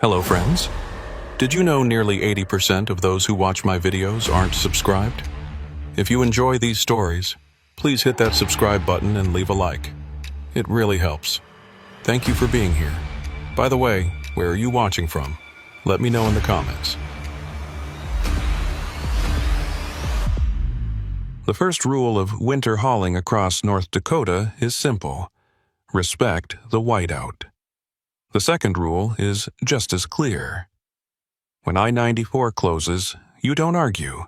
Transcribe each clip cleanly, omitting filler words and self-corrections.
Hello friends. Did you know nearly 80% of those who watch my videos aren't subscribed? If you enjoy these stories, please hit that subscribe button and leave a like. It really helps. Thank you for being here. By the way, where are you watching from? Let me know in the comments. The first rule of winter hauling across North Dakota is simple. Respect the whiteout. The second rule is just as clear. When I-94 closes, you don't argue.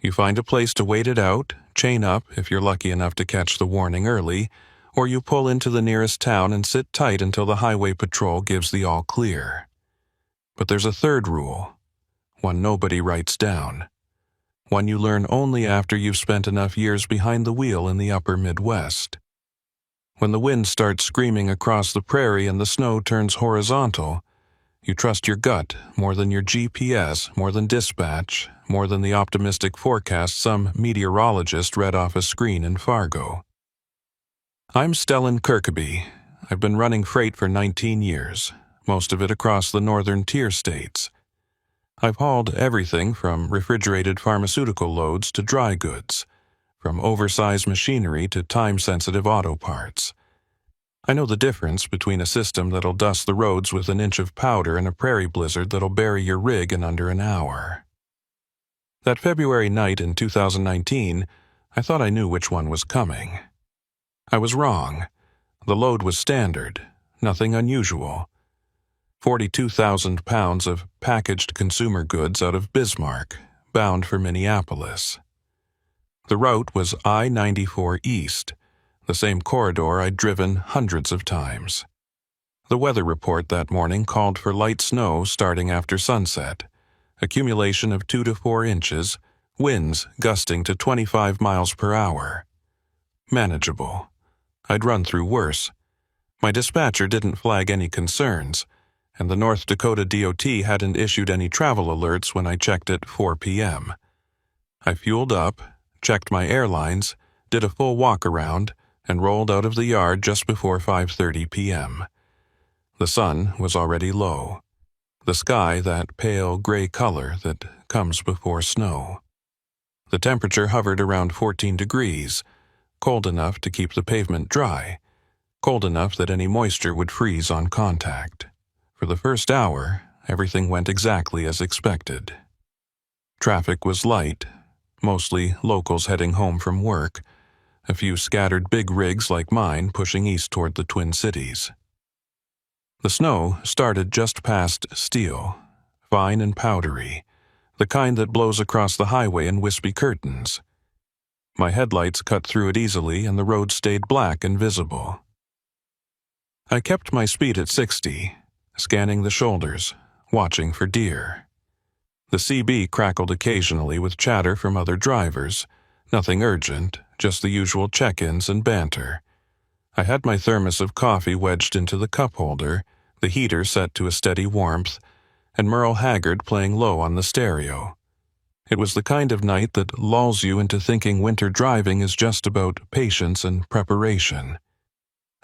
You find a place to wait it out, chain up if you're lucky enough to catch the warning early, or you pull into the nearest town and sit tight until the highway patrol gives the all clear. But there's a third rule, one nobody writes down, one you learn only after you've spent enough years behind the wheel in the upper Midwest. When the wind starts screaming across the prairie and the snow turns horizontal, you trust your gut more than your GPS, more than dispatch, more than the optimistic forecast some meteorologist read off a screen in Fargo. I'm Stellan Kirkeby. I've been running freight for 19 years, most of it across the northern tier states. I've hauled everything from refrigerated pharmaceutical loads to dry goods, from oversized machinery to time-sensitive auto parts. I know the difference between a system that'll dust the roads with an inch of powder and a prairie blizzard that'll bury your rig in under an hour. That February night in 2019, I thought I knew which one was coming. I was wrong. The load was standard, nothing unusual. 42,000 pounds of packaged consumer goods out of Bismarck, bound for Minneapolis. The route was I-94 East, the same corridor I'd driven hundreds of times. The weather report that morning called for light snow starting after sunset, accumulation of 2 to 4 inches, winds gusting to 25 miles per hour. Manageable. I'd run through worse. My dispatcher didn't flag any concerns, and the North Dakota DOT hadn't issued any travel alerts when I checked at 4 p.m. I fueled up, checked my airlines, did a full walk-around, and rolled out of the yard just before 5:30 p.m. The sun was already low. The sky that pale gray color that comes before snow. The temperature hovered around 14 degrees, cold enough to keep the pavement dry, cold enough that any moisture would freeze on contact. For the first hour, everything went exactly as expected. Traffic was light, mostly locals heading home from work, a few scattered big rigs like mine pushing east toward the Twin Cities. The snow started just past Steele, fine and powdery, the kind that blows across the highway in wispy curtains. My headlights cut through it easily and the road stayed black and visible. I kept my speed at 60, scanning the shoulders, watching for deer. The CB crackled occasionally with chatter from other drivers, nothing urgent, just the usual check-ins and banter. I had my thermos of coffee wedged into the cup holder, the heater set to a steady warmth, and Merle Haggard playing low on the stereo. It was the kind of night that lulls you into thinking winter driving is just about patience and preparation.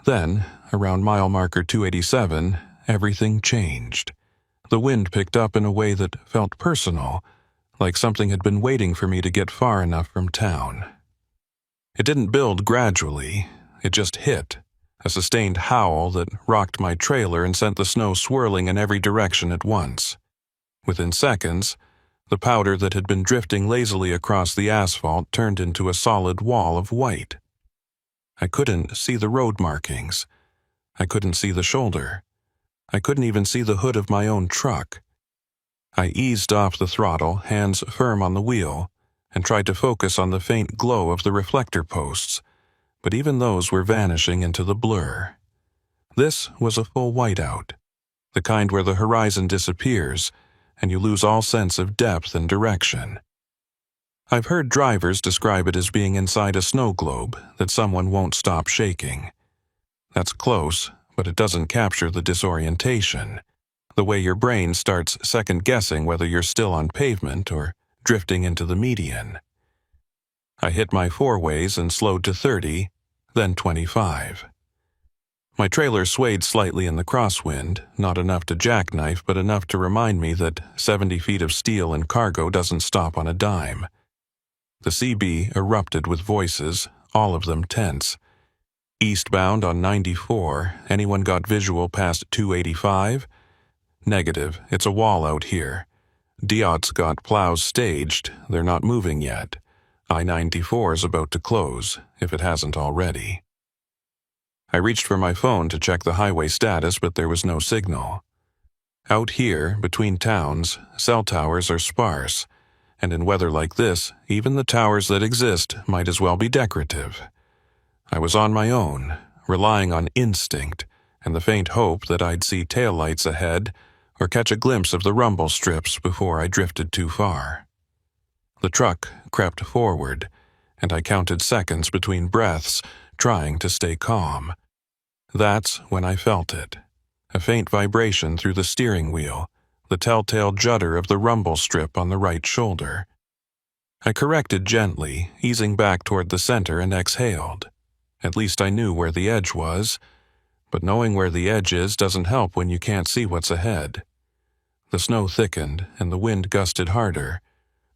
Then, around mile marker 287, everything changed. The wind picked up in a way that felt personal, like something had been waiting for me to get far enough from town. It didn't build gradually, it just hit, a sustained howl that rocked my trailer and sent the snow swirling in every direction at once. Within seconds, the powder that had been drifting lazily across the asphalt turned into a solid wall of white. I couldn't see the road markings. I couldn't see the shoulder. I couldn't even see the hood of my own truck. I eased off the throttle, hands firm on the wheel, and tried to focus on the faint glow of the reflector posts, but even those were vanishing into the blur. This was a full whiteout, the kind where the horizon disappears and you lose all sense of depth and direction. I've heard drivers describe it as being inside a snow globe that someone won't stop shaking. That's close, but it doesn't capture the disorientation, the way your brain starts second-guessing whether you're still on pavement or drifting into the median. I hit my four-ways and slowed to 30, then 25. My trailer swayed slightly in the crosswind, not enough to jackknife, but enough to remind me that 70 feet of steel and cargo doesn't stop on a dime. The CB erupted with voices, all of them tense. Eastbound on 94, anyone got visual past 285? Negative, it's a wall out here. Diot's got plows staged, they're not moving yet. I-94 is about to close, if it hasn't already. I reached for my phone to check the highway status, but there was no signal. Out here, between towns, cell towers are sparse, and in weather like this, even the towers that exist might as well be decorative. I was on my own, relying on instinct and the faint hope that I'd see taillights ahead or catch a glimpse of the rumble strips before I drifted too far. The truck crept forward, and I counted seconds between breaths, trying to stay calm. That's when I felt it. A faint vibration through the steering wheel, the telltale judder of the rumble strip on the right shoulder. I corrected gently, easing back toward the center, and exhaled. At least I knew where the edge was, but knowing where the edge is doesn't help when you can't see what's ahead. The snow thickened and the wind gusted harder,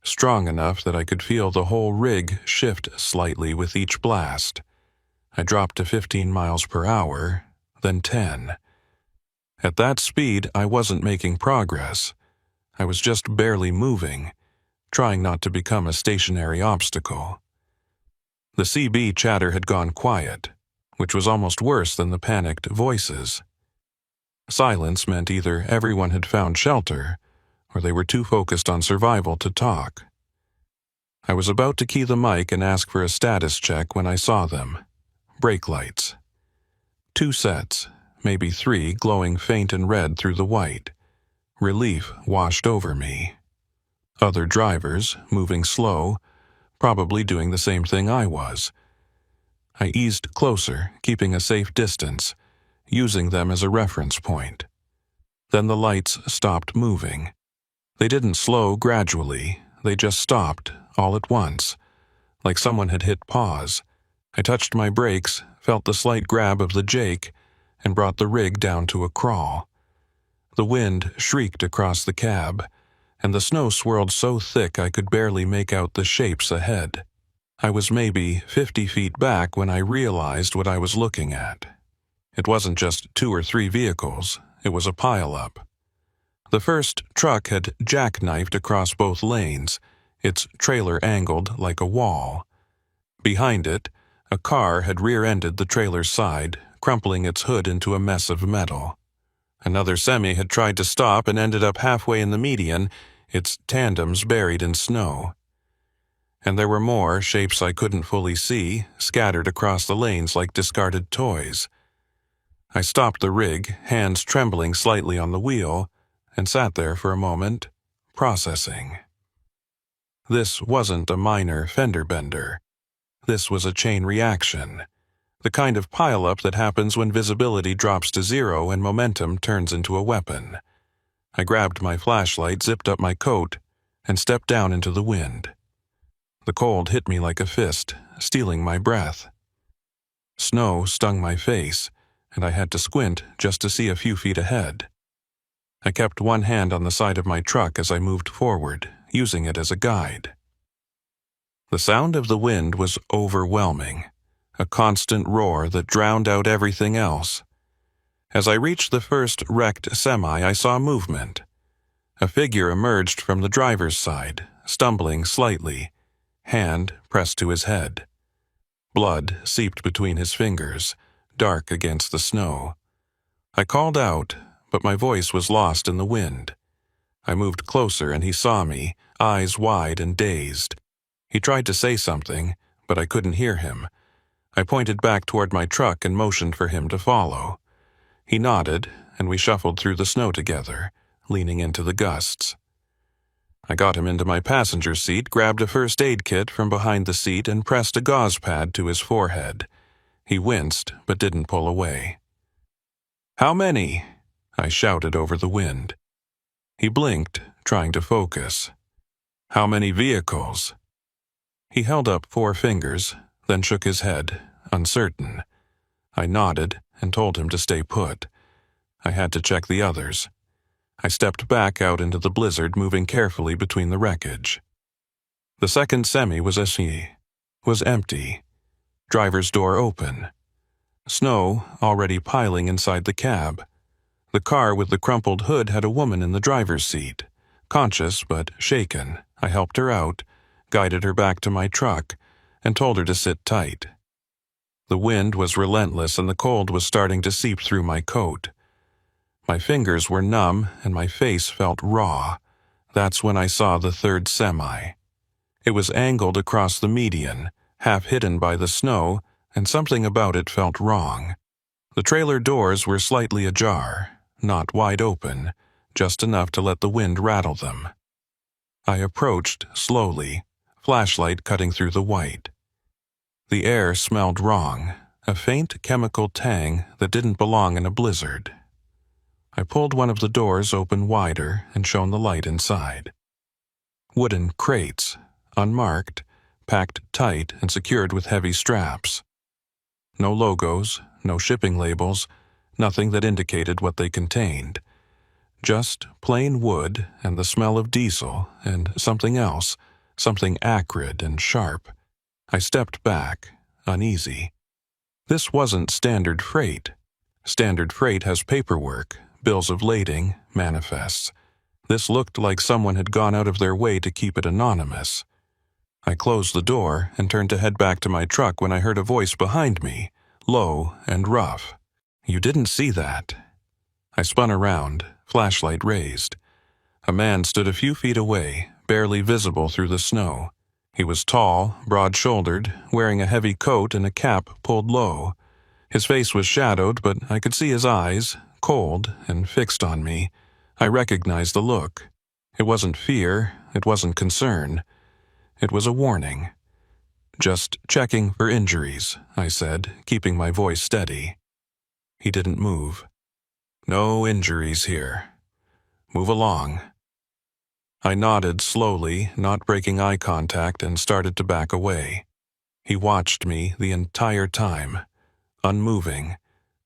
strong enough that I could feel the whole rig shift slightly with each blast. I dropped to 15 miles per hour, then 10. At that speed, I wasn't making progress. I was just barely moving, trying not to become a stationary obstacle. The CB chatter had gone quiet, which was almost worse than the panicked voices. Silence meant either everyone had found shelter, or they were too focused on survival to talk. I was about to key the mic and ask for a status check when I saw them. Brake lights. 2 sets, maybe 3, glowing faint and red through the white. Relief washed over me. Other drivers, moving slow, probably doing the same thing I was. I eased closer, keeping a safe distance, using them as a reference point. Then the lights stopped moving. They didn't slow gradually, they just stopped, all at once, like someone had hit pause. I touched my brakes, felt the slight grab of the Jake, and brought the rig down to a crawl. The wind shrieked across the cab, and the snow swirled so thick I could barely make out the shapes ahead. I was maybe 50 feet back when I realized what I was looking at. It wasn't just 2 or 3 vehicles, it was a pile-up. The first truck had jackknifed across both lanes, its trailer angled like a wall. Behind it, a car had rear-ended the trailer's side, crumpling its hood into a mess of metal. Another semi had tried to stop and ended up halfway in the median, its tandems buried in snow. And there were more, shapes I couldn't fully see, scattered across the lanes like discarded toys. I stopped the rig, hands trembling slightly on the wheel, and sat there for a moment, processing. This wasn't a minor fender bender. This was a chain reaction, the kind of pileup that happens when visibility drops to 0 and momentum turns into a weapon. I grabbed my flashlight, zipped up my coat, and stepped down into the wind. The cold hit me like a fist, stealing my breath. Snow stung my face, and I had to squint just to see a few feet ahead. I kept one hand on the side of my truck as I moved forward, using it as a guide. The sound of the wind was overwhelming, a constant roar that drowned out everything else. As I reached the first wrecked semi, I saw movement. A figure emerged from the driver's side, stumbling slightly, hand pressed to his head. Blood seeped between his fingers, dark against the snow. I called out, but my voice was lost in the wind. I moved closer and he saw me, eyes wide and dazed. He tried to say something, but I couldn't hear him. I pointed back toward my truck and motioned for him to follow. He nodded, and we shuffled through the snow together, leaning into the gusts. I got him into my passenger seat, grabbed a first aid kit from behind the seat, and pressed a gauze pad to his forehead. He winced, but didn't pull away. "How many?" I shouted over the wind. He blinked, trying to focus. "How many vehicles?" He held up 4 fingers, then shook his head, uncertain. I nodded, and told him to stay put. I had to check the others. I stepped back out into the blizzard, moving carefully between the wreckage. The second semi was empty. Driver's door open. Snow already piling inside the cab. The car with the crumpled hood had a woman in the driver's seat. Conscious but shaken, I helped her out, guided her back to my truck, and told her to sit tight. The wind was relentless and the cold was starting to seep through my coat. My fingers were numb and my face felt raw. That's when I saw the third semi. It was angled across the median, half hidden by the snow, and something about it felt wrong. The trailer doors were slightly ajar, not wide open, just enough to let the wind rattle them. I approached slowly, flashlight cutting through the white. The air smelled wrong, a faint chemical tang that didn't belong in a blizzard. I pulled one of the doors open wider and shone the light inside. Wooden crates, unmarked, packed tight and secured with heavy straps. No logos, no shipping labels, nothing that indicated what they contained. Just plain wood and the smell of diesel and something else, something acrid and sharp. I stepped back, uneasy. This wasn't standard freight. Standard freight has paperwork, bills of lading, manifests. This looked like someone had gone out of their way to keep it anonymous. I closed the door and turned to head back to my truck when I heard a voice behind me, low and rough. "You didn't see that." I spun around, flashlight raised. A man stood a few feet away, barely visible through the snow. He was tall, broad-shouldered, wearing a heavy coat and a cap pulled low. His face was shadowed, but I could see his eyes, cold and fixed on me. I recognized the look. It wasn't fear, it wasn't concern. It was a warning. "Just checking for injuries," I said, keeping my voice steady. He didn't move. "No injuries here. Move along." I nodded slowly, not breaking eye contact, and started to back away. He watched me the entire time, unmoving,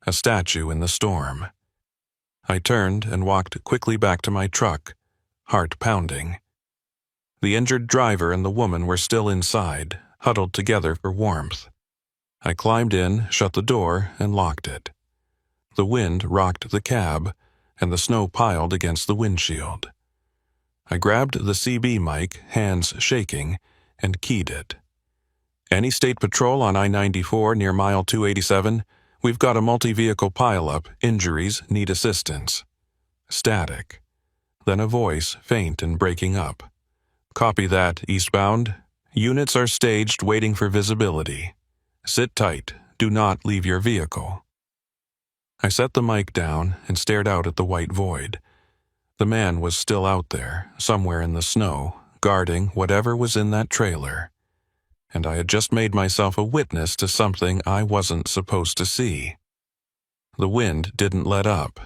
a statue in the storm. I turned and walked quickly back to my truck, heart pounding. The injured driver and the woman were still inside, huddled together for warmth. I climbed in, shut the door, and locked it. The wind rocked the cab, and the snow piled against the windshield. I grabbed the CB mic, hands shaking, and keyed it. "Any state patrol on I-94 near mile 287? We've got a multi-vehicle pileup, injuries, need assistance." Static. Then a voice, faint and breaking up. "Copy that, eastbound. Units are staged waiting for visibility. Sit tight. Do not leave your vehicle." I set the mic down and stared out at the white void. The man was still out there, somewhere in the snow, guarding whatever was in that trailer. And I had just made myself a witness to something I wasn't supposed to see. The wind didn't let up.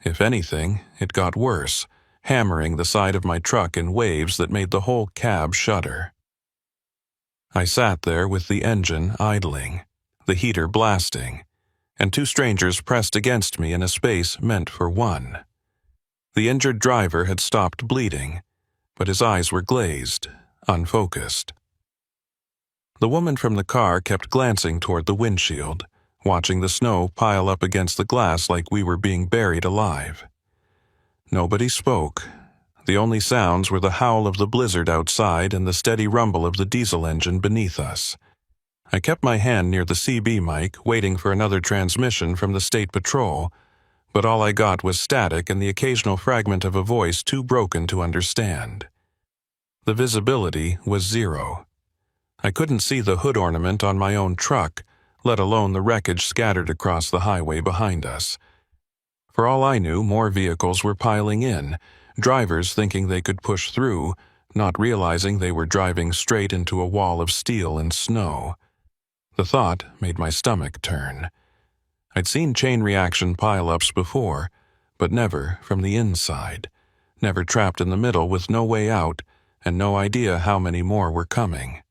If anything, it got worse, hammering the side of my truck in waves that made the whole cab shudder. I sat there with the engine idling, the heater blasting, and two strangers pressed against me in a space meant for one. The injured driver had stopped bleeding, but his eyes were glazed, unfocused. The woman from the car kept glancing toward the windshield, watching the snow pile up against the glass like we were being buried alive. Nobody spoke. The only sounds were the howl of the blizzard outside and the steady rumble of the diesel engine beneath us. I kept my hand near the CB mic, waiting for another transmission from the state patrol, but all I got was static and the occasional fragment of a voice too broken to understand. The visibility was zero. I couldn't see the hood ornament on my own truck, let alone the wreckage scattered across the highway behind us. For all I knew, more vehicles were piling in, drivers thinking they could push through, not realizing they were driving straight into a wall of steel and snow. The thought made my stomach turn. I'd seen chain reaction pileups before, but never from the inside, never trapped in the middle with no way out and no idea how many more were coming.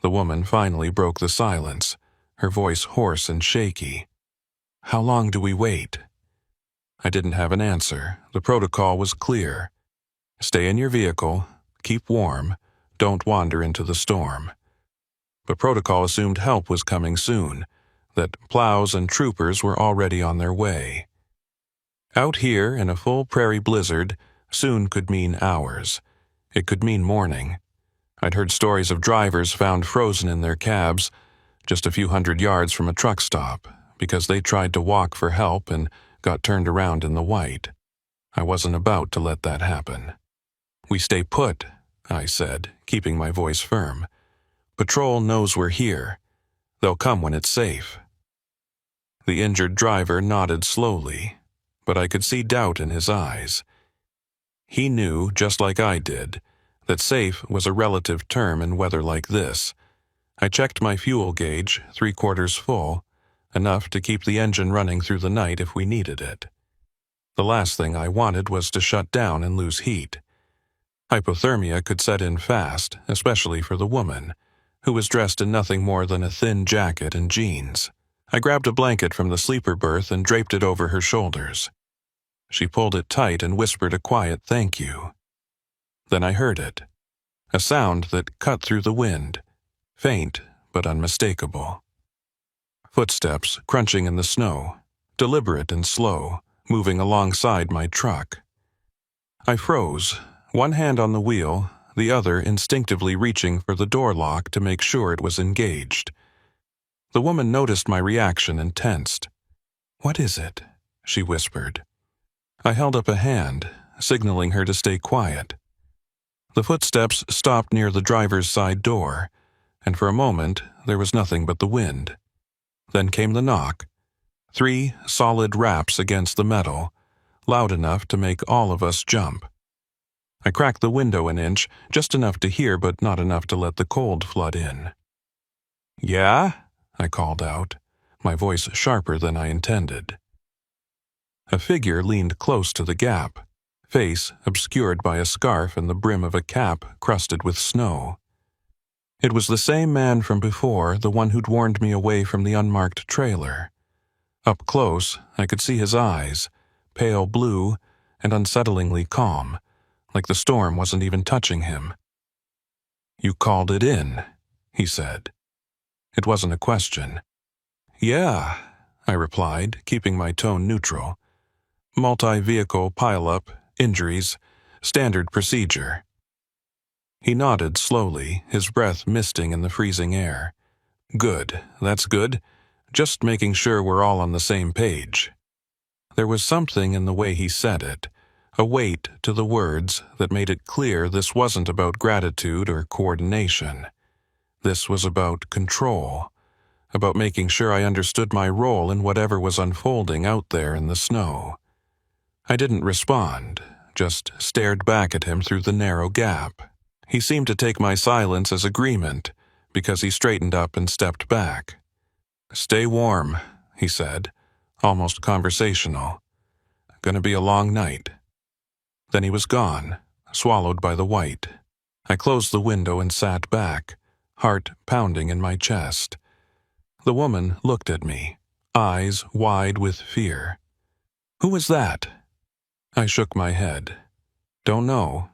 The woman finally broke the silence, her voice hoarse and shaky. How long do we wait? I didn't have an answer. The protocol was clear. Stay in your vehicle, keep warm, don't wander into the storm. But protocol assumed help was coming soon, that plows and troopers were already on their way. Out here in a full prairie blizzard soon could mean hours. It could mean morning. I'd heard stories of drivers found frozen in their cabs just a few hundred yards from a truck stop because they tried to walk for help and got turned around in the white. I wasn't about to let that happen. We stay put, I said, keeping my voice firm. Patrol knows we're here. They'll come when it's safe. The injured driver nodded slowly, but I could see doubt in his eyes. He knew, just like I did, that safe was a relative term in weather like this. I checked my fuel gauge, 3/4 full, enough to keep the engine running through the night if we needed it. The last thing I wanted was to shut down and lose heat. Hypothermia could set in fast, especially for the woman, who was dressed in nothing more than a thin jacket and jeans. I grabbed a blanket from the sleeper berth and draped it over her shoulders. She pulled it tight and whispered a quiet thank you. Then I heard it, a sound that cut through the wind, faint but unmistakable. Footsteps crunching in the snow, deliberate and slow, moving alongside my truck. I froze, one hand on the wheel, the other instinctively reaching for the door lock to make sure it was engaged. The woman noticed my reaction and tensed. "What is it?" she whispered. I held up a hand, signaling her to stay quiet. The footsteps stopped near the driver's side door, and for a moment there was nothing but the wind. Then came the knock. 3 solid raps against the metal, loud enough to make all of us jump. I cracked the window an inch, just enough to hear but not enough to let the cold flood in. "Yeah?" I called out, my voice sharper than I intended. A figure leaned close to the gap, face obscured by a scarf and the brim of a cap crusted with snow. It was the same man from before, the one who'd warned me away from the unmarked trailer. Up close, I could see his eyes, pale blue and unsettlingly calm, like the storm wasn't even touching him. "You called it in," he said. It wasn't a question. "Yeah," I replied, keeping my tone neutral. "Multi-vehicle pileup, injuries, standard procedure." He nodded slowly, his breath misting in the freezing air. "Good, that's good. Just making sure we're all on the same page." There was something in the way he said it, a weight to the words that made it clear this wasn't about gratitude or coordination. This was about control, about making sure I understood my role in whatever was unfolding out there in the snow. I didn't respond, just stared back at him through the narrow gap. He seemed to take my silence as agreement, because he straightened up and stepped back. "Stay warm," he said, almost conversational. "Gonna be a long night." Then he was gone, swallowed by the white. I closed the window and sat back, heart pounding in my chest. The woman looked at me, eyes wide with fear. "Who was that?" I shook my head. "Don't know.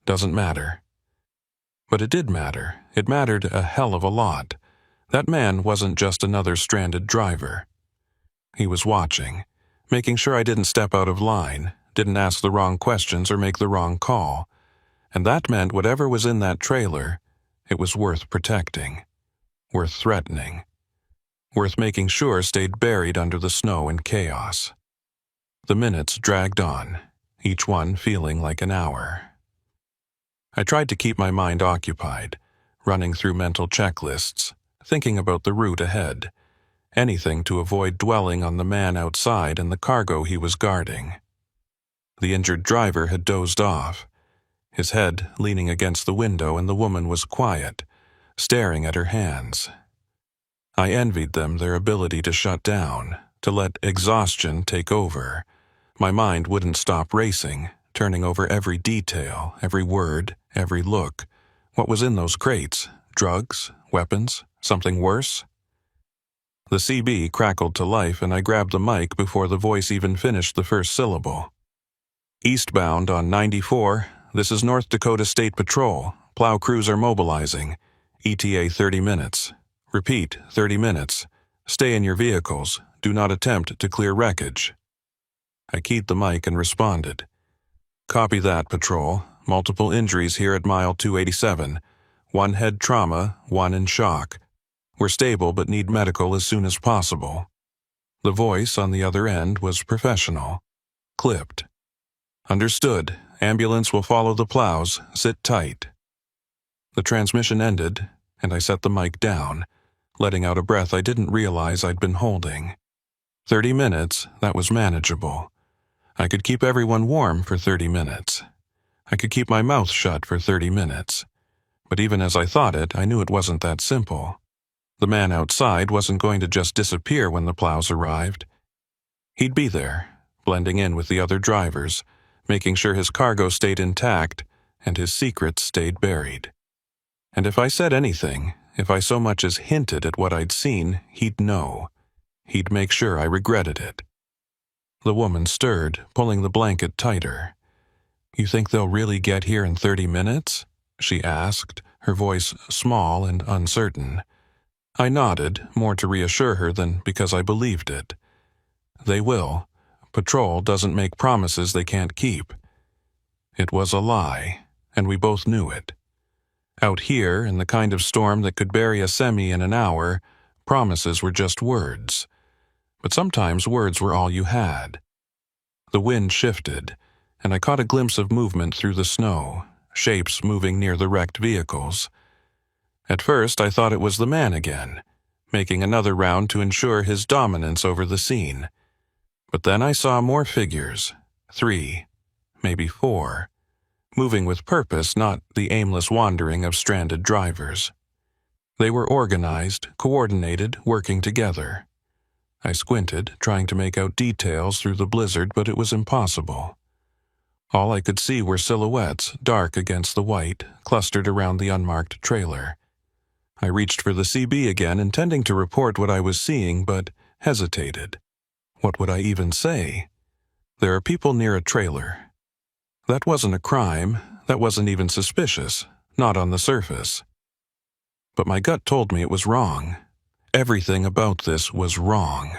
Doesn't matter." But it did matter. It mattered a hell of a lot. That man wasn't just another stranded driver. He was watching, making sure I didn't step out of line, didn't ask the wrong questions or make the wrong call. And that meant whatever was in that trailer, it was worth protecting, worth threatening, worth making sure stayed buried under the snow and chaos. The minutes dragged on, each one feeling like an hour. I tried to keep my mind occupied, running through mental checklists, thinking about the route ahead, anything to avoid dwelling on the man outside and the cargo he was guarding. The injured driver had dozed off, his head leaning against the window, and the woman was quiet, staring at her hands. I envied them their ability to shut down, to let exhaustion take over. My mind wouldn't stop racing, turning over every detail, every word, every look. What was in those crates? Drugs? Weapons? Something worse? The CB crackled to life and I grabbed the mic before the voice even finished the first syllable. Eastbound on 94, this is North Dakota State Patrol. Plow crews are mobilizing. ETA 30 minutes. Repeat, 30 minutes. Stay in your vehicles. Do not attempt to clear wreckage. I keyed the mic and responded. Copy that, Patrol. Multiple injuries here at mile 287. 1 head trauma, 1 in shock. We're stable but need medical as soon as possible. The voice on the other end was professional. Clipped. Understood. Ambulance will follow the plows. Sit tight. The transmission ended, and I set the mic down, letting out a breath I didn't realize I'd been holding. 30 minutes, that was manageable. I could keep everyone warm for 30 minutes. I could keep my mouth shut for 30 minutes. But even as I thought it, I knew it wasn't that simple. The man outside wasn't going to just disappear when the plows arrived. He'd be there, blending in with the other drivers, making sure his cargo stayed intact and his secrets stayed buried. And if I said anything, if I so much as hinted at what I'd seen, he'd know. He'd make sure I regretted it. The woman stirred, pulling the blanket tighter. You think they'll really get here in 30 minutes? She asked, her voice small and uncertain. I nodded, more to reassure her than because I believed it. They will. Patrol doesn't make promises they can't keep. It was a lie, and we both knew it. Out here, in the kind of storm that could bury a semi in an hour, promises were just words. But sometimes words were all you had. The wind shifted, and I caught a glimpse of movement through the snow, shapes moving near the wrecked vehicles. At first, I thought it was the man again, making another round to ensure his dominance over the scene. But then I saw more figures, 3, maybe 4, moving with purpose, not the aimless wandering of stranded drivers. They were organized, coordinated, working together. I squinted, trying to make out details through the blizzard, but it was impossible. All I could see were silhouettes, dark against the white, clustered around the unmarked trailer. I reached for the CB again, intending to report what I was seeing, but hesitated. What would I even say? There are people near a trailer. That wasn't a crime. That wasn't even suspicious. Not on the surface. But my gut told me it was wrong. Everything about this was wrong.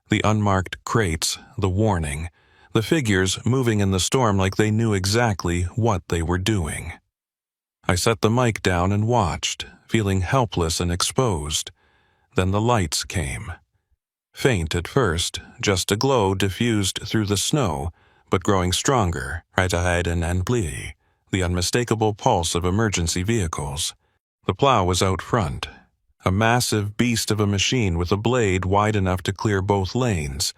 The unmarked crates, the warning, the figures moving in the storm like they knew exactly what they were doing. I set the mic down and watched, feeling helpless and exposed. Then the lights came. Faint at first, just a glow diffused through the snow, but growing stronger, right ahead and blue, the unmistakable pulse of emergency vehicles. The plow was out front, a massive beast of a machine with a blade wide enough to clear both lanes,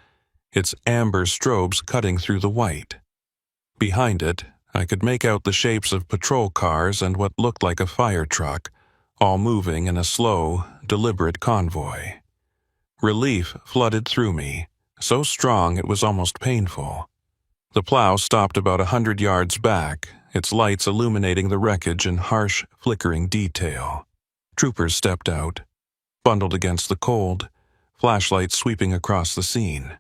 its amber strobes cutting through the white. Behind it, I could make out the shapes of patrol cars and what looked like a fire truck, all moving in a slow, deliberate convoy. Relief flooded through me, so strong it was almost painful. The plow stopped about 100 yards back, its lights illuminating the wreckage in harsh, flickering detail. Troopers stepped out, bundled against the cold, flashlights sweeping across the scene.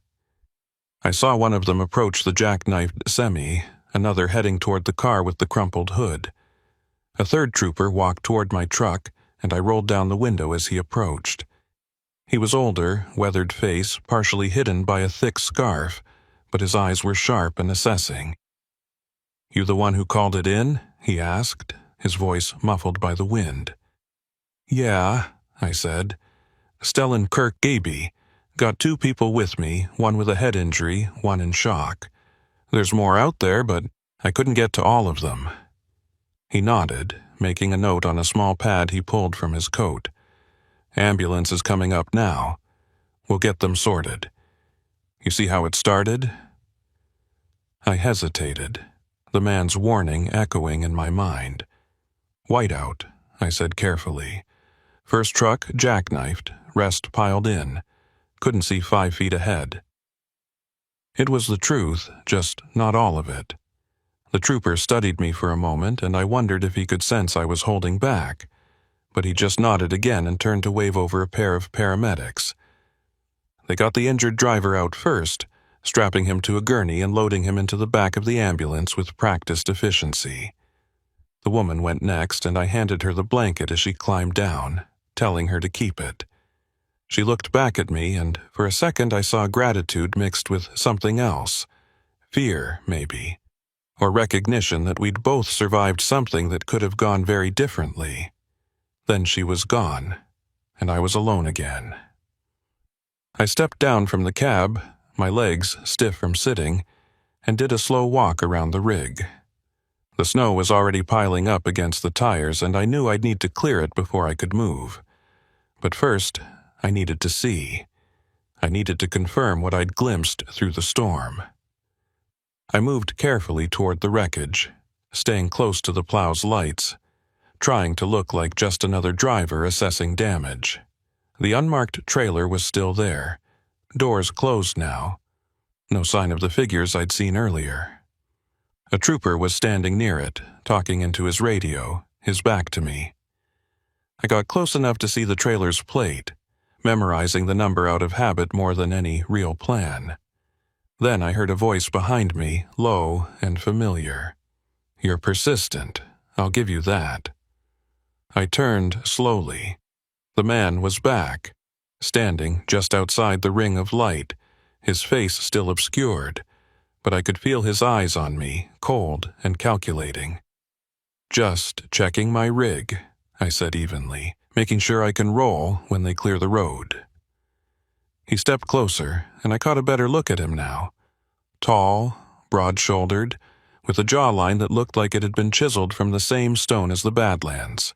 I saw one of them approach the jackknifed semi, another heading toward the car with the crumpled hood. A third trooper walked toward my truck, and I rolled down the window as he approached. He was older, weathered face, partially hidden by a thick scarf, but his eyes were sharp and assessing. You the one who called it in? He asked, his voice muffled by the wind. Yeah, I said. Stellan Kirk Gaby. Got 2 people with me, one with a head injury, one in shock. There's more out there, but I couldn't get to all of them. He nodded, making a note on a small pad he pulled from his coat. Ambulance is coming up now. We'll get them sorted. You see how it started? I hesitated, the man's warning echoing in my mind. Whiteout, I said carefully. First truck jackknifed, rest piled in. Couldn't see 5 feet ahead. It was the truth, just not all of it. The trooper studied me for a moment, and I wondered if he could sense I was holding back. But he just nodded again and turned to wave over a pair of paramedics. They got the injured driver out first, strapping him to a gurney and loading him into the back of the ambulance with practiced efficiency. The woman went next, and I handed her the blanket as she climbed down, telling her to keep it. She looked back at me, and for a second I saw gratitude mixed with something else. Fear, maybe. Or recognition that we'd both survived something that could have gone very differently. Then she was gone, and I was alone again. I stepped down from the cab, my legs stiff from sitting, and did a slow walk around the rig. The snow was already piling up against the tires, and I knew I'd need to clear it before I could move. But first, I needed to see. I needed to confirm what I'd glimpsed through the storm. I moved carefully toward the wreckage, staying close to the plow's lights, trying to look like just another driver assessing damage. The unmarked trailer was still there, doors closed now. No sign of the figures I'd seen earlier. A trooper was standing near it, talking into his radio, his back to me. I got close enough to see the trailer's plate, memorizing the number out of habit more than any real plan. Then I heard a voice behind me, low and familiar. "You're persistent, I'll give you that." I turned slowly. The man was back, standing just outside the ring of light, his face still obscured, but I could feel his eyes on me, cold and calculating. "Just checking my rig," I said evenly, "making sure I can roll when they clear the road." He stepped closer, and I caught a better look at him now. Tall, broad-shouldered, with a jawline that looked like it had been chiseled from the same stone as the Badlands.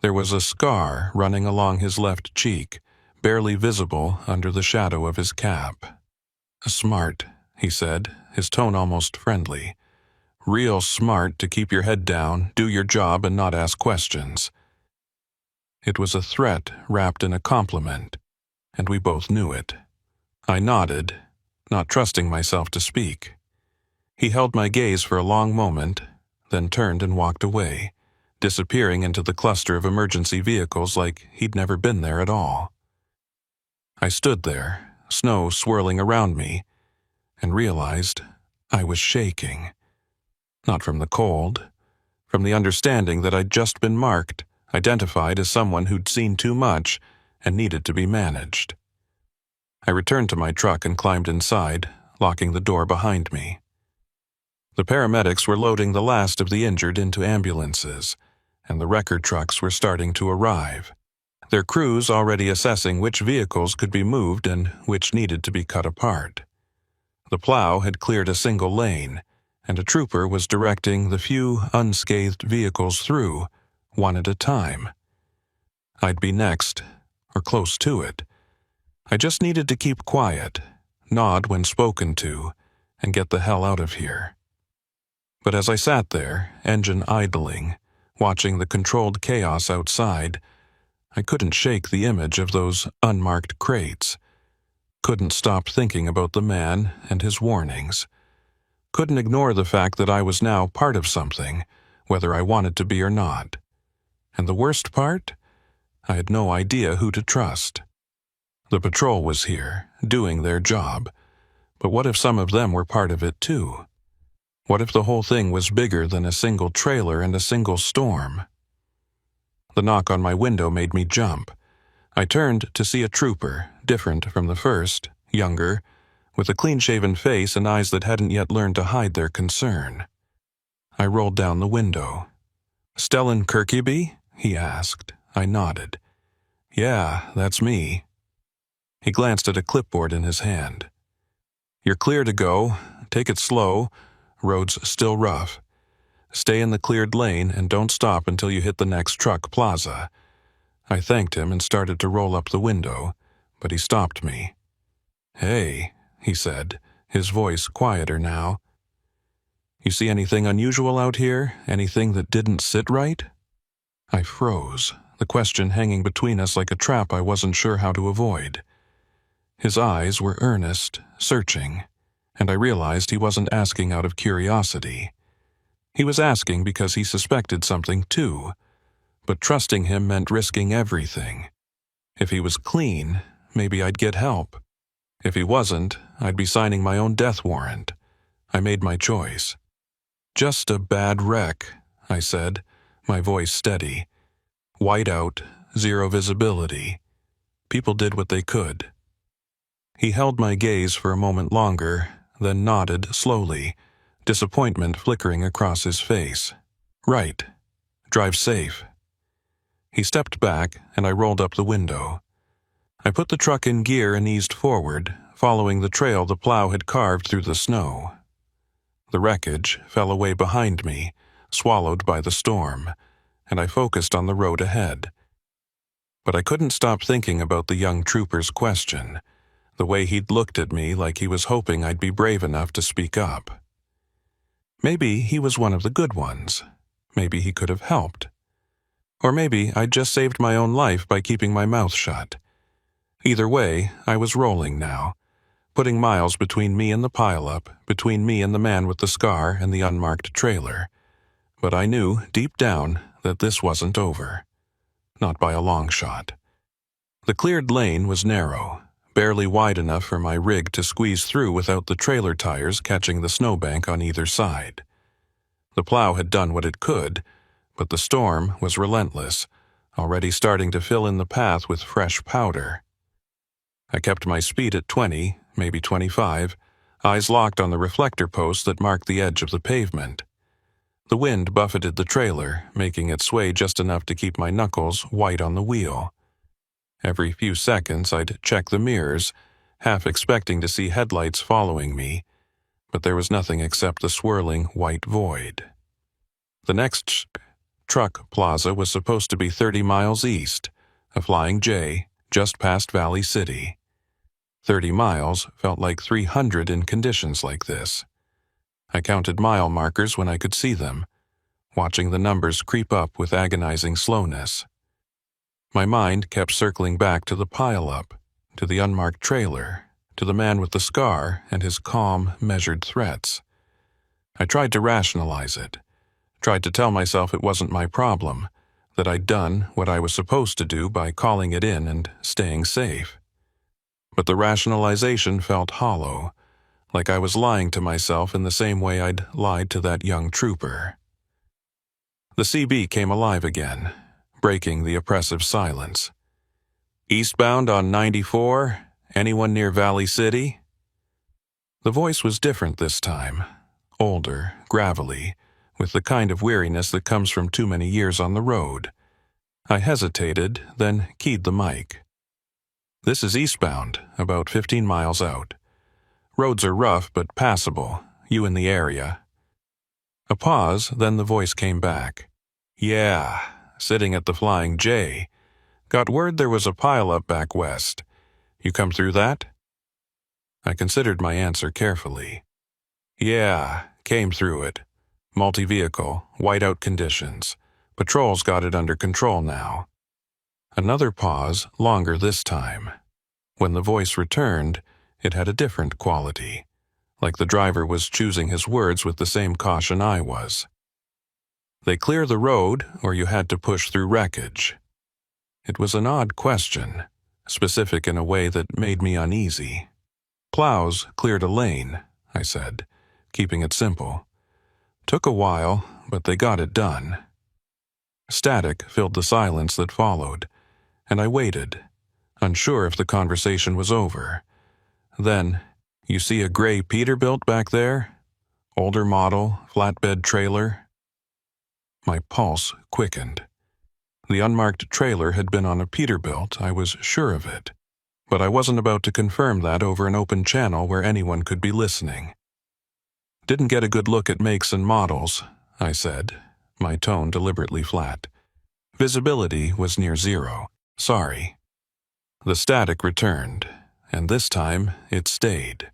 There was a scar running along his left cheek, barely visible under the shadow of his cap. "Smart," he said, his tone almost friendly. "Real smart to keep your head down, do your job, and not ask questions." It was a threat wrapped in a compliment, and we both knew it. I nodded, not trusting myself to speak. He held my gaze for a long moment, then turned and walked away, disappearing into the cluster of emergency vehicles like he'd never been there at all. I stood there, snow swirling around me, and realized I was shaking. Not from the cold, from the understanding that I'd just been marked, identified as someone who'd seen too much and needed to be managed. I returned to my truck and climbed inside, locking the door behind me. The paramedics were loading the last of the injured into ambulances, and the wrecker trucks were starting to arrive, their crews already assessing which vehicles could be moved and which needed to be cut apart. The plow had cleared a single lane, and a trooper was directing the few unscathed vehicles through, one at a time. I'd be next, or close to it. I just needed to keep quiet, nod when spoken to, and get the hell out of here. But as I sat there, engine idling, watching the controlled chaos outside, I couldn't shake the image of those unmarked crates. Couldn't stop thinking about the man and his warnings. Couldn't ignore the fact that I was now part of something, whether I wanted to be or not. And the worst part? I had no idea who to trust. The patrol was here, doing their job. But what if some of them were part of it too? What if the whole thing was bigger than a single trailer and a single storm? The knock on my window made me jump. I turned to see a trooper, different from the first, younger, with a clean-shaven face and eyes that hadn't yet learned to hide their concern. I rolled down the window. "Stellan Kirkeby?" he asked. I nodded. "Yeah, that's me." He glanced at a clipboard in his hand. "You're clear to go. Take it slow. Road's still rough. Stay in the cleared lane and don't stop until you hit the next truck plaza." I thanked him and started to roll up the window, but he stopped me. "Hey," he said, his voice quieter now. "You see anything unusual out here? Anything that didn't sit right?" I froze, the question hanging between us like a trap I wasn't sure how to avoid. His eyes were earnest, searching, and I realized he wasn't asking out of curiosity. He was asking because he suspected something too, but trusting him meant risking everything. If he was clean, maybe I'd get help. If he wasn't, I'd be signing my own death warrant. I made my choice. Just a bad wreck, I said, my voice steady. Whiteout, zero visibility. People did what they could. He held my gaze for a moment longer, then nodded slowly, disappointment flickering across his face. Right. Drive safe. He stepped back, and I rolled up the window. I put the truck in gear and eased forward, following the trail the plow had carved through the snow. The wreckage fell away behind me, swallowed by the storm, and I focused on the road ahead. But I couldn't stop thinking about the young trooper's question, the way he'd looked at me like he was hoping I'd be brave enough to speak up. Maybe he was one of the good ones. Maybe he could have helped. Or maybe I'd just saved my own life by keeping my mouth shut. Either way, I was rolling now, putting miles between me and the pileup, between me and the man with the scar and the unmarked trailer. But I knew, deep down, that this wasn't over. Not by a long shot. The cleared lane was narrow, barely wide enough for my rig to squeeze through without the trailer tires catching the snowbank on either side. The plow had done what it could, but the storm was relentless, already starting to fill in the path with fresh powder. I kept my speed at 20, maybe 25, eyes locked on the reflector posts that marked the edge of the pavement. The wind buffeted the trailer, making it sway just enough to keep my knuckles white on the wheel. Every few seconds I'd check the mirrors, half expecting to see headlights following me, but there was nothing except the swirling white void. The next truck plaza was supposed to be 30 miles east, a Flying J, just past Valley City. 30 miles felt like 300 in conditions like this. I counted mile markers when I could see them, watching the numbers creep up with agonizing slowness. My mind kept circling back to the pileup, to the unmarked trailer, to the man with the scar and his calm, measured threats. I tried to rationalize it, tried to tell myself it wasn't my problem, that I'd done what I was supposed to do by calling it in and staying safe. But the rationalization felt hollow, like I was lying to myself in the same way I'd lied to that young trooper. The CB came alive again, breaking the oppressive silence. Eastbound on 94, anyone near Valley City? The voice was different this time, older, gravelly, with the kind of weariness that comes from too many years on the road. I hesitated, then keyed the mic. This is eastbound, about 15 miles out. Roads are rough but passable, you in the area. A pause, then the voice came back. Yeah, sitting at the Flying J. Got word there was a pileup back west. You come through that? I considered my answer carefully. Yeah, came through it. Multi-vehicle, whiteout conditions. Patrol's got it under control now. Another pause, longer this time. When the voice returned, it had a different quality, like the driver was choosing his words with the same caution I was. They clear the road, or you had to push through wreckage? It was an odd question, specific in a way that made me uneasy. Plows cleared a lane, I said, keeping it simple. Took a while, but they got it done. Static filled the silence that followed, and I waited, unsure if the conversation was over. Then, you see a gray Peterbilt back there? Older model, flatbed trailer? My pulse quickened. The unmarked trailer had been on a Peterbilt, I was sure of it. But I wasn't about to confirm that over an open channel where anyone could be listening. Didn't get a good look at makes and models, I said, my tone deliberately flat. Visibility was near zero. Sorry. The static returned, and this time it stayed.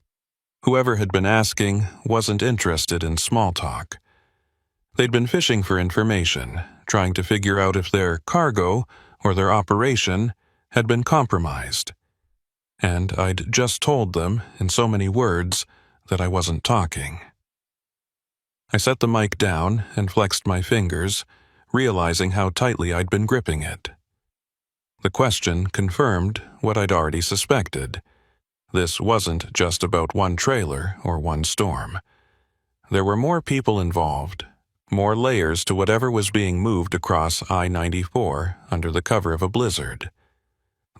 Whoever had been asking wasn't interested in small talk. They'd been fishing for information, trying to figure out if their cargo or their operation had been compromised. And I'd just told them, in so many words, that I wasn't talking. I set the mic down and flexed my fingers, realizing how tightly I'd been gripping it. The question confirmed what I'd already suspected. This wasn't just about one trailer or one storm. There were more people involved, more layers to whatever was being moved across I-94 under the cover of a blizzard.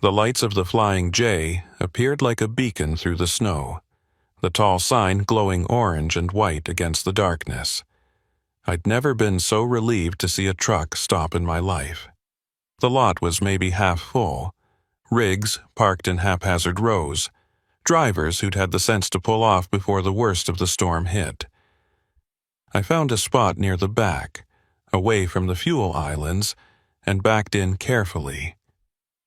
The lights of the Flying J appeared like a beacon through the snow, the tall sign glowing orange and white against the darkness. I'd never been so relieved to see a truck stop in my life. The lot was maybe half full, rigs parked in haphazard rows, drivers who'd had the sense to pull off before the worst of the storm hit. I found a spot near the back, away from the fuel islands, and backed in carefully.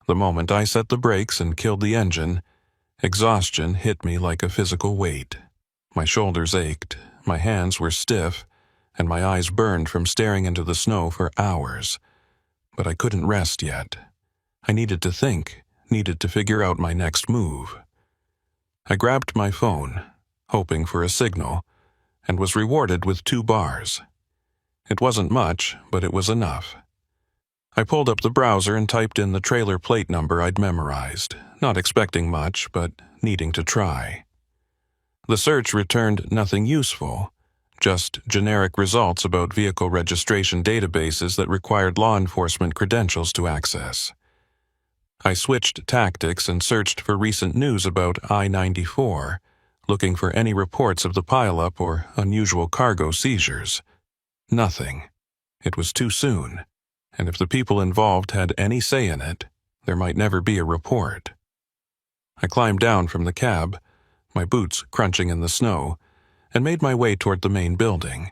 The moment I set the brakes and killed the engine, exhaustion hit me like a physical weight. My shoulders ached, my hands were stiff, and my eyes burned from staring into the snow for hours. But I couldn't rest yet. I needed to think, needed to figure out my next move. I grabbed my phone, hoping for a signal, and was rewarded with 2 bars. It wasn't much, but it was enough. I pulled up the browser and typed in the trailer plate number I'd memorized, not expecting much, but needing to try. The search returned nothing useful, just generic results about vehicle registration databases that required law enforcement credentials to access. I switched tactics and searched for recent news about I-94, looking for any reports of the pileup or unusual cargo seizures. Nothing. It was too soon, and if the people involved had any say in it, there might never be a report. I climbed down from the cab, my boots crunching in the snow, and made my way toward the main building.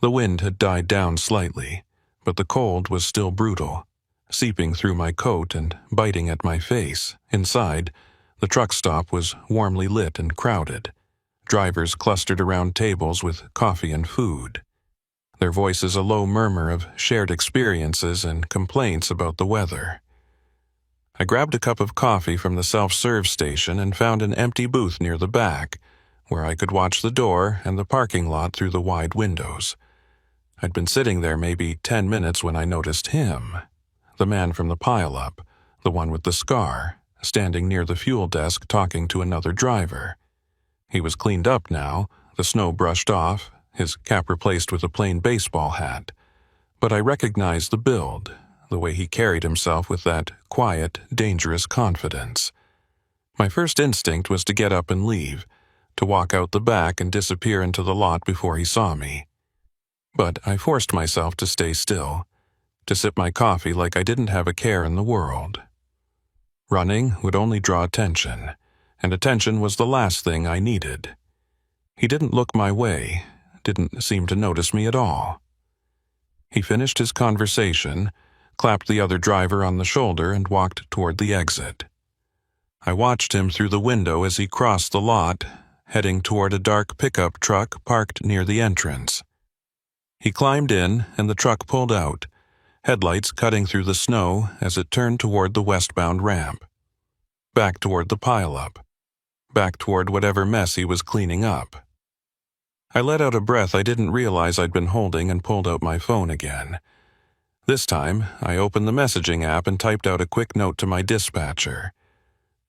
The wind had died down slightly, but the cold was still brutal, seeping through my coat and biting at my face. Inside, the truck stop was warmly lit and crowded. Drivers clustered around tables with coffee and food, their voices a low murmur of shared experiences and complaints about the weather. I grabbed a cup of coffee from the self-serve station and found an empty booth near the back, where I could watch the door and the parking lot through the wide windows. I'd been sitting there maybe 10 minutes when I noticed him, the man from the pileup, the one with the scar, standing near the fuel desk talking to another driver. He was cleaned up now, the snow brushed off, his cap replaced with a plain baseball hat. But I recognized the build, the way he carried himself with that quiet, dangerous confidence. My first instinct was to get up and leave, to walk out the back and disappear into the lot before he saw me. But I forced myself to stay still, to sip my coffee like I didn't have a care in the world. Running would only draw attention, and attention was the last thing I needed. He didn't look my way, didn't seem to notice me at all. He finished his conversation, clapped the other driver on the shoulder, and walked toward the exit. I watched him through the window as he crossed the lot, heading toward a dark pickup truck parked near the entrance. He climbed in, and the truck pulled out, headlights cutting through the snow as it turned toward the westbound ramp. Back toward the pileup. Back toward whatever mess he was cleaning up. I let out a breath I didn't realize I'd been holding and pulled out my phone again. This time, I opened the messaging app and typed out a quick note to my dispatcher.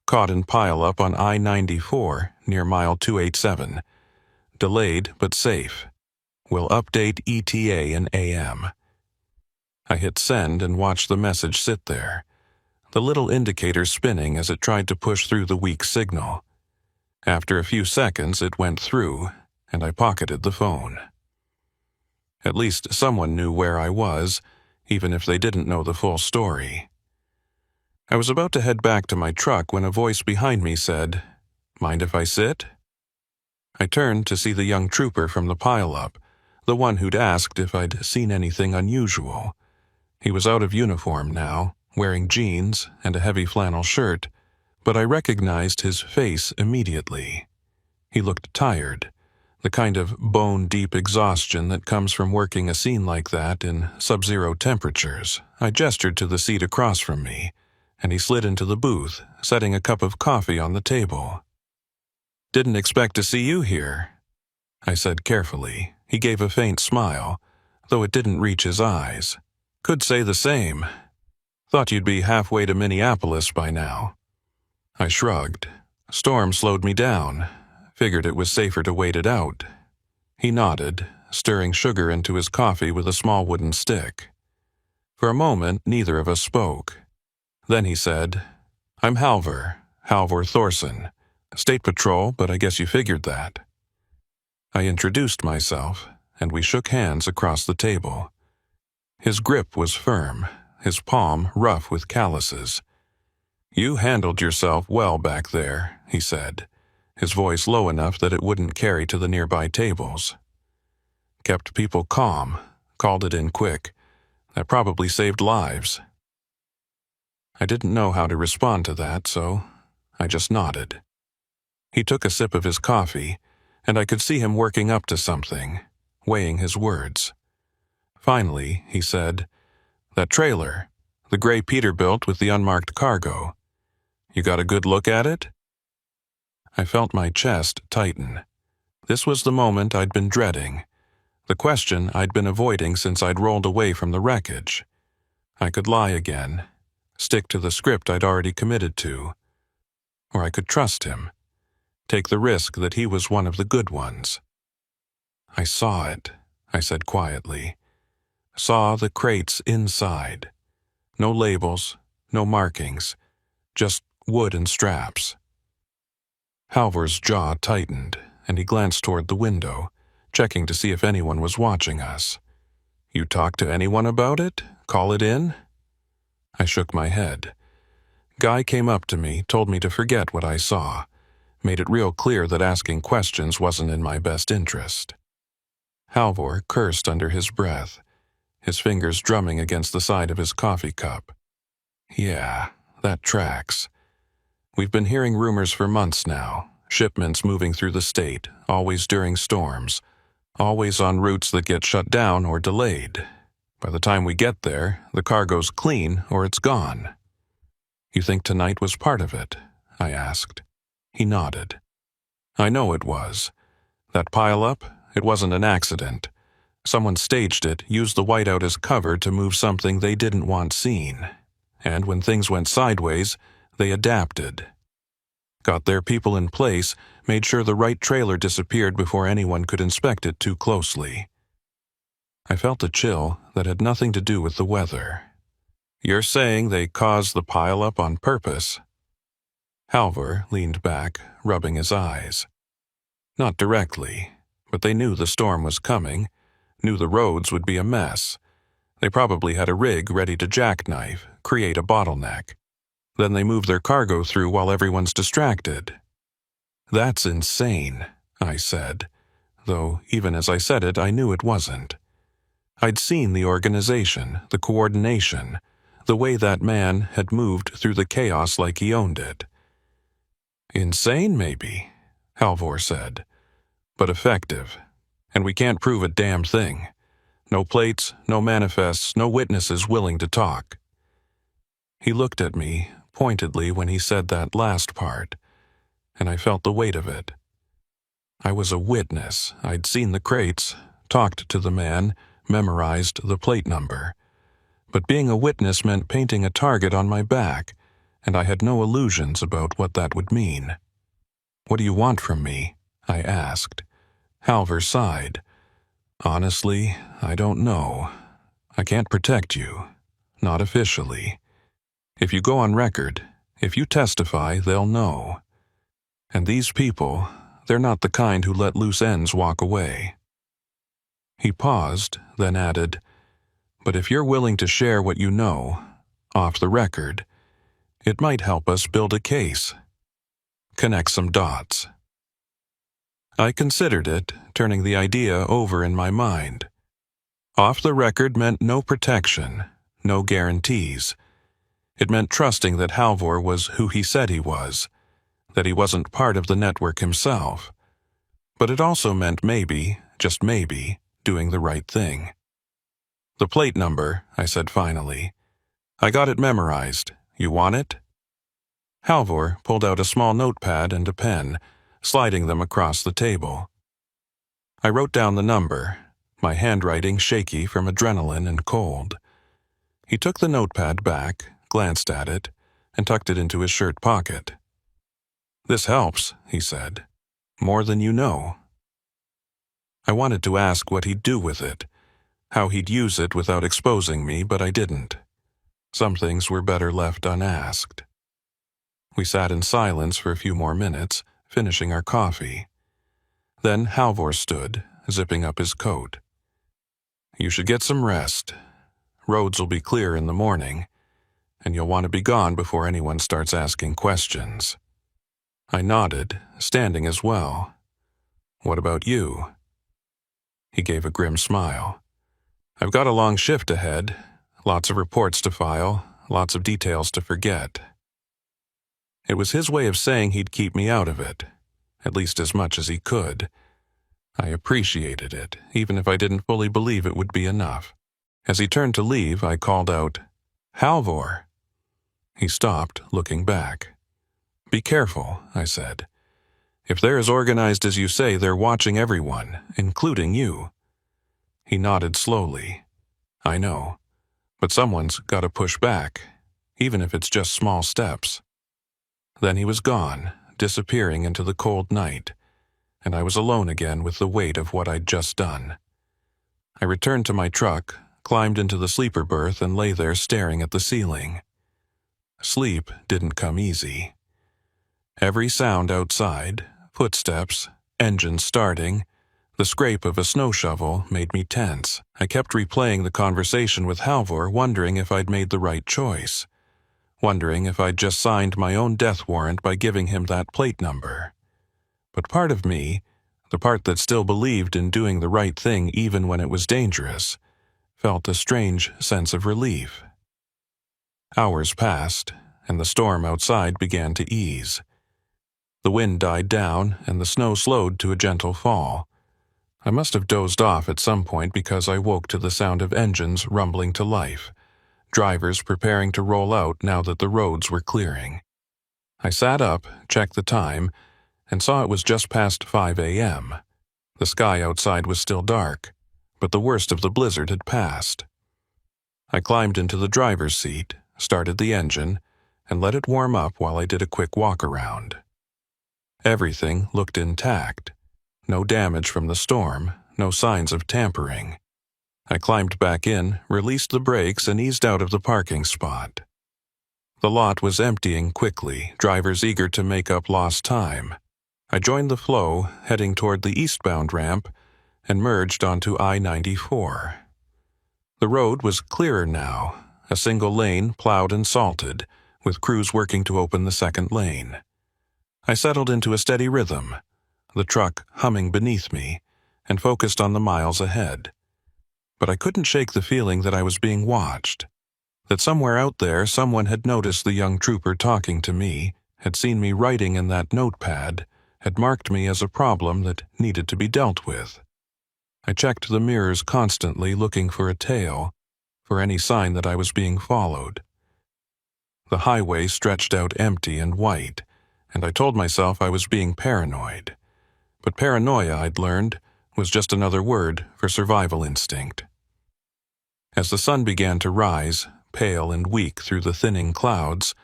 Caught in pileup on I-94 near mile 287. Delayed but safe. Will update ETA in AM. I hit send and watched the message sit there, the little indicator spinning as it tried to push through the weak signal. After a few seconds, it went through, and I pocketed the phone. At least someone knew where I was, even if they didn't know the full story. I was about to head back to my truck when a voice behind me said, "Mind if I sit?" I turned to see the young trooper from the pileup, the one who'd asked if I'd seen anything unusual. He was out of uniform now, wearing jeans and a heavy flannel shirt, but I recognized his face immediately. He looked tired, the kind of bone-deep exhaustion that comes from working a scene like that in sub-zero temperatures. I gestured to the seat across from me, and he slid into the booth, setting a cup of coffee on the table. "Didn't expect to see you here," I said carefully. He gave a faint smile, though it didn't reach his eyes. "Could say the same. Thought you'd be halfway to Minneapolis by now." I shrugged. Storm slowed me down. Figured it was safer to wait it out. He nodded, stirring sugar into his coffee with a small wooden stick. For a moment, neither of us spoke. Then he said, "I'm Halvor Thorson. State Patrol, but I guess you figured that." I introduced myself, and we shook hands across the table. His grip was firm, his palm rough with calluses. "You handled yourself well back there," he said, his voice low enough that it wouldn't carry to the nearby tables. "Kept people calm, called it in quick. That probably saved lives." I didn't know how to respond to that, so I just nodded. He took a sip of his coffee, and I could see him working up to something, weighing his words. Finally, he said, "That trailer, the gray Peterbilt with the unmarked cargo. You got a good look at it?" I felt my chest tighten. This was the moment I'd been dreading, the question I'd been avoiding since I'd rolled away from the wreckage. I could lie again, stick to the script I'd already committed to. Or I could trust him, take the risk that he was one of the good ones. "I saw it," I said quietly. "Saw the crates inside. No labels, no markings, just wood and straps." Halvor's jaw tightened, and he glanced toward the window, checking to see if anyone was watching us. "You talk to anyone about it? Call it in?" I shook my head. Guy came up to me, told me to forget what I saw, made it real clear that asking questions wasn't in my best interest. Halvor cursed under his breath, his fingers drumming against the side of his coffee cup. "Yeah, that tracks. We've been hearing rumors for months now, shipments moving through the state, always during storms, always on routes that get shut down or delayed. By the time we get there, the cargo's clean or it's gone." "You think tonight was part of it?" I asked. He nodded. "I know it was. That pileup, it wasn't an accident. Someone staged it, used the whiteout as cover to move something they didn't want seen. And when things went sideways, they adapted. Got their people in place, made sure the right trailer disappeared before anyone could inspect it too closely." I felt a chill that had nothing to do with the weather. "You're saying they caused the pileup on purpose?" Halvor leaned back, rubbing his eyes. "Not directly, but they knew the storm was coming, knew the roads would be a mess. They probably had a rig ready to jackknife, create a bottleneck. Then they move their cargo through while everyone's distracted." "That's insane," I said, though even as I said it, I knew it wasn't. I'd seen the organization, the coordination, the way that man had moved through the chaos like he owned it. "Insane, maybe," Halvor said, "but effective. And we can't prove a damn thing. No plates, no manifests, no witnesses willing to talk." He looked at me pointedly when he said that last part, and I felt the weight of it. I was a witness. I'd seen the crates, talked to the man, memorized the plate number. But being a witness meant painting a target on my back, and I had no illusions about what that would mean. "What do you want from me?" I asked. Halvor sighed. "Honestly, I don't know. I can't protect you. Not officially. If you go on record, if you testify, they'll know. And these people, they're not the kind who let loose ends walk away." He paused, then added, "But if you're willing to share what you know, off the record, it might help us build a case. Connect some dots." I considered it, turning the idea over in my mind. Off the record meant no protection, no guarantees. It meant trusting that Halvor was who he said he was, that he wasn't part of the network himself. But it also meant maybe, just maybe, doing the right thing. "The plate number," I said finally. "I got it memorized. You want it?" Halvor pulled out a small notepad and a pen, sliding them across the table. I wrote down the number, my handwriting shaky from adrenaline and cold. He took the notepad back, glanced at it, and tucked it into his shirt pocket. "This helps," he said. "More than you know." I wanted to ask what he'd do with it, how he'd use it without exposing me, but I didn't. Some things were better left unasked. We sat in silence for a few more minutes, finishing our coffee. Then Halvor stood, zipping up his coat. "You should get some rest. Roads will be clear in the morning, and you'll want to be gone before anyone starts asking questions." I nodded, standing as well. "What about you?" He gave a grim smile. "I've got a long shift ahead, lots of reports to file, lots of details to forget." It was his way of saying he'd keep me out of it, at least as much as he could. I appreciated it, even if I didn't fully believe it would be enough. As he turned to leave, I called out, "Halvor!" He stopped, looking back. "Be careful," I said. "If they're as organized as you say, they're watching everyone, including you." He nodded slowly. "I know, but someone's got to push back, even if it's just small steps." Then he was gone, disappearing into the cold night, and I was alone again with the weight of what I'd just done. I returned to my truck, climbed into the sleeper berth, and lay there staring at the ceiling. Sleep didn't come easy. Every sound outside, footsteps, engines starting, the scrape of a snow shovel made me tense. I kept replaying the conversation with Halvor, wondering if I'd made the right choice, wondering if I'd just signed my own death warrant by giving him that plate number. But part of me, the part that still believed in doing the right thing even when it was dangerous, felt a strange sense of relief. Hours passed, and the storm outside began to ease. The wind died down, and the snow slowed to a gentle fall. I must have dozed off at some point because I woke to the sound of engines rumbling to life, drivers preparing to roll out now that the roads were clearing. I sat up, checked the time, and saw it was just past 5 a.m. The sky outside was still dark, but the worst of the blizzard had passed. I climbed into the driver's seat, started the engine, and let it warm up while I did a quick walk around. Everything looked intact. No damage from the storm, no signs of tampering. I climbed back in, released the brakes, and eased out of the parking spot. The lot was emptying quickly, drivers eager to make up lost time. I joined the flow, heading toward the eastbound ramp, and merged onto I-94. The road was clearer now, a single lane plowed and salted, with crews working to open the second lane. I settled into a steady rhythm, the truck humming beneath me, and focused on the miles ahead. But I couldn't shake the feeling that I was being watched, that somewhere out there someone had noticed the young trooper talking to me, had seen me writing in that notepad, had marked me as a problem that needed to be dealt with. I checked the mirrors constantly, looking for a tail, for any sign that I was being followed. The highway stretched out empty and white, and I told myself I was being paranoid. But paranoia, I'd learned, was just another word for survival instinct. As the sun began to rise, pale and weak through the thinning clouds,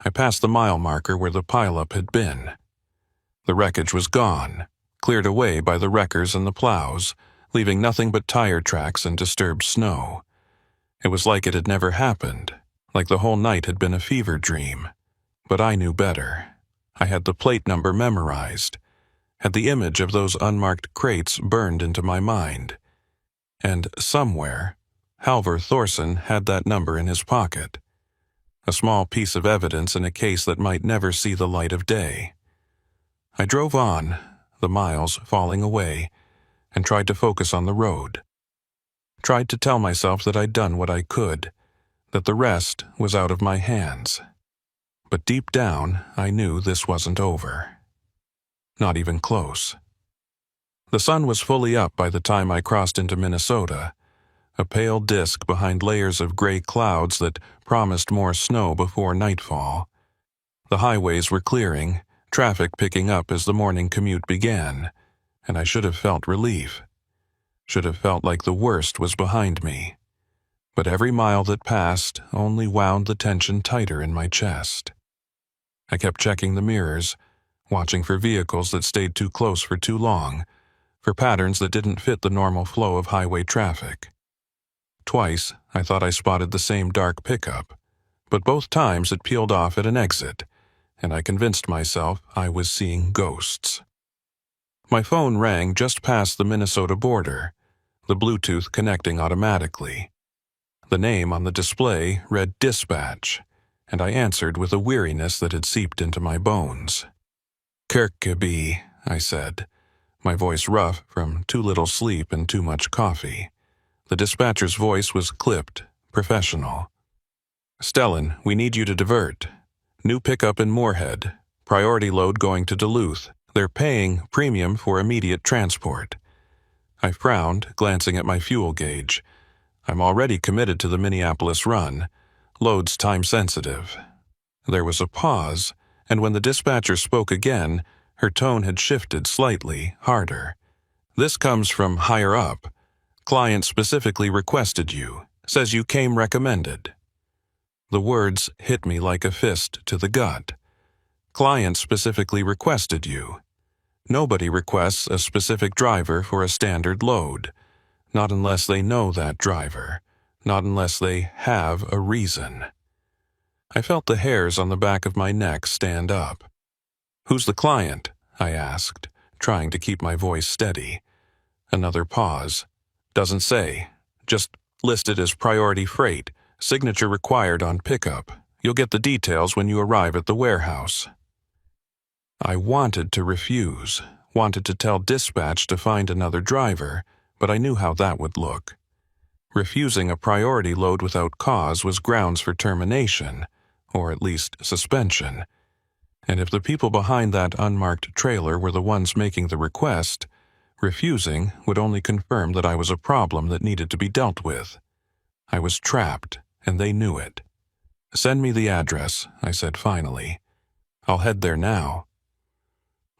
I passed the mile marker where the pileup had been. The wreckage was gone, cleared away by the wreckers and the plows, leaving nothing but tire tracks and disturbed snow. It was like it had never happened, like the whole night had been a fever dream. But I knew better. I had the plate number memorized, had the image of those unmarked crates burned into my mind. And somewhere, Halvor Thorson had that number in his pocket. A small piece of evidence in a case that might never see the light of day. I drove on, the miles falling away, and tried to focus on the road. Tried to tell myself that I'd done what I could, that the rest was out of my hands. But deep down, I knew this wasn't over. Not even close. The sun was fully up by the time I crossed into Minnesota, a pale disk behind layers of gray clouds that promised more snow before nightfall. The highways were clearing, traffic picking up as the morning commute began, and I should have felt relief. Should have felt like the worst was behind me. But every mile that passed only wound the tension tighter in my chest. I kept checking the mirrors, watching for vehicles that stayed too close for too long, for patterns that didn't fit the normal flow of highway traffic. Twice, I thought I spotted the same dark pickup, but both times it peeled off at an exit, and I convinced myself I was seeing ghosts. My phone rang just past the Minnesota border, the Bluetooth connecting automatically. The name on the display read Dispatch, and I answered with a weariness that had seeped into my bones. "Kirkeby," I said, my voice rough from too little sleep and too much coffee. The dispatcher's voice was clipped, professional. "Stellan, we need you to divert. New pickup in Moorhead. Priority load going to Duluth. They're paying premium for immediate transport." I frowned, glancing at my fuel gauge. I'm already committed to the Minneapolis run. Load's time-sensitive. There was a pause, and when the dispatcher spoke again, her tone had shifted slightly, harder. "This comes from higher up. Client specifically requested you. Says you came recommended." The words hit me like a fist to the gut. "Client specifically requested you." Nobody requests a specific driver for a standard load. Not unless they know that driver. Not unless they have a reason. I felt the hairs on the back of my neck stand up. "Who's the client?" I asked, trying to keep my voice steady. Another pause. "Doesn't say. Just listed as priority freight. Signature required on pickup. You'll get the details when you arrive at the warehouse." I wanted to refuse, wanted to tell dispatch to find another driver, but I knew how that would look. Refusing a priority load without cause was grounds for termination, or at least suspension. And if the people behind that unmarked trailer were the ones making the request, refusing would only confirm that I was a problem that needed to be dealt with. I was trapped, and they knew it. "Send me the address," I said finally. "I'll head there now."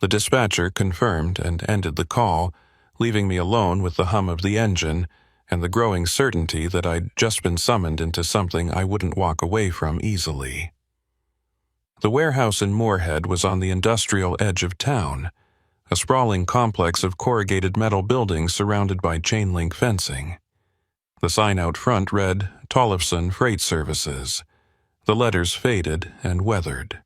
The dispatcher confirmed and ended the call, leaving me alone with the hum of the engine and the growing certainty that I'd just been summoned into something I wouldn't walk away from easily. The warehouse in Moorhead was on the industrial edge of town, a sprawling complex of corrugated metal buildings surrounded by chain-link fencing. The sign out front read, "Tollefson Freight Services." The letters faded and weathered.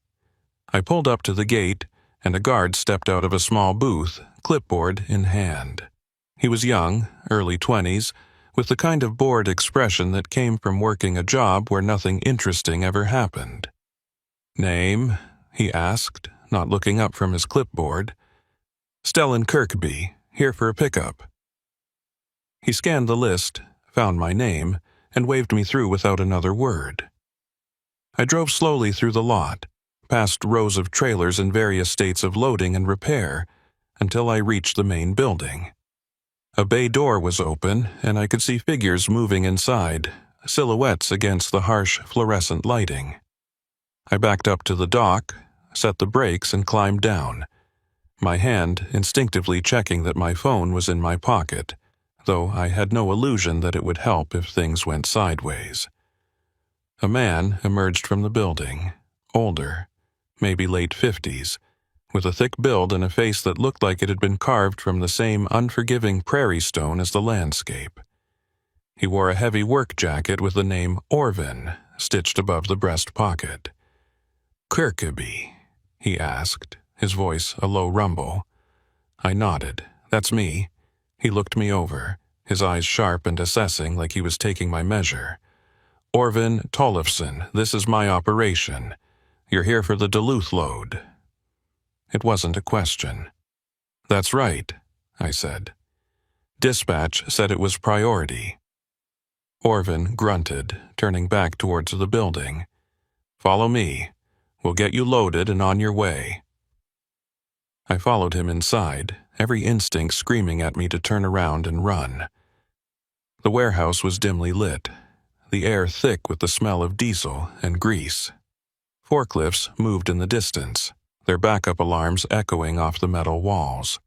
I pulled up to the gate, and a guard stepped out of a small booth, clipboard in hand. He was young, early 20s, with the kind of bored expression that came from working a job where nothing interesting ever happened. "Name?" he asked, not looking up from his clipboard. "Stellan Kirkeby, here for a pickup." He scanned the list, found my name, and waved me through without another word. I drove slowly through the lot, past rows of trailers in various states of loading and repair, until I reached the main building. A bay door was open, and I could see figures moving inside, silhouettes against the harsh fluorescent lighting. I backed up to the dock, set the brakes, and climbed down, my hand instinctively checking that my phone was in my pocket, though I had no illusion that it would help if things went sideways. A man emerged from the building, older, maybe late 50s, with a thick build and a face that looked like it had been carved from the same unforgiving prairie stone as the landscape. He wore a heavy work jacket with the name Orvin stitched above the breast pocket. "Kirkeby?" he asked, his voice a low rumble. I nodded. "That's me." He looked me over, his eyes sharp and assessing like he was taking my measure. "Orvin Tollefson, this is my operation. You're here for the Duluth load." It wasn't a question. "That's right," I said. "Dispatch said it was priority." Orvin grunted, turning back towards the building. "Follow me. We'll get you loaded and on your way." I followed him inside, every instinct screaming at me to turn around and run. The warehouse was dimly lit, the air thick with the smell of diesel and grease. Forklifts moved in the distance, their backup alarms echoing off the metal walls.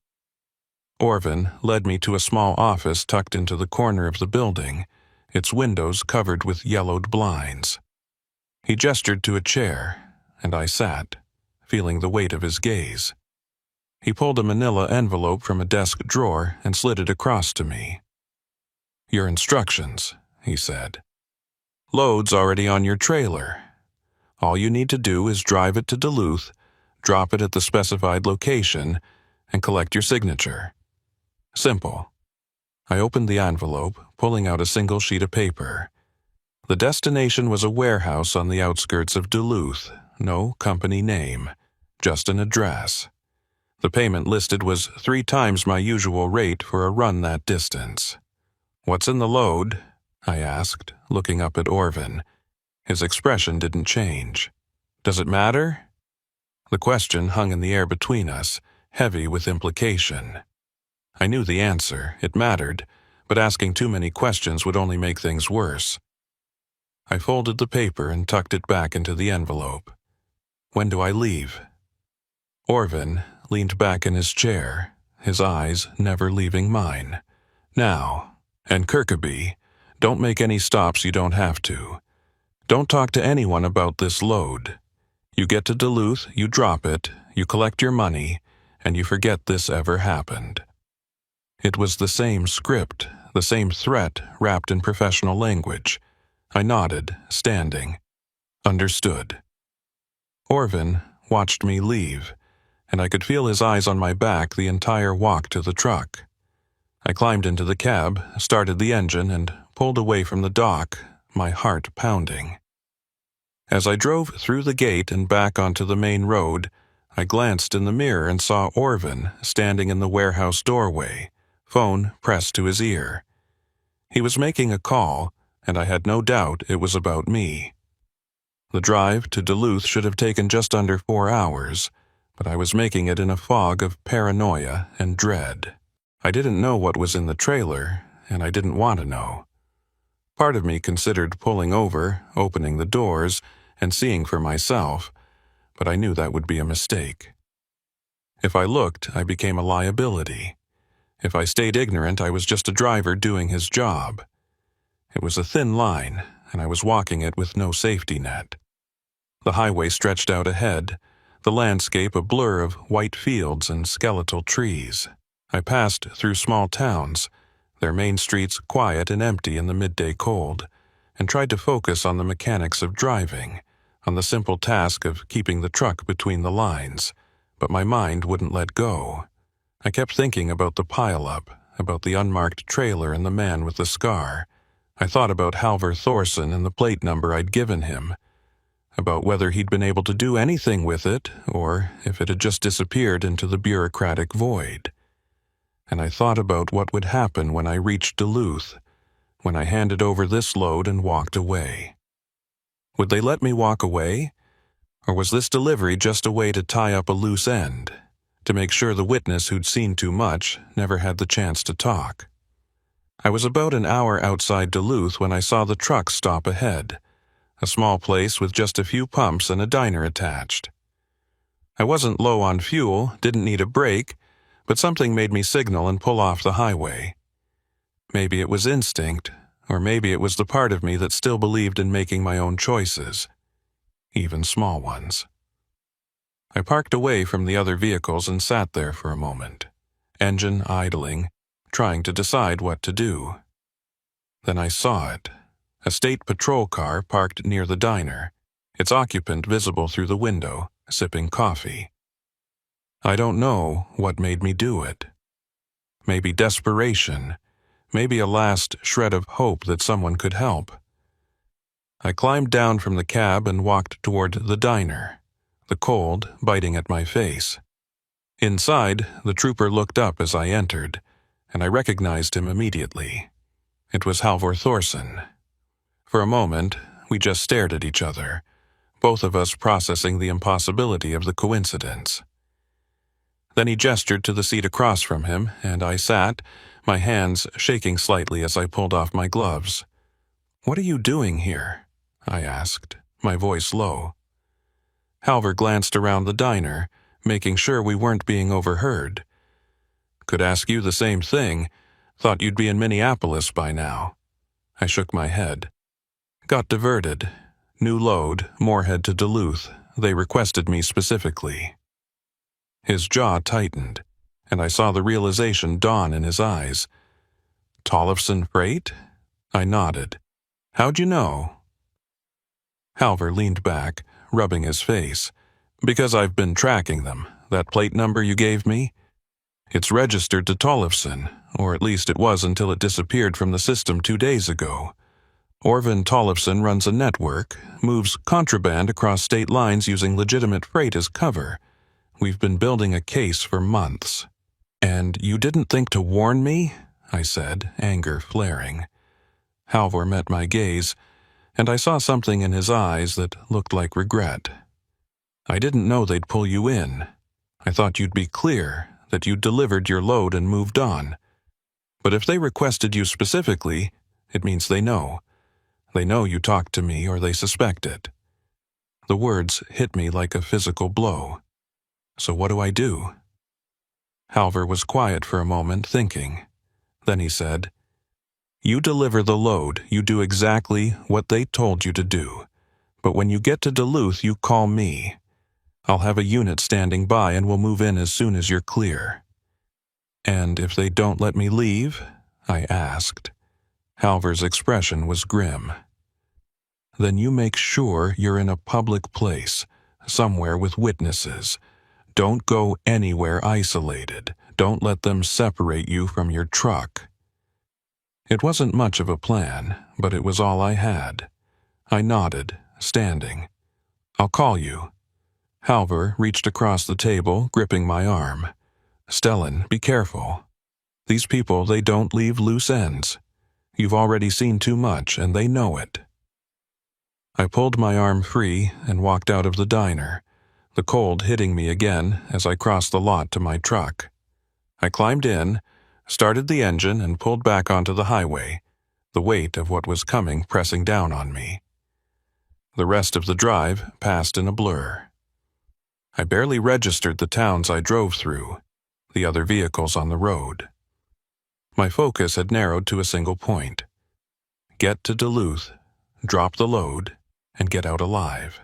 Orvin led me to a small office tucked into the corner of the building, its windows covered with yellowed blinds. He gestured to a chair, and I sat, feeling the weight of his gaze. He pulled a manila envelope from a desk drawer and slid it across to me. "Your instructions," he said. "Load's already on your trailer. All you need to do is drive it to Duluth, drop it at the specified location, and collect your signature. Simple." I opened the envelope, pulling out a single sheet of paper. The destination was a warehouse on the outskirts of Duluth. No company name, just an address. The payment listed was 3 times my usual rate for a run that distance. "What's in the load?" I asked, looking up at Orvin. His expression didn't change. "Does it matter?" The question hung in the air between us, heavy with implication. I knew the answer. It mattered, but asking too many questions would only make things worse. I folded the paper and tucked it back into the envelope. "When do I leave?" Orvin leaned back in his chair, his eyes never leaving mine. "Now. And Kirkaby, don't make any stops you don't have to. Don't talk to anyone about this load. You get to Duluth, you drop it, you collect your money, and you forget this ever happened." It was the same script, the same threat wrapped in professional language. I nodded, standing. Understood. Orvin watched me leave, and I could feel his eyes on my back the entire walk to the truck. I climbed into the cab, started the engine, and pulled away from the dock, my heart pounding. As I drove through the gate and back onto the main road, I glanced in the mirror and saw Orvin standing in the warehouse doorway, phone pressed to his ear. He was making a call, and I had no doubt it was about me. The drive to Duluth should have taken just under 4 hours, but I was making it in a fog of paranoia and dread. I didn't know what was in the trailer, and I didn't want to know. Part of me considered pulling over, opening the doors, and seeing for myself, but I knew that would be a mistake. If I looked, I became a liability. If I stayed ignorant, I was just a driver doing his job. It was a thin line, and I was walking it with no safety net. The highway stretched out ahead, the landscape a blur of white fields and skeletal trees. I passed through small towns, their main streets quiet and empty in the midday cold, and tried to focus on the mechanics of driving, on the simple task of keeping the truck between the lines, but my mind wouldn't let go. I kept thinking about the pileup, about the unmarked trailer and the man with the scar. I thought about Halvor Thorson and the plate number I'd given him, about whether he'd been able to do anything with it, or if it had just disappeared into the bureaucratic void. And I thought about what would happen when I reached Duluth, when I handed over this load and walked away. Would they let me walk away? Or was this delivery just a way to tie up a loose end, to make sure the witness who'd seen too much never had the chance to talk? I was about an hour outside Duluth when I saw the truck stop ahead, a small place with just a few pumps and a diner attached. I wasn't low on fuel, didn't need a break, but something made me signal and pull off the highway. Maybe it was instinct, or maybe it was the part of me that still believed in making my own choices, even small ones. I parked away from the other vehicles and sat there for a moment, engine idling, trying to decide what to do. Then I saw it, a state patrol car parked near the diner, its occupant visible through the window, sipping coffee. I don't know what made me do it. Maybe desperation, maybe a last shred of hope that someone could help. I climbed down from the cab and walked toward the diner, the cold biting at my face. Inside, the trooper looked up as I entered, and I recognized him immediately. It was Halvor Thorson. For a moment, we just stared at each other, both of us processing the impossibility of the coincidence. Then he gestured to the seat across from him, and I sat, my hands shaking slightly as I pulled off my gloves. "What are you doing here?" I asked, my voice low. Halvor glanced around the diner, making sure we weren't being overheard. "Could ask you the same thing. Thought you'd be in Minneapolis by now." I shook my head. "Got diverted. New load, Moorhead to Duluth. They requested me specifically." His jaw tightened, and I saw the realization dawn in his eyes. Tollefson Freight? I nodded. How'd you know? Halver leaned back, rubbing his face. Because I've been tracking them. That plate number you gave me? It's registered to Tollefson, or at least it was until it disappeared from the system 2 days ago. Orvin Tollefson runs a network, moves contraband across state lines using legitimate freight as cover. We've been building a case for months. And you didn't think to warn me? I said, anger flaring. Halvor met my gaze, and I saw something in his eyes that looked like regret. I didn't know they'd pull you in. I thought you'd be clear, that you'd delivered your load and moved on. But if they requested you specifically, it means they know. They know you talked to me or they suspect it. The words hit me like a physical blow. So what do I do? Halvor was quiet for a moment, thinking. Then he said, You deliver the load, you do exactly what they told you to do. But when you get to Duluth, you call me. I'll have a unit standing by and we'll move in as soon as you're clear. And if they don't let me leave? I asked. Halvor's expression was grim. Then you make sure you're in a public place, somewhere with witnesses. Don't go anywhere isolated. Don't let them separate you from your truck. It wasn't much of a plan, but it was all I had. I nodded, standing. I'll call you. Halvor reached across the table, gripping my arm. Stellan, be careful. These people, they don't leave loose ends. You've already seen too much, and they know it. I pulled my arm free and walked out of the diner, the cold hitting me again as I crossed the lot to my truck. I climbed in, started the engine, and pulled back onto the highway, the weight of what was coming pressing down on me. The rest of the drive passed in a blur. I barely registered the towns I drove through, the other vehicles on the road. My focus had narrowed to a single point. Get to Duluth, drop the load, and get out alive.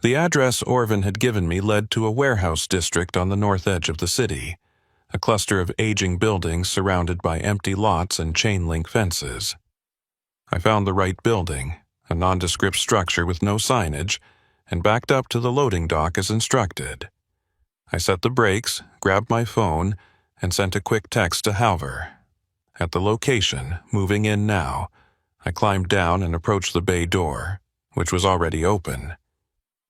The address Orvin had given me led to a warehouse district on the north edge of the city, a cluster of aging buildings surrounded by empty lots and chain-link fences. I found the right building, a nondescript structure with no signage, and backed up to the loading dock as instructed. I set the brakes, grabbed my phone, and sent a quick text to Halvor. At the location, moving in now, I climbed down and approached the bay door, which was already open.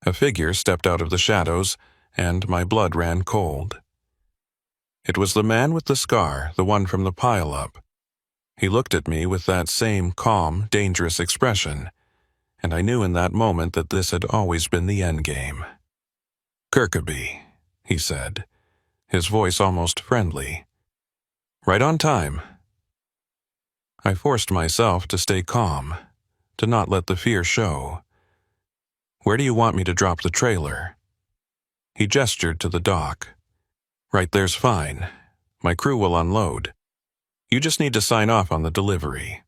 A figure stepped out of the shadows, and my blood ran cold. It was the man with the scar, the one from the pile-up. He looked at me with that same calm, dangerous expression, and I knew in that moment that this had always been the endgame. Kirkaby, he said, his voice almost friendly. Right on time. I forced myself to stay calm, to not let the fear show. Where do you want me to drop the trailer? He gestured to the dock. Right there's fine. My crew will unload. You just need to sign off on the delivery.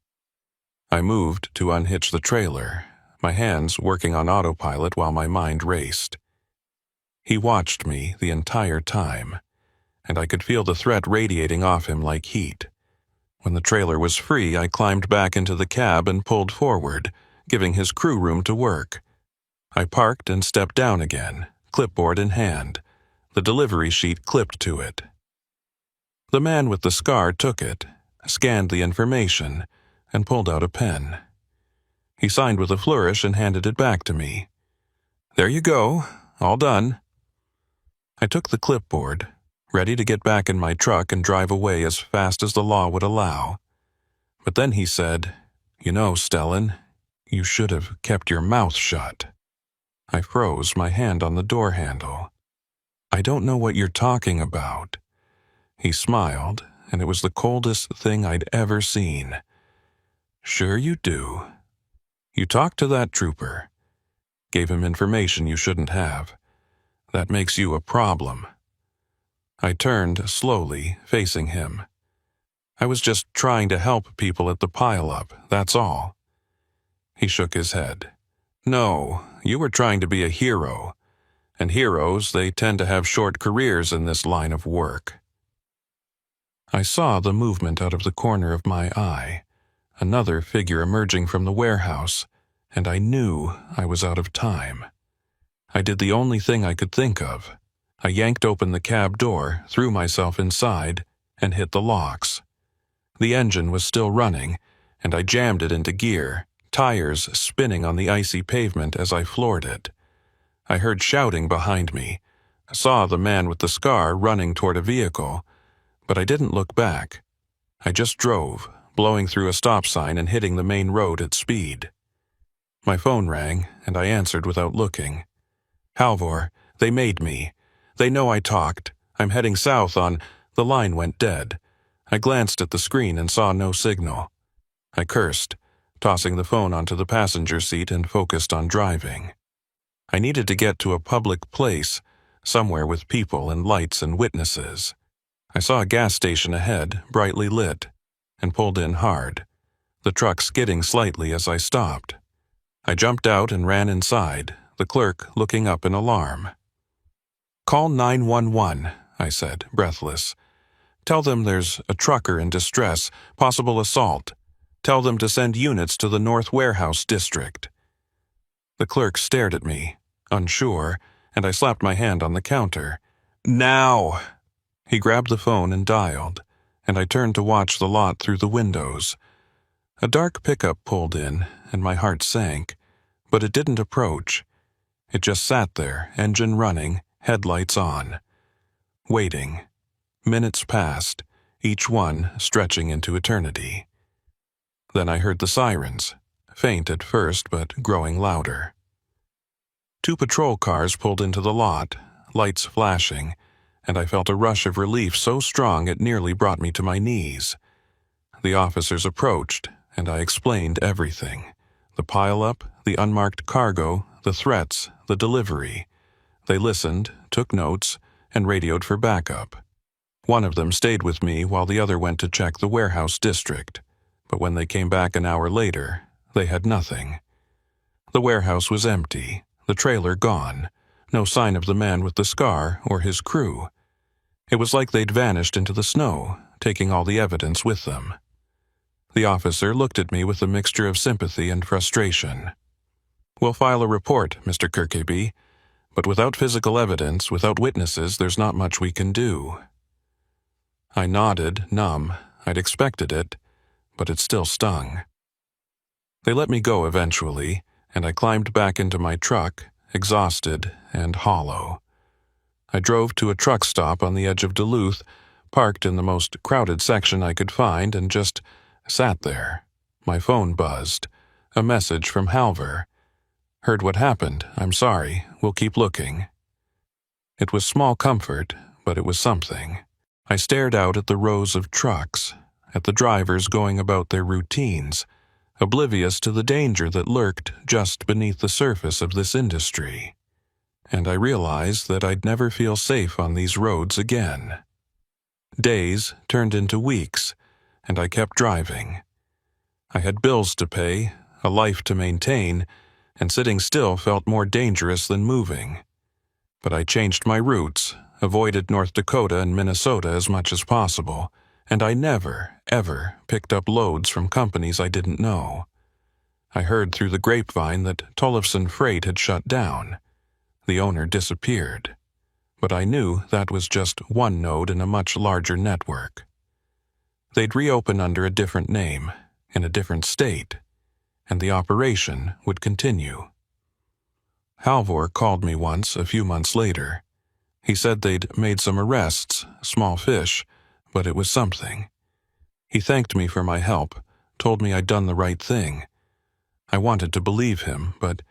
I moved to unhitch the trailer, my hands working on autopilot while my mind raced. He watched me the entire time, and I could feel the threat radiating off him like heat. When the trailer was free, I climbed back into the cab and pulled forward, giving his crew room to work. I parked and stepped down again, clipboard in hand, the delivery sheet clipped to it. The man with the scar took it, scanned the information, and pulled out a pen. He signed with a flourish and handed it back to me. There you go, all done. I took the clipboard, ready to get back in my truck and drive away as fast as the law would allow. But then he said, You know, Stellan, you should have kept your mouth shut. I froze, my hand on the door handle. I don't know what you're talking about. He smiled, and it was the coldest thing I'd ever seen. Sure you do. You talked to that trooper. Gave him information you shouldn't have. That makes you a problem. I turned slowly, facing him. I was just trying to help people at the pile-up, that's all. He shook his head. No, you were trying to be a hero. And heroes, they tend to have short careers in this line of work. I saw the movement out of the corner of my eye, another figure emerging from the warehouse, and I knew I was out of time. I did the only thing I could think of. I yanked open the cab door, threw myself inside, and hit the locks. The engine was still running, and I jammed it into gear, tires spinning on the icy pavement as I floored it. I heard shouting behind me, saw the man with the scar running toward a vehicle, but I didn't look back. I just drove, blowing through a stop sign and hitting the main road at speed. My phone rang, and I answered without looking. "Halvor, they made me. They know I talked. I'm heading south on—" The line went dead. I glanced at the screen and saw no signal. I cursed, tossing the phone onto the passenger seat and focused on driving. I needed to get to a public place, somewhere with people and lights and witnesses. I saw a gas station ahead, brightly lit, and pulled in hard, the truck skidding slightly as I stopped. I jumped out and ran inside, the clerk looking up in alarm. "Call 911, I said, breathless. "Tell them there's a trucker in distress, possible assault. Tell them to send units to the North Warehouse District." The clerk stared at me, unsure, and I slapped my hand on the counter. "Now!" He grabbed the phone and dialed, and I turned to watch the lot through the windows. A dark pickup pulled in, and my heart sank, but it didn't approach. It just sat there, engine running, headlights on. Waiting. Minutes passed, each one stretching into eternity. Then I heard the sirens, faint at first but growing louder. 2 patrol cars pulled into the lot, lights flashing, and I felt a rush of relief so strong it nearly brought me to my knees. The officers approached, and I explained everything. The pileup, the unmarked cargo, the threats, the delivery. They listened, took notes, and radioed for backup. One of them stayed with me while the other went to check the warehouse district, but when they came back an hour later, they had nothing. The warehouse was empty, the trailer gone, no sign of the man with the scar or his crew. It was like they'd vanished into the snow, taking all the evidence with them. The officer looked at me with a mixture of sympathy and frustration. "We'll file a report, Mr. Kirkeby, but without physical evidence, without witnesses, there's not much we can do." I nodded, numb. I'd expected it, but it still stung. They let me go eventually, and I climbed back into my truck, exhausted and hollow. I drove to a truck stop on the edge of Duluth, parked in the most crowded section I could find, and just sat there. My phone buzzed. A message from Halvor. "Heard what happened. I'm sorry. We'll keep looking." It was small comfort, but it was something. I stared out at the rows of trucks, at the drivers going about their routines, oblivious to the danger that lurked just beneath the surface of this industry. And I realized that I'd never feel safe on these roads again. Days turned into weeks, and I kept driving. I had bills to pay, a life to maintain, and sitting still felt more dangerous than moving. But I changed my routes, avoided North Dakota and Minnesota as much as possible, and I never, ever picked up loads from companies I didn't know. I heard through the grapevine that Tollefson Freight had shut down. The owner disappeared. But I knew that was just one node in a much larger network. They'd reopen under a different name, in a different state, and the operation would continue. Halvor called me once a few months later. He said they'd made some arrests, small fish, but it was something. He thanked me for my help, told me I'd done the right thing. I wanted to believe him, but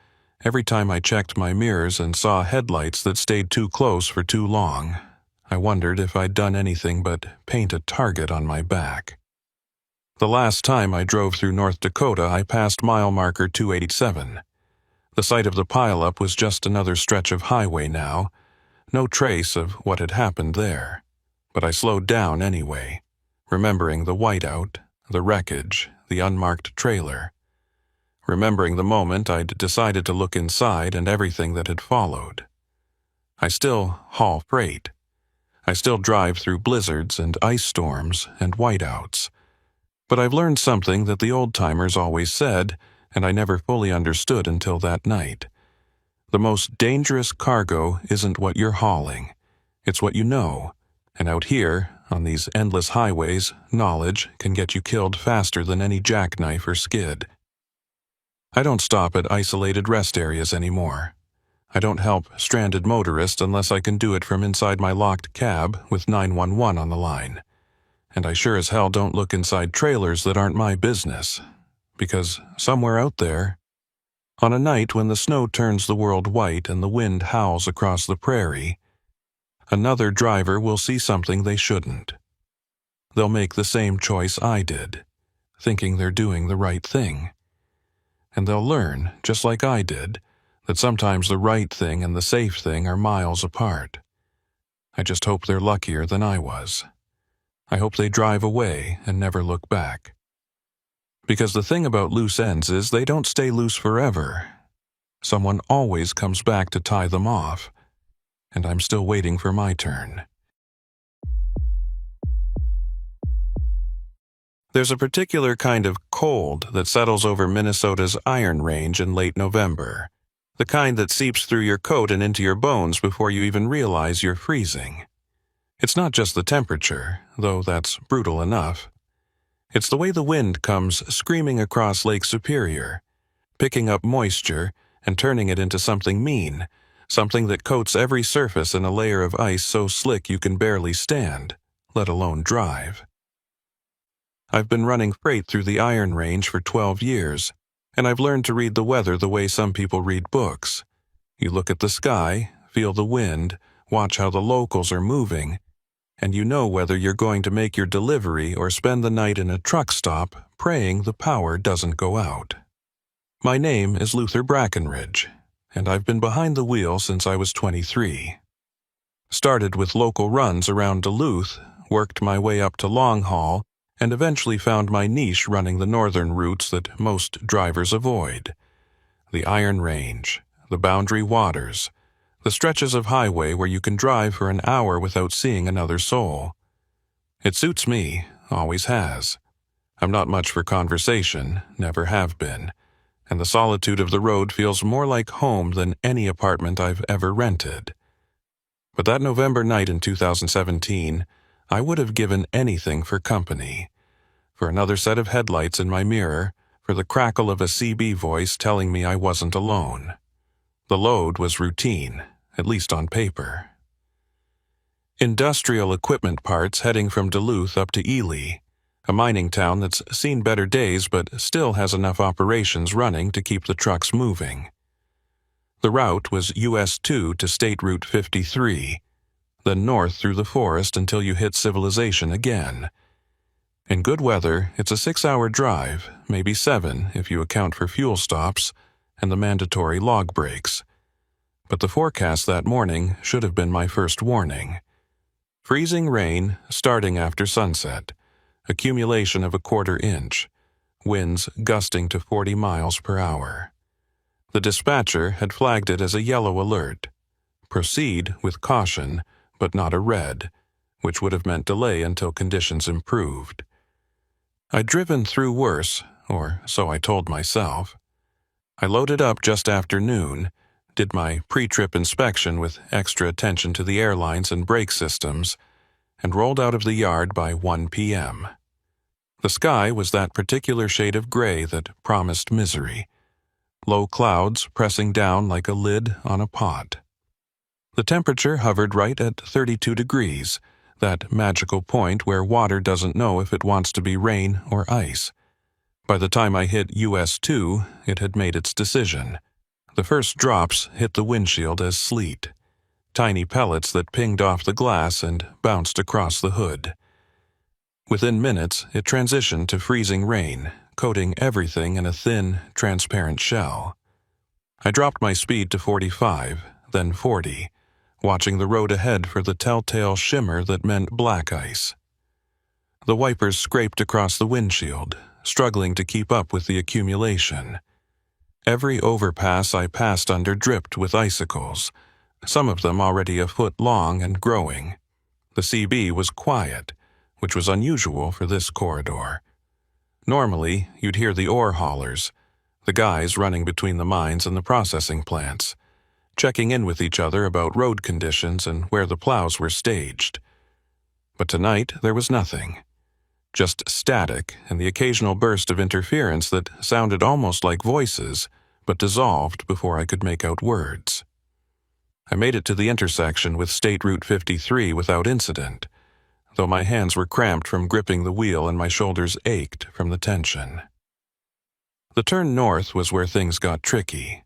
every time I checked my mirrors and saw headlights that stayed too close for too long, I wondered if I'd done anything but paint a target on my back. The last time I drove through North Dakota, I passed mile marker 287. The site of the pileup was just another stretch of highway now, no trace of what had happened there. But I slowed down anyway, remembering the whiteout, the wreckage, the unmarked trailer. Remembering the moment I'd decided to look inside and everything that had followed. I still haul freight. I still drive through blizzards and ice storms and whiteouts. But I've learned something that the old-timers always said, and I never fully understood until that night. The most dangerous cargo isn't what you're hauling. It's what you know. And out here, on these endless highways, knowledge can get you killed faster than any jackknife or skid. I don't stop at isolated rest areas anymore. I don't help stranded motorists unless I can do it from inside my locked cab with 911 on the line. And I sure as hell don't look inside trailers that aren't my business. Because somewhere out there, on a night when the snow turns the world white and the wind howls across the prairie, another driver will see something they shouldn't. They'll make the same choice I did, thinking they're doing the right thing. And they'll learn, just like I did, that sometimes the right thing and the safe thing are miles apart. I just hope they're luckier than I was. I hope they drive away and never look back. Because the thing about loose ends is they don't stay loose forever. Someone always comes back to tie them off, and I'm still waiting for my turn. There's a particular kind of cold that settles over Minnesota's Iron Range in late November. The kind that seeps through your coat and into your bones before you even realize you're freezing. It's not just the temperature, though that's brutal enough. It's the way the wind comes screaming across Lake Superior, picking up moisture and turning it into something mean, something that coats every surface in a layer of ice so slick you can barely stand, let alone drive. I've been running freight through the Iron Range for 12 years, and I've learned to read the weather the way some people read books. You look at the sky, feel the wind, watch how the locals are moving, and you know whether you're going to make your delivery or spend the night in a truck stop praying the power doesn't go out. My name is Luther Brackenridge, and I've been behind the wheel since I was 23. Started with local runs around Duluth, worked my way up to long haul, and eventually found my niche running the northern routes that most drivers avoid. The Iron Range, the Boundary Waters, the stretches of highway where you can drive for an hour without seeing another soul. It suits me, always has. I'm not much for conversation, never have been, and the solitude of the road feels more like home than any apartment I've ever rented. But that November night in 2017, I would have given anything for company, for another set of headlights in my mirror, for the crackle of a CB voice telling me I wasn't alone. The load was routine, at least on paper. Industrial equipment parts heading from Duluth up to Ely, a mining town that's seen better days but still has enough operations running to keep the trucks moving. The route was US 2 to State Route 53, then north through the forest until you hit civilization again. In good weather, it's a 6-hour drive, maybe 7 if you account for fuel stops and the mandatory log breaks. But the forecast that morning should have been my first warning. Freezing rain starting after sunset, accumulation of a 1/4 inch, winds gusting to 40 miles per hour. The dispatcher had flagged it as a yellow alert. Proceed with caution, but not a red, which would have meant delay until conditions improved. I'd driven through worse, or so I told myself. I loaded up just after noon, did my pre-trip inspection with extra attention to the airlines and brake systems, and rolled out of the yard by 1 p.m. The sky was that particular shade of gray that promised misery, low clouds pressing down like a lid on a pot. The temperature hovered right at 32 degrees, that magical point where water doesn't know if it wants to be rain or ice. By the time I hit US 2, it had made its decision. The first drops hit the windshield as sleet, tiny pellets that pinged off the glass and bounced across the hood. Within minutes, it transitioned to freezing rain, coating everything in a thin, transparent shell. I dropped my speed to 45, then 40, watching the road ahead for the telltale shimmer that meant black ice. The wipers scraped across the windshield, struggling to keep up with the accumulation. Every overpass I passed under dripped with icicles, some of them already a foot long and growing. The CB was quiet, which was unusual for this corridor. Normally, you'd hear the ore haulers, the guys running between the mines and the processing plants, checking in with each other about road conditions and where the plows were staged. But tonight there was nothing. Just static and the occasional burst of interference that sounded almost like voices, but dissolved before I could make out words. I made it to the intersection with State Route 53 without incident, though my hands were cramped from gripping the wheel and my shoulders ached from the tension. The turn north was where things got tricky.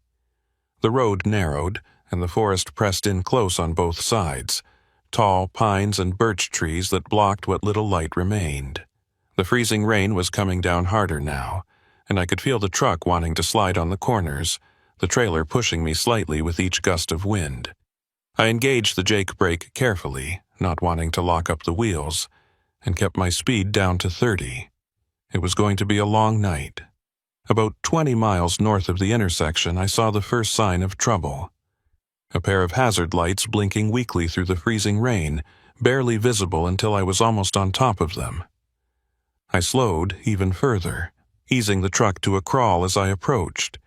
The road narrowed, and the forest pressed in close on both sides, tall pines and birch trees that blocked what little light remained. The freezing rain was coming down harder now, and I could feel the truck wanting to slide on the corners, the trailer pushing me slightly with each gust of wind. I engaged the Jake brake carefully, not wanting to lock up the wheels, and kept my speed down to 30. It was going to be a long night. About 20 miles north of the intersection, I saw the first sign of trouble. A pair of hazard lights blinking weakly through the freezing rain, barely visible until I was almost on top of them. I slowed even further, easing the truck to a crawl as I approached.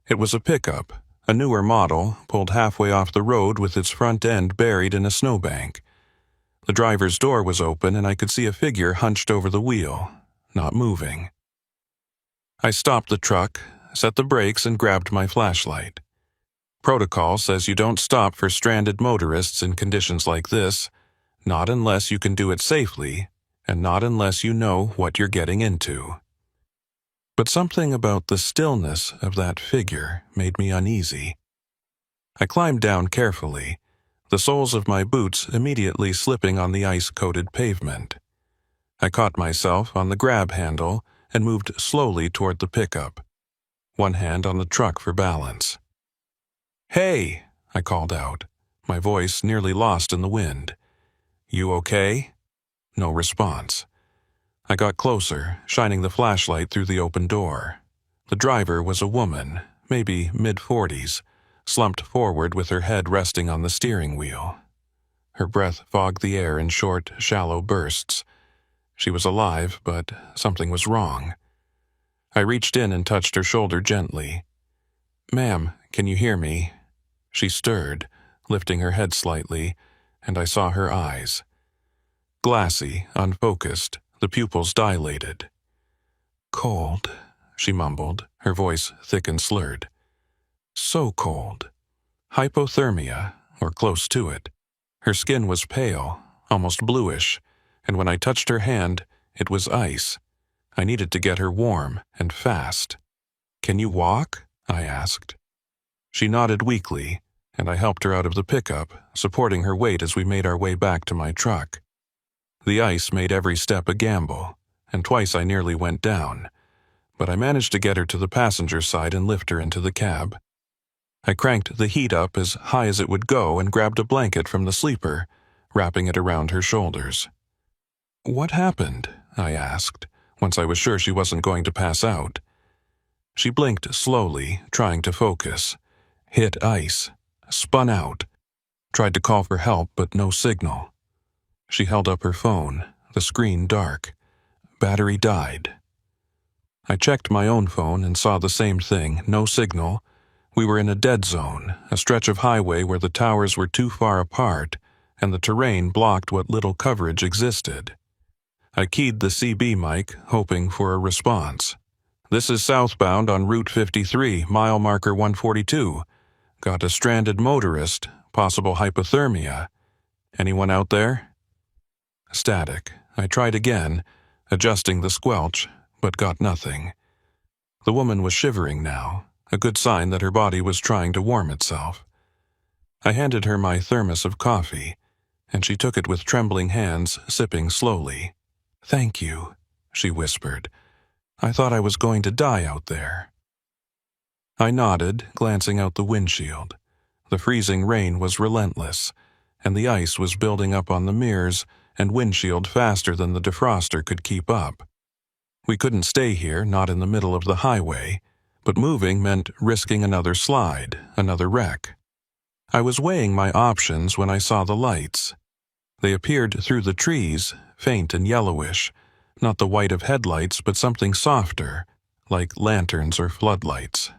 It was a pickup, a newer model, pulled halfway off the road with its front end buried in a snowbank. The driver's door was open and I could see a figure hunched over the wheel, not moving. I stopped the truck, set the brakes, and grabbed my flashlight. Protocol says you don't stop for stranded motorists in conditions like this, not unless you can do it safely, and not unless you know what you're getting into. But something about the stillness of that figure made me uneasy. I climbed down carefully, the soles of my boots immediately slipping on the ice-coated pavement. I caught myself on the grab handle and moved slowly toward the pickup, one hand on the truck for balance. "Hey!" I called out, my voice nearly lost in the wind. "You okay?" No response. I got closer, shining the flashlight through the open door. The driver was a woman, maybe mid-40s, slumped forward with her head resting on the steering wheel. Her breath fogged the air in short, shallow bursts. She was alive, but something was wrong. I reached in and touched her shoulder gently. "Ma'am, can you hear me?" She stirred, lifting her head slightly, and I saw her eyes. Glassy, unfocused, the pupils dilated. "Cold," she mumbled, her voice thick and slurred. "So cold. Hypothermia, or close to it." Her skin was pale, almost bluish, and when I touched her hand, it was ice. I needed to get her warm, and fast. "Can you walk?" I asked. She nodded weakly, and I helped her out of the pickup, supporting her weight as we made our way back to my truck. The ice made every step a gamble, and twice I nearly went down, but I managed to get her to the passenger side and lift her into the cab. I cranked the heat up as high as it would go and grabbed a blanket from the sleeper, wrapping it around her shoulders. "What happened?" I asked, once I was sure she wasn't going to pass out. She blinked slowly, trying to focus. Hit ice. Spun out. Tried to call for help, but no signal. She held up her phone, the screen dark. Battery died. I checked my own phone and saw the same thing, no signal. We were in a dead zone, a stretch of highway where the towers were too far apart, and the terrain blocked what little coverage existed. I keyed the CB mic, hoping for a response. "This is southbound on Route 53, mile marker 142. Got a stranded motorist, possible hypothermia. Anyone out there?" Static. I tried again, adjusting the squelch, but got nothing. The woman was shivering now, a good sign that her body was trying to warm itself. I handed her my thermos of coffee, and she took it with trembling hands, sipping slowly. "Thank you," she whispered. "I thought I was going to die out there." I nodded, glancing out the windshield. The freezing rain was relentless, and the ice was building up on the mirrors and windshield faster than the defroster could keep up. We couldn't stay here, not in the middle of the highway, but moving meant risking another slide, another wreck. I was weighing my options when I saw the lights. They appeared through the trees, faint and yellowish, not the white of headlights but something softer, like lanterns or floodlights.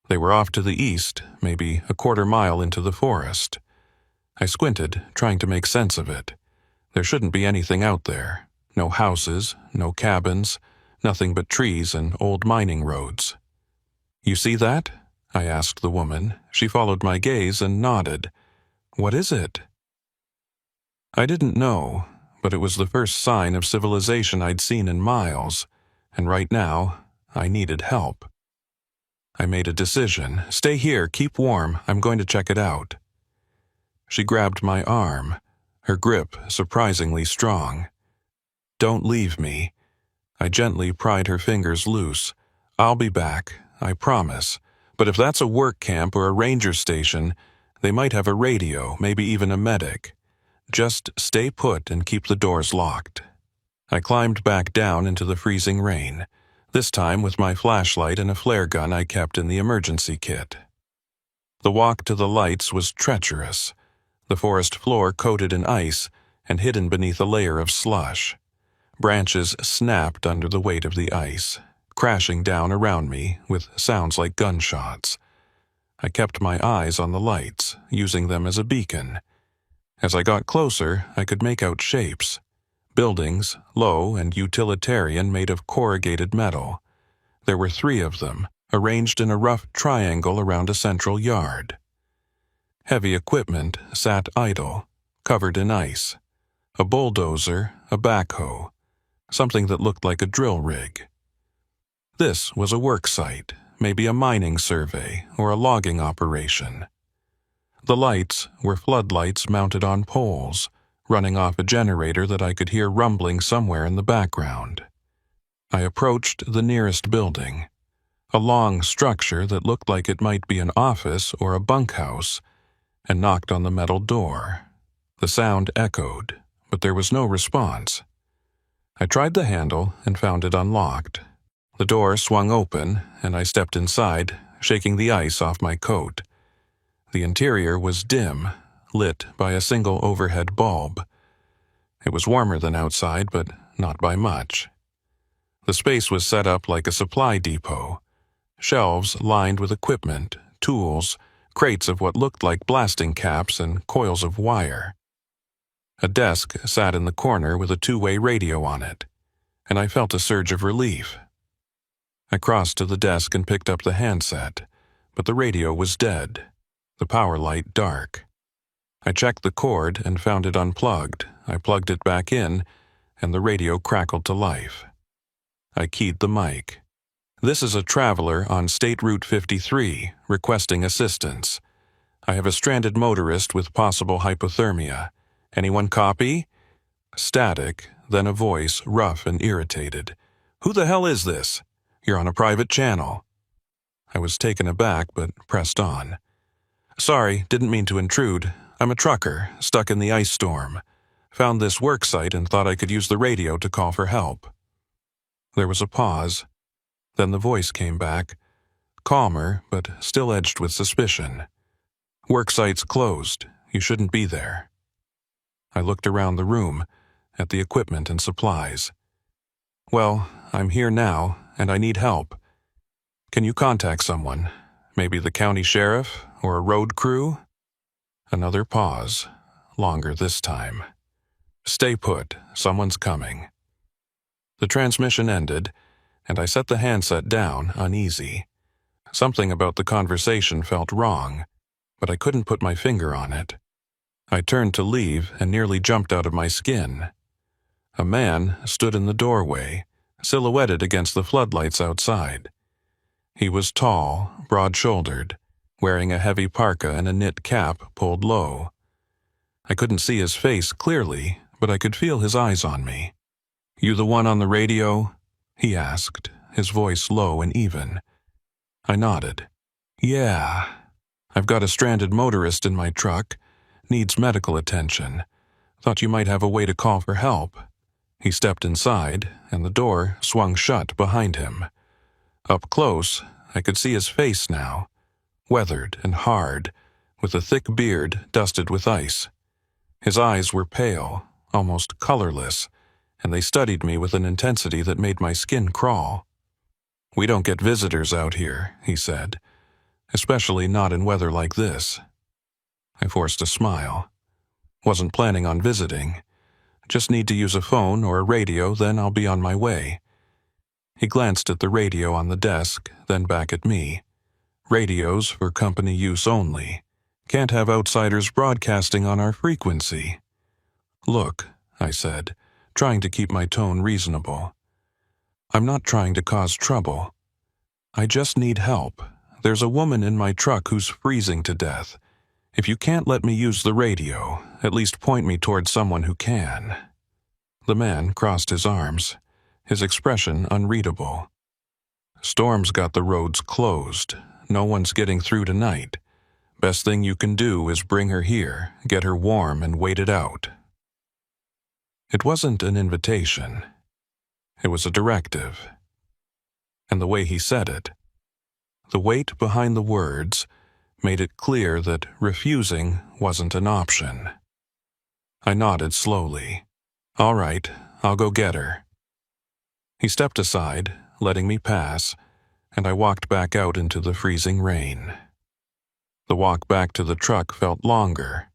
They were off to the east, maybe a quarter-mile into the forest. I squinted, trying to make sense of it. There shouldn't be anything out there. No houses, no cabins, nothing but trees and old mining roads. "You see that?" I asked the woman. She followed my gaze and nodded. "What is it?" I didn't know, but it was the first sign of civilization I'd seen in miles, and right now, I needed help. I made a decision. "Stay here, keep warm, I'm going to check it out." She grabbed my arm, her grip surprisingly strong. "Don't leave me." I gently pried her fingers loose. "I'll be back, I promise. But if that's a work camp or a ranger station, they might have a radio, maybe even a medic. Just stay put and keep the doors locked." I climbed back down into the freezing rain, this time with my flashlight and a flare gun I kept in the emergency kit. The walk to the lights was treacherous, the forest floor coated in ice and hidden beneath a layer of slush. Branches snapped under the weight of the ice, crashing down around me with sounds like gunshots. I kept my eyes on the lights, using them as a beacon. As I got closer, I could make out shapes. Buildings, low and utilitarian, made of corrugated metal. There were 3 of them, arranged in a rough triangle around a central yard. Heavy equipment sat idle, covered in ice. A bulldozer, a backhoe, something that looked like a drill rig. This was a work site, maybe a mining survey or a logging operation. The lights were floodlights mounted on poles, running off a generator that I could hear rumbling somewhere in the background. I approached the nearest building, a long structure that looked like it might be an office or a bunkhouse, and knocked on the metal door. The sound echoed, but there was no response. I tried the handle and found it unlocked. The door swung open, and I stepped inside, shaking the ice off my coat. The interior was dim, lit by a single overhead bulb. It was warmer than outside, but not by much. The space was set up like a supply depot. Shelves lined with equipment, tools, crates of what looked like blasting caps and coils of wire. A desk sat in the corner with a 2-way radio on it, and I felt a surge of relief. I crossed to the desk and picked up the handset, but the radio was dead, the power light dark. I checked the cord and found it unplugged. I plugged it back in, and the radio crackled to life. I keyed the mic. "This is a traveler on State Route 53, requesting assistance. I have a stranded motorist with possible hypothermia. Anyone copy?" Static, then a voice, rough and irritated. "Who the hell is this? You're on a private channel." I was taken aback, but pressed on. "Sorry, didn't mean to intrude. I'm a trucker, stuck in the ice storm. Found this work site and thought I could use the radio to call for help." There was a pause. Then the voice came back, calmer, but still edged with suspicion. "Work site's closed. You shouldn't be there." I looked around the room, at the equipment and supplies. "Well, I'm here now, and I need help. Can you contact someone? Maybe the county sheriff or a road crew?" Another pause, longer this time. "Stay put, someone's coming." The transmission ended, and I set the handset down, uneasy. Something about the conversation felt wrong, but I couldn't put my finger on it. I turned to leave and nearly jumped out of my skin. A man stood in the doorway, silhouetted against the floodlights outside. He was tall, broad-shouldered, wearing a heavy parka and a knit cap pulled low. I couldn't see his face clearly, but I could feel his eyes on me. "You the one on the radio?" he asked, his voice low and even. I nodded. "Yeah. I've got a stranded motorist in my truck. Needs medical attention. Thought you might have a way to call for help." He stepped inside, and the door swung shut behind him. Up close, I could see his face now, weathered and hard, with a thick beard dusted with ice. His eyes were pale, almost colorless, and they studied me with an intensity that made my skin crawl. "We don't get visitors out here," he said, "especially not in weather like this." I forced a smile. Wasn't planning on visiting. Just need to use a phone or a radio, then I'll be on my way. He glanced at the radio on the desk, then back at me. "Radios for company use only. Can't have outsiders broadcasting on our frequency." "Look," I said, trying to keep my tone reasonable. "I'm not trying to cause trouble. I just need help. There's a woman in my truck who's freezing to death. If you can't let me use the radio, at least point me towards someone who can." The man crossed his arms, his expression unreadable. "Storm's got the roads closed. No one's getting through tonight. Best thing you can do is bring her here, get her warm, and wait it out." It wasn't an invitation. It was a directive. And the way he said it, the weight behind the words, made it clear that refusing wasn't an option. I nodded slowly. "All right, I'll go get her." He stepped aside, letting me pass, and I walked back out into the freezing rain. The walk back to the truck felt longer,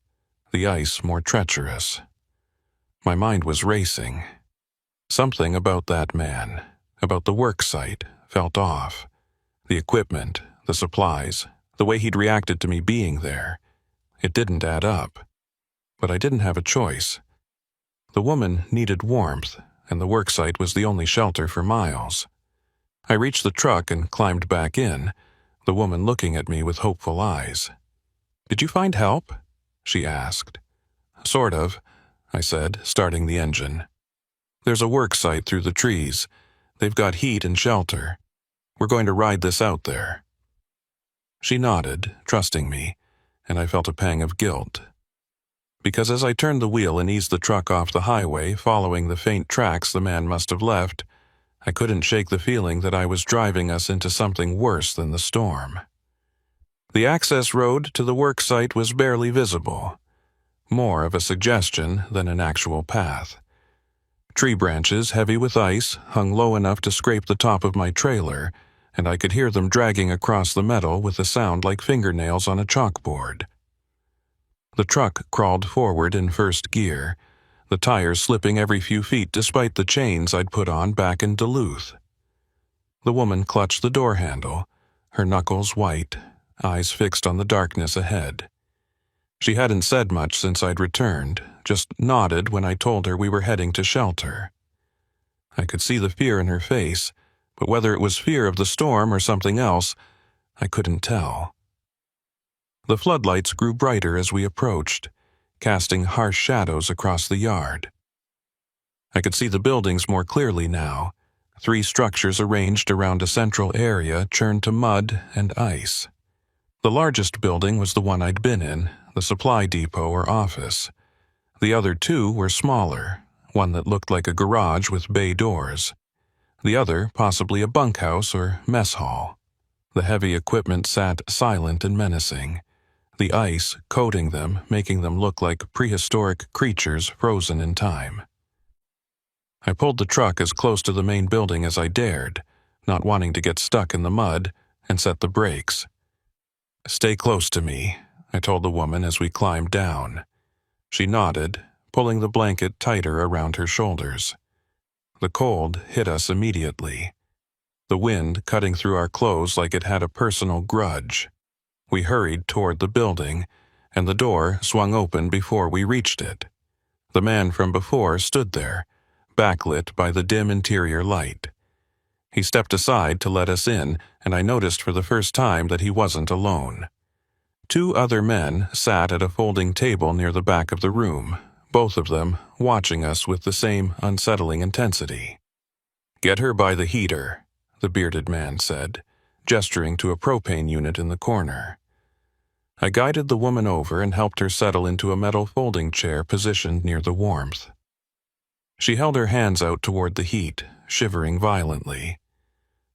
the ice more treacherous. My mind was racing. Something about that man, about the work site, felt off. The equipment, the supplies, the way he'd reacted to me being there. It didn't add up. But I didn't have a choice. The woman needed warmth, and the worksite was the only shelter for miles. I reached the truck and climbed back in, the woman looking at me with hopeful eyes. "Did you find help?" she asked. "Sort of," I said, starting the engine. "There's a worksite through the trees. They've got heat and shelter. We're going to ride this out there." She nodded, trusting me, and I felt a pang of guilt. Because as I turned the wheel and eased the truck off the highway, following the faint tracks the man must have left, I couldn't shake the feeling that I was driving us into something worse than the storm. The access road to the work site was barely visible, more of a suggestion than an actual path. Tree branches, heavy with ice, hung low enough to scrape the top of my trailer, and I could hear them dragging across the metal with a sound like fingernails on a chalkboard. The truck crawled forward in first gear, the tires slipping every few feet despite the chains I'd put on back in Duluth. The woman clutched the door handle, her knuckles white, eyes fixed on the darkness ahead. She hadn't said much since I'd returned, just nodded when I told her we were heading to shelter. I could see the fear in her face, but whether it was fear of the storm or something else, I couldn't tell. The floodlights grew brighter as we approached, casting harsh shadows across the yard. I could see the buildings more clearly now, 3 structures arranged around a central area churned to mud and ice. The largest building was the one I'd been in, the supply depot or office. The other 2 were smaller, one that looked like a garage with bay doors. The other possibly a bunkhouse or mess hall. The heavy equipment sat silent and menacing, the ice coating them, making them look like prehistoric creatures frozen in time. I pulled the truck as close to the main building as I dared, not wanting to get stuck in the mud, and set the brakes. "Stay close to me," I told the woman as we climbed down. She nodded, pulling the blanket tighter around her shoulders. The cold hit us immediately, the wind cutting through our clothes like it had a personal grudge. We hurried toward the building, and the door swung open before we reached it. The man from before stood there, backlit by the dim interior light. He stepped aside to let us in, and I noticed for the first time that he wasn't alone. 2 other men sat at a folding table near the back of the room, both of them watching us with the same unsettling intensity. "Get her by the heater," the bearded man said, gesturing to a propane unit in the corner. I guided the woman over and helped her settle into a metal folding chair positioned near the warmth. She held her hands out toward the heat, shivering violently.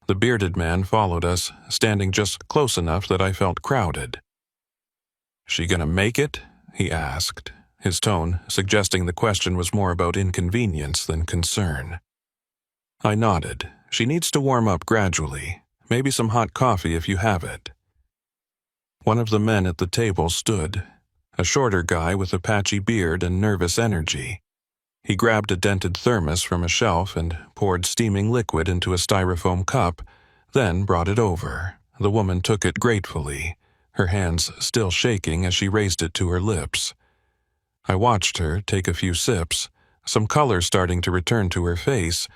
The bearded man followed us, standing just close enough that I felt crowded. "She gonna make it?" he asked, his tone suggesting the question was more about inconvenience than concern. I nodded. "She needs to warm up gradually. Maybe some hot coffee if you have it." One of the men at the table stood, a shorter guy with a patchy beard and nervous energy. He grabbed a dented thermos from a shelf and poured steaming liquid into a styrofoam cup, then brought it over. The woman took it gratefully, her hands still shaking as she raised it to her lips. I watched her take a few sips, some color starting to return to her face,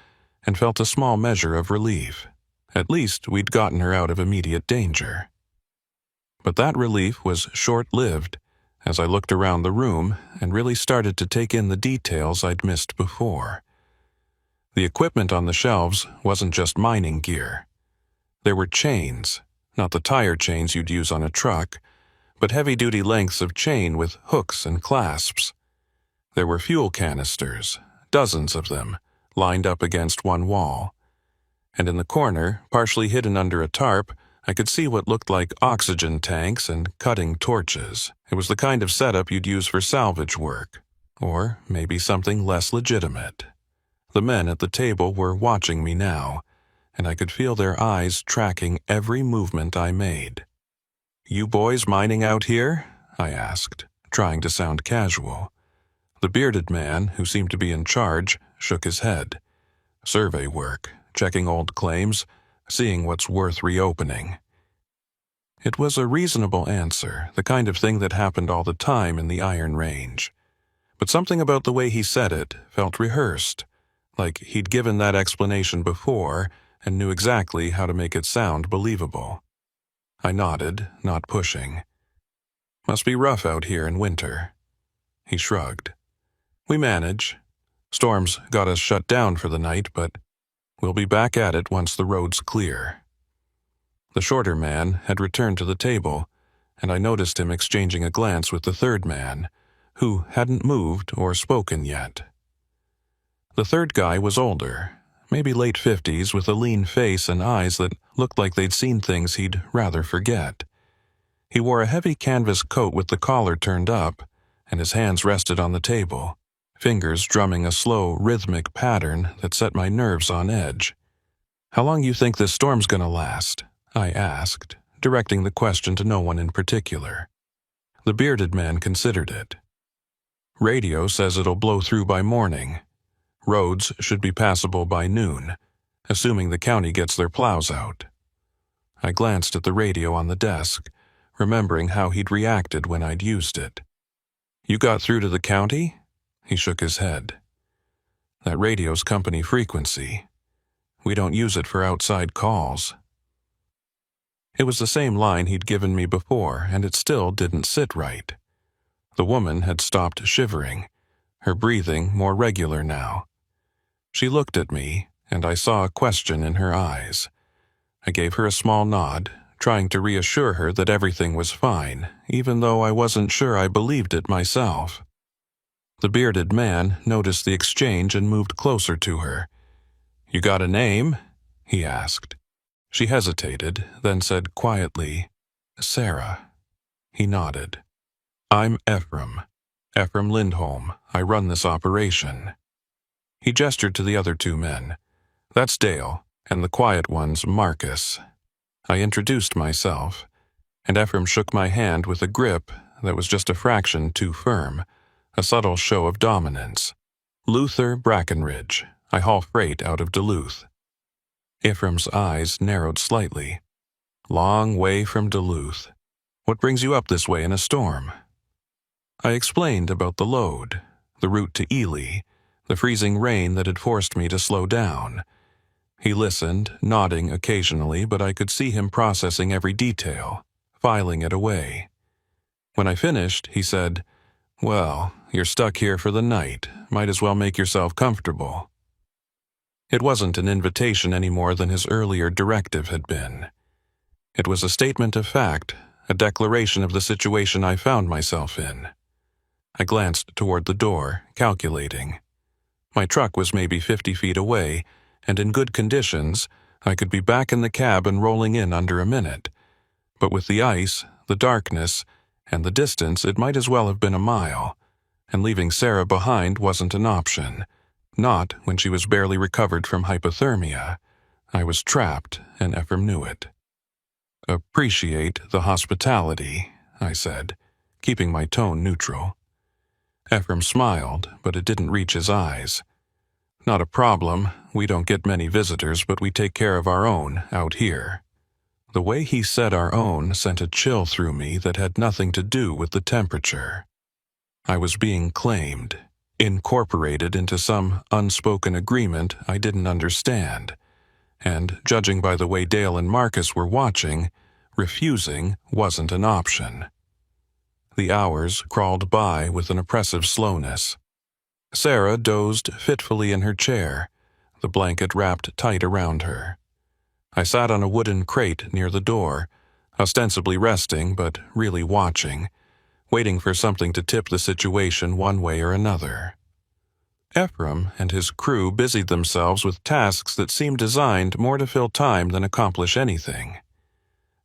and felt a small measure of relief. At least we'd gotten her out of immediate danger. But that relief was short-lived, as I looked around the room and really started to take in the details I'd missed before. The equipment on the shelves wasn't just mining gear. There were chains, not the tire chains you'd use on a truck, but heavy-duty lengths of chain with hooks and clasps. There were fuel canisters, dozens of them, lined up against one wall. And in the corner, partially hidden under a tarp, I could see what looked like oxygen tanks and cutting torches. It was the kind of setup you'd use for salvage work, or maybe something less legitimate. The men at the table were watching me now, and I could feel their eyes tracking every movement I made. "You boys mining out here?" I asked, trying to sound casual. The bearded man, who seemed to be in charge, shook his head. "Survey work, checking old claims, seeing what's worth reopening." It was a reasonable answer, the kind of thing that happened all the time in the Iron Range. But something about the way he said it felt rehearsed, like he'd given that explanation before and knew exactly how to make it sound believable. I nodded, not pushing. "Must be rough out here in winter." He shrugged. "We manage. Storms got us shut down for the night, but we'll be back at it once the road's clear." The shorter man had returned to the table, and I noticed him exchanging a glance with the third man, who hadn't moved or spoken yet. The third guy was older, maybe late 50s, with a lean face and eyes that looked like they'd seen things he'd rather forget. He wore a heavy canvas coat with the collar turned up, and his hands rested on the table, fingers drumming a slow, rhythmic pattern that set my nerves on edge. "How long you think this storm's gonna last?" I asked, directing the question to no one in particular. The bearded man considered it. "Radio says it'll blow through by morning. Roads should be passable by noon, assuming the county gets their plows out." I glanced at the radio on the desk, remembering how he'd reacted when I'd used it. "You got through to the county?" He shook his head. "That radio's company frequency. We don't use it for outside calls." It was the same line he'd given me before, and it still didn't sit right. The woman had stopped shivering, her breathing more regular now. She looked at me, and I saw a question in her eyes. I gave her a small nod, trying to reassure her that everything was fine, even though I wasn't sure I believed it myself. The bearded man noticed the exchange and moved closer to her. "You got a name?" he asked. She hesitated, then said quietly, "Sarah." He nodded. "I'm Ephraim Lindholm. I run this operation." He gestured to the other two men. "That's Dale, and the quiet one's Marcus." I introduced myself, and Ephraim shook my hand with a grip that was just a fraction too firm, a subtle show of dominance. "Luther Brackenridge. I haul freight out of Duluth." Ephraim's eyes narrowed slightly. "Long way from Duluth. What brings you up this way in a storm?" I explained about the load, the route to Ely, the freezing rain that had forced me to slow down. He listened, nodding occasionally, but I could see him processing every detail, filing it away. When I finished, he said, "Well, you're stuck here for the night. Might as well make yourself comfortable." It wasn't an invitation any more than his earlier directive had been. It was a statement of fact, a declaration of the situation I found myself in. I glanced toward the door, calculating. My truck was maybe 50 feet away, and in good conditions, I could be back in the cab and rolling in under a minute. But with the ice, the darkness, and the distance it might as well have been a mile, and leaving Sarah behind wasn't an option, not when she was barely recovered from hypothermia. I was trapped, and Ephraim knew it. "Appreciate the hospitality," I said, keeping my tone neutral. Ephraim smiled, but it didn't reach his eyes. "Not a problem. We don't get many visitors, but we take care of our own out here." The way he said "our own" sent a chill through me that had nothing to do with the temperature. I was being claimed, incorporated into some unspoken agreement I didn't understand, and judging by the way Dale and Marcus were watching, refusing wasn't an option. The hours crawled by with an oppressive slowness. Sarah dozed fitfully in her chair, the blanket wrapped tight around her. I sat on a wooden crate near the door, ostensibly resting but really watching, waiting for something to tip the situation one way or another. Ephraim and his crew busied themselves with tasks that seemed designed more to fill time than accomplish anything.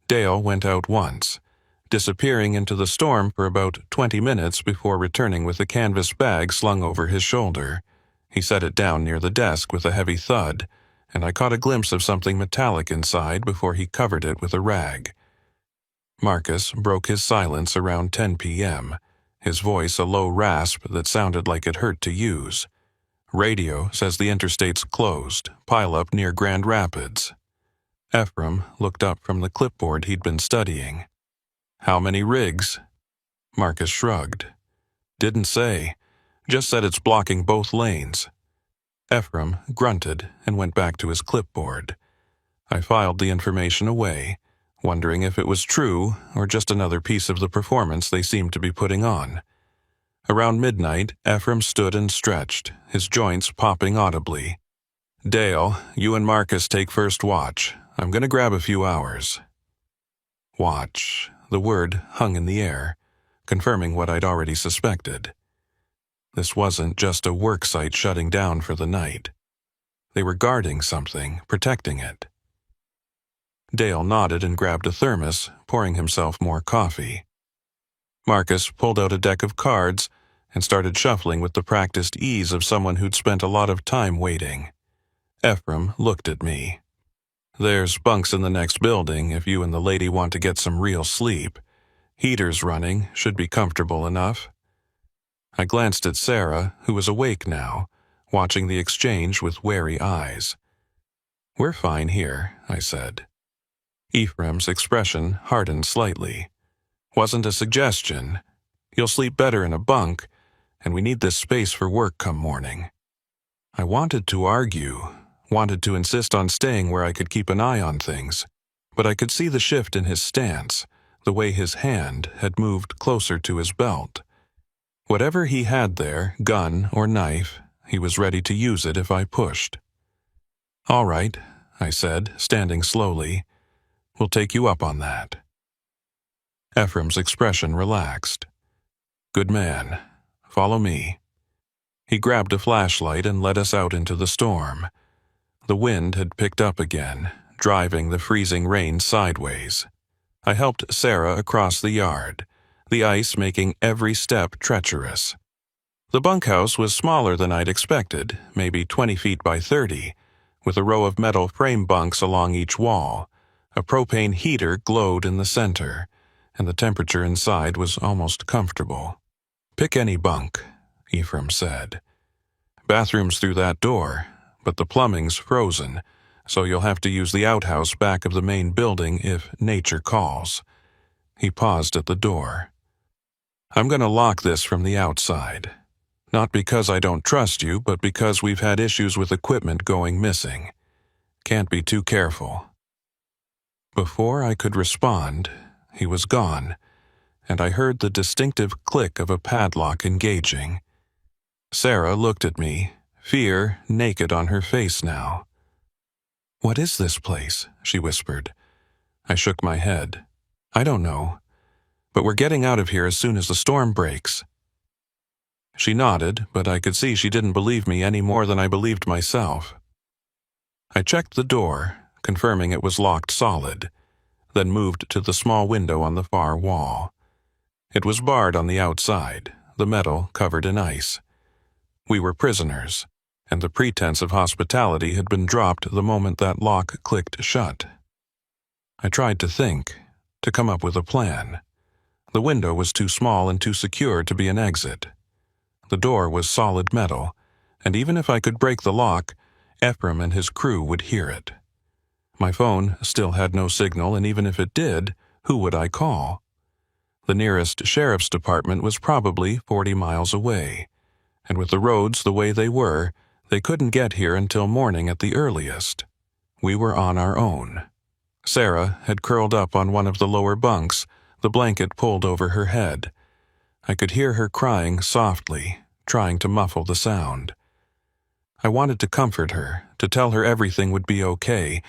Dale went out once, disappearing into the storm for about 20 minutes before returning with a canvas bag slung over his shoulder. He set it down near the desk with a heavy thud, and I caught a glimpse of something metallic inside before he covered it with a rag. Marcus broke his silence around 10 p.m., his voice a low rasp that sounded like it hurt to use. "Radio says the interstate's closed. Pile up near Grand Rapids." Ephraim looked up from the clipboard he'd been studying. "How many rigs?" Marcus shrugged. "Didn't say. Just said it's blocking both lanes." Ephraim grunted and went back to his clipboard. I filed the information away, wondering if it was true or just another piece of the performance they seemed to be putting on. Around midnight, Ephraim stood and stretched, his joints popping audibly. "Dale, you and Marcus take first watch. I'm going to grab a few hours." Watch. The word hung in the air, confirming what I'd already suspected. This wasn't just a work site shutting down for the night. They were guarding something, protecting it. Dale nodded and grabbed a thermos, pouring himself more coffee. Marcus pulled out a deck of cards and started shuffling with the practiced ease of someone who'd spent a lot of time waiting. Ephraim looked at me. "There's bunks in the next building if you and the lady want to get some real sleep. Heaters running, should be comfortable enough." I glanced at Sarah, who was awake now, watching the exchange with wary eyes. "We're fine here," I said. Ephraim's expression hardened slightly. "Wasn't a suggestion. You'll sleep better in a bunk, and we need this space for work come morning." I wanted to argue, wanted to insist on staying where I could keep an eye on things, but I could see the shift in his stance, the way his hand had moved closer to his belt. Whatever he had there, gun or knife, he was ready to use it if I pushed. "All right," I said, standing slowly. "We'll take you up on that." Ephraim's expression relaxed. "Good man. Follow me." He grabbed a flashlight and led us out into the storm. The wind had picked up again, driving the freezing rain sideways. I helped Sarah across the yard, the ice making every step treacherous. The bunkhouse was smaller than I'd expected, maybe 20 feet by 30, with a row of metal frame bunks along each wall. A propane heater glowed in the center, and the temperature inside was almost comfortable. "Pick any bunk," Ephraim said. "Bathroom's through that door, but the plumbing's frozen, so you'll have to use the outhouse back of the main building if nature calls." He paused at the door. "I'm going to lock this from the outside. Not because I don't trust you, but because we've had issues with equipment going missing. Can't be too careful." Before I could respond, he was gone, and I heard the distinctive click of a padlock engaging. Sarah looked at me, fear naked on her face now. "What is this place?" she whispered. I shook my head. "I don't know, but we're getting out of here as soon as the storm breaks." She nodded, but I could see she didn't believe me any more than I believed myself. I checked the door, confirming it was locked solid, then moved to the small window on the far wall. It was barred on the outside, the metal covered in ice. We were prisoners, and the pretense of hospitality had been dropped the moment that lock clicked shut. I tried to think, to come up with a plan. The window was too small and too secure to be an exit. The door was solid metal, and even if I could break the lock, Ephraim and his crew would hear it. My phone still had no signal, and even if it did, who would I call? The nearest sheriff's department was probably 40 miles away, and with the roads the way they were, they couldn't get here until morning at the earliest. We were on our own. Sarah had curled up on one of the lower bunks, the blanket pulled over her head. I could hear her crying softly, trying to muffle the sound. I wanted to comfort her, to tell her everything would be okay,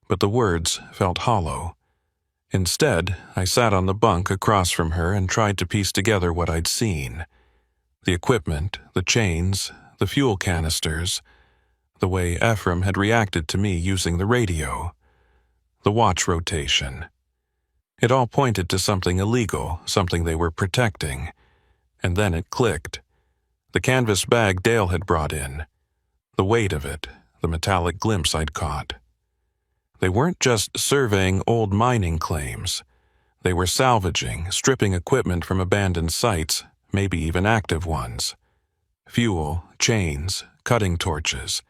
but the words felt hollow. Instead, I sat on the bunk across from her and tried to piece together what I'd seen. The equipment, the chains, the fuel canisters, the way Ephraim had reacted to me using the radio, the watch rotation. It all pointed to something illegal, something they were protecting. And then it clicked. The canvas bag Dale had brought in. The weight of it, the metallic glimpse I'd caught. They weren't just surveying old mining claims. They were salvaging, stripping equipment from abandoned sites, maybe even active ones. Fuel, chains, cutting torches.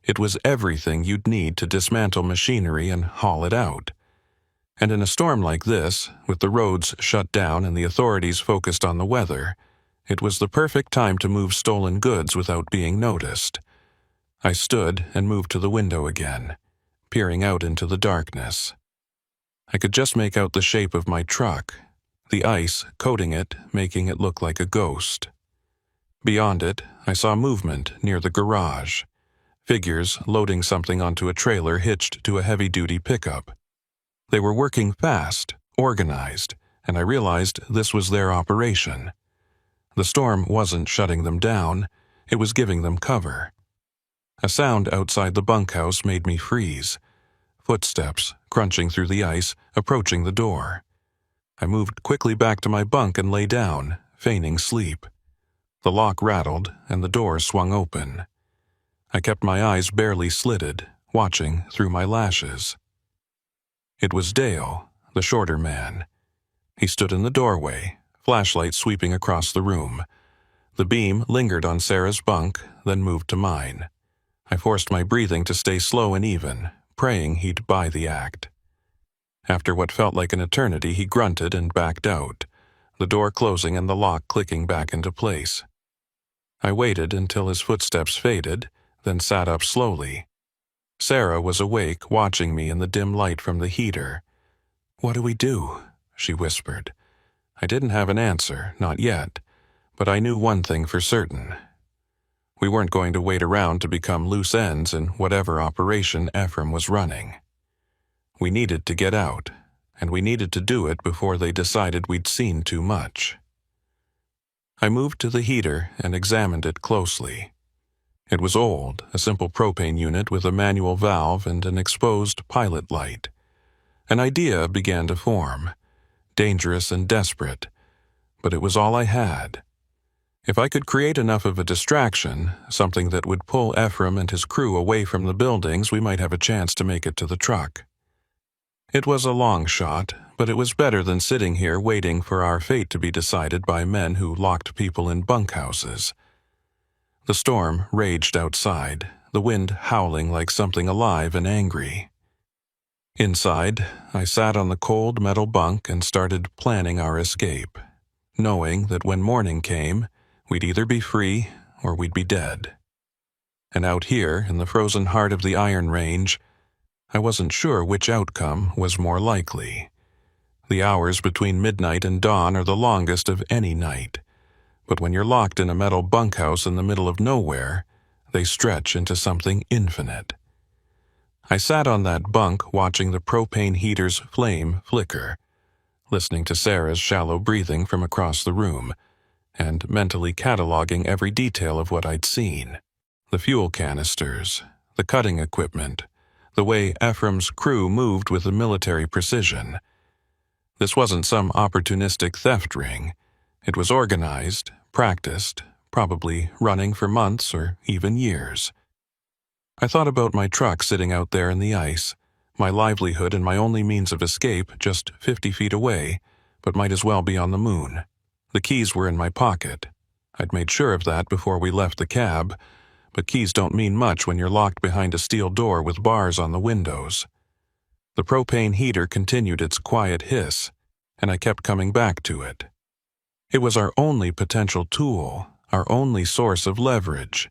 It was everything you'd need to dismantle machinery and haul it out. And in a storm like this, with the roads shut down and the authorities focused on the weather, it was the perfect time to move stolen goods without being noticed. I stood and moved to the window again, peering out into the darkness. I could just make out the shape of my truck, the ice coating it, making it look like a ghost. Beyond it, I saw movement near the garage. Figures loading something onto a trailer hitched to a heavy-duty pickup. They were working fast, organized, and I realized this was their operation. The storm wasn't shutting them down, it was giving them cover. A sound outside the bunkhouse made me freeze. Footsteps, crunching through the ice, approaching the door. I moved quickly back to my bunk and lay down, feigning sleep. The lock rattled, and the door swung open. I kept my eyes barely slitted, watching through my lashes. It was Dale, the shorter man. He stood in the doorway, flashlight sweeping across the room. The beam lingered on Sarah's bunk, then moved to mine. I forced my breathing to stay slow and even, praying he'd buy the act. After what felt like an eternity, he grunted and backed out, the door closing and the lock clicking back into place. I waited until his footsteps faded, then sat up slowly. Sarah was awake, watching me in the dim light from the heater. "What do we do?" she whispered. I didn't have an answer, not yet, but I knew one thing for certain. We weren't going to wait around to become loose ends in whatever operation Ephraim was running. We needed to get out, and we needed to do it before they decided we'd seen too much. I moved to the heater and examined it closely. It was old, a simple propane unit with a manual valve and an exposed pilot light. An idea began to form, dangerous and desperate, but it was all I had. If I could create enough of a distraction, something that would pull Ephraim and his crew away from the buildings, we might have a chance to make it to the truck. It was a long shot, but it was better than sitting here waiting for our fate to be decided by men who locked people in bunkhouses. The storm raged outside, the wind howling like something alive and angry. Inside, I sat on the cold metal bunk and started planning our escape, knowing that when morning came, we'd either be free or we'd be dead. And out here, in the frozen heart of the Iron Range, I wasn't sure which outcome was more likely. The hours between midnight and dawn are the longest of any night, but when you're locked in a metal bunkhouse in the middle of nowhere, they stretch into something infinite. I sat on that bunk watching the propane heater's flame flicker, listening to Sarah's shallow breathing from across the room, and mentally cataloging every detail of what I'd seen. The fuel canisters, the cutting equipment, the way Ephraim's crew moved with a military precision. This wasn't some opportunistic theft ring. It was organized, practiced, probably running for months or even years. I thought about my truck sitting out there in the ice, my livelihood and my only means of escape just 50 feet away, but might as well be on the moon. The keys were in my pocket. I'd made sure of that before we left the cab, but keys don't mean much when you're locked behind a steel door with bars on the windows. The propane heater continued its quiet hiss, and I kept coming back to it. It was our only potential tool, our only source of leverage.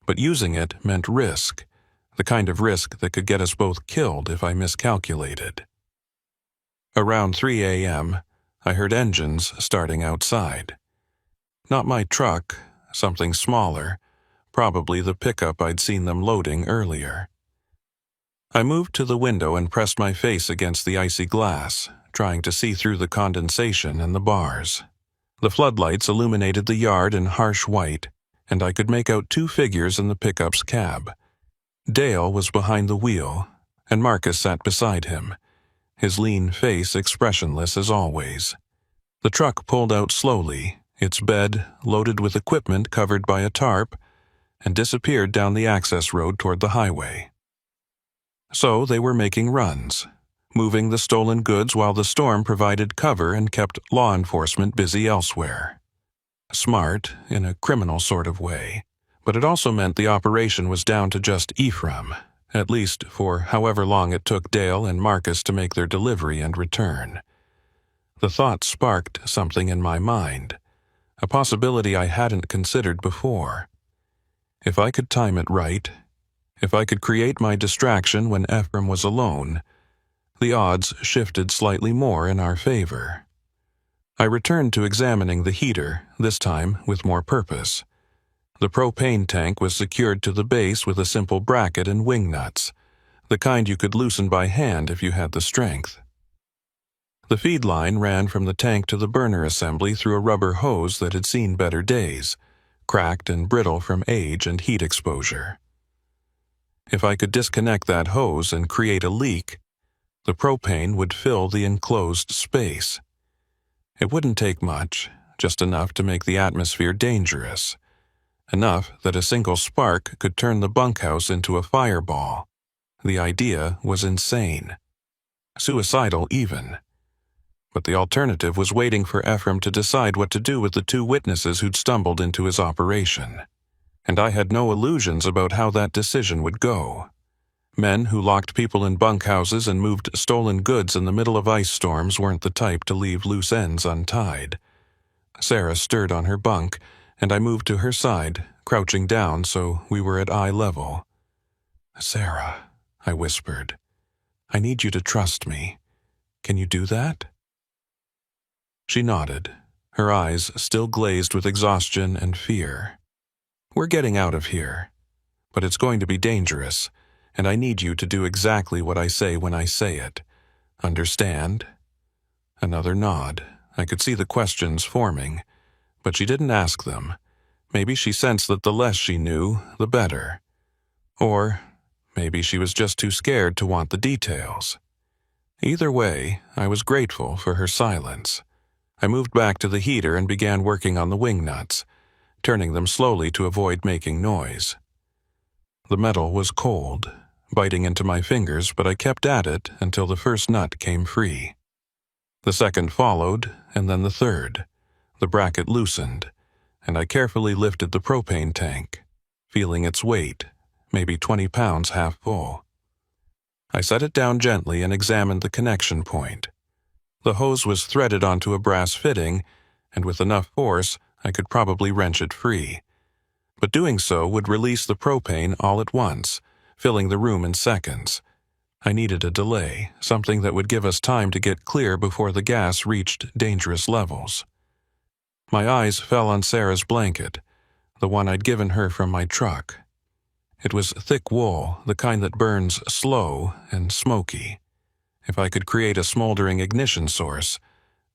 But using it meant risk, the kind of risk that could get us both killed if I miscalculated. Around 3 a.m., I heard engines starting outside. Not my truck, something smaller, probably the pickup I'd seen them loading earlier. I moved to the window and pressed my face against the icy glass, trying to see through the condensation and the bars. The floodlights illuminated the yard in harsh white, and I could make out 2 figures in the pickup's cab. Dale was behind the wheel, and Marcus sat beside him, his lean face expressionless as always. The truck pulled out slowly, its bed loaded with equipment covered by a tarp, and disappeared down the access road toward the highway. So they were making runs, moving the stolen goods while the storm provided cover and kept law enforcement busy elsewhere. Smart, in a criminal sort of way, but it also meant the operation was down to just Ephraim, at least for however long it took Dale and Marcus to make their delivery and return. The thought sparked something in my mind, a possibility I hadn't considered before. If I could time it right, if I could create my distraction when Ephraim was alone, the odds shifted slightly more in our favor. I returned to examining the heater, this time with more purpose. The propane tank was secured to the base with a simple bracket and wing nuts, the kind you could loosen by hand if you had the strength. The feed line ran from the tank to the burner assembly through a rubber hose that had seen better days, cracked and brittle from age and heat exposure. If I could disconnect that hose and create a leak, the propane would fill the enclosed space. It wouldn't take much, just enough to make the atmosphere dangerous, enough that a single spark could turn the bunkhouse into a fireball. The idea was insane, suicidal even. But the alternative was waiting for Ephraim to decide what to do with the 2 witnesses who'd stumbled into his operation. And I had no illusions about how that decision would go. Men who locked people in bunkhouses and moved stolen goods in the middle of ice storms weren't the type to leave loose ends untied. Sarah stirred on her bunk, and I moved to her side, crouching down so we were at eye level. "Sarah," I whispered, "I need you to trust me. Can you do that?" She nodded, her eyes still glazed with exhaustion and fear. "We're getting out of here, but it's going to be dangerous, and I need you to do exactly what I say when I say it. Understand?" Another nod. I could see the questions forming, but she didn't ask them. Maybe she sensed that the less she knew, the better. Or maybe she was just too scared to want the details. Either way, I was grateful for her silence. I moved back to the heater and began working on the wing nuts, turning them slowly to avoid making noise. The metal was cold, biting into my fingers, but I kept at it until the first nut came free. The second followed, and then the third. The bracket loosened, and I carefully lifted the propane tank, feeling its weight, maybe 20 pounds half full. I set it down gently and examined the connection point. The hose was threaded onto a brass fitting, and with enough force, I could probably wrench it free. But doing so would release the propane all at once, filling the room in seconds. I needed a delay, something that would give us time to get clear before the gas reached dangerous levels. My eyes fell on Sarah's blanket, the one I'd given her from my truck. It was thick wool, the kind that burns slow and smoky. If I could create a smoldering ignition source,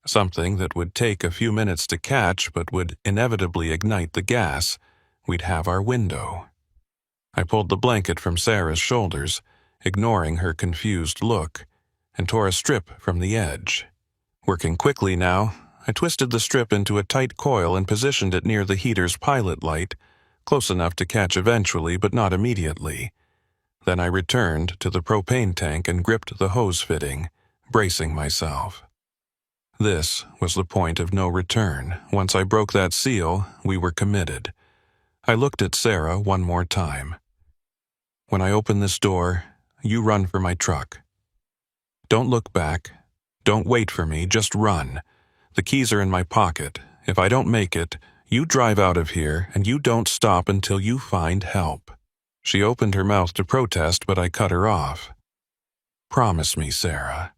something that would take a few minutes to catch but would inevitably ignite the gas, we'd have our window. I pulled the blanket from Sarah's shoulders, ignoring her confused look, and tore a strip from the edge. Working quickly now, I twisted the strip into a tight coil and positioned it near the heater's pilot light, close enough to catch eventually but not immediately. Then I returned to the propane tank and gripped the hose fitting, bracing myself. This was the point of no return. Once I broke that seal, we were committed. I looked at Sarah one more time. When I open this door, you run for my truck. Don't look back. Don't wait for me, just run. The keys are in my pocket. If I don't make it, you drive out of here and you don't stop until you find help. She opened her mouth to protest, but I cut her off. Promise me, Sarah.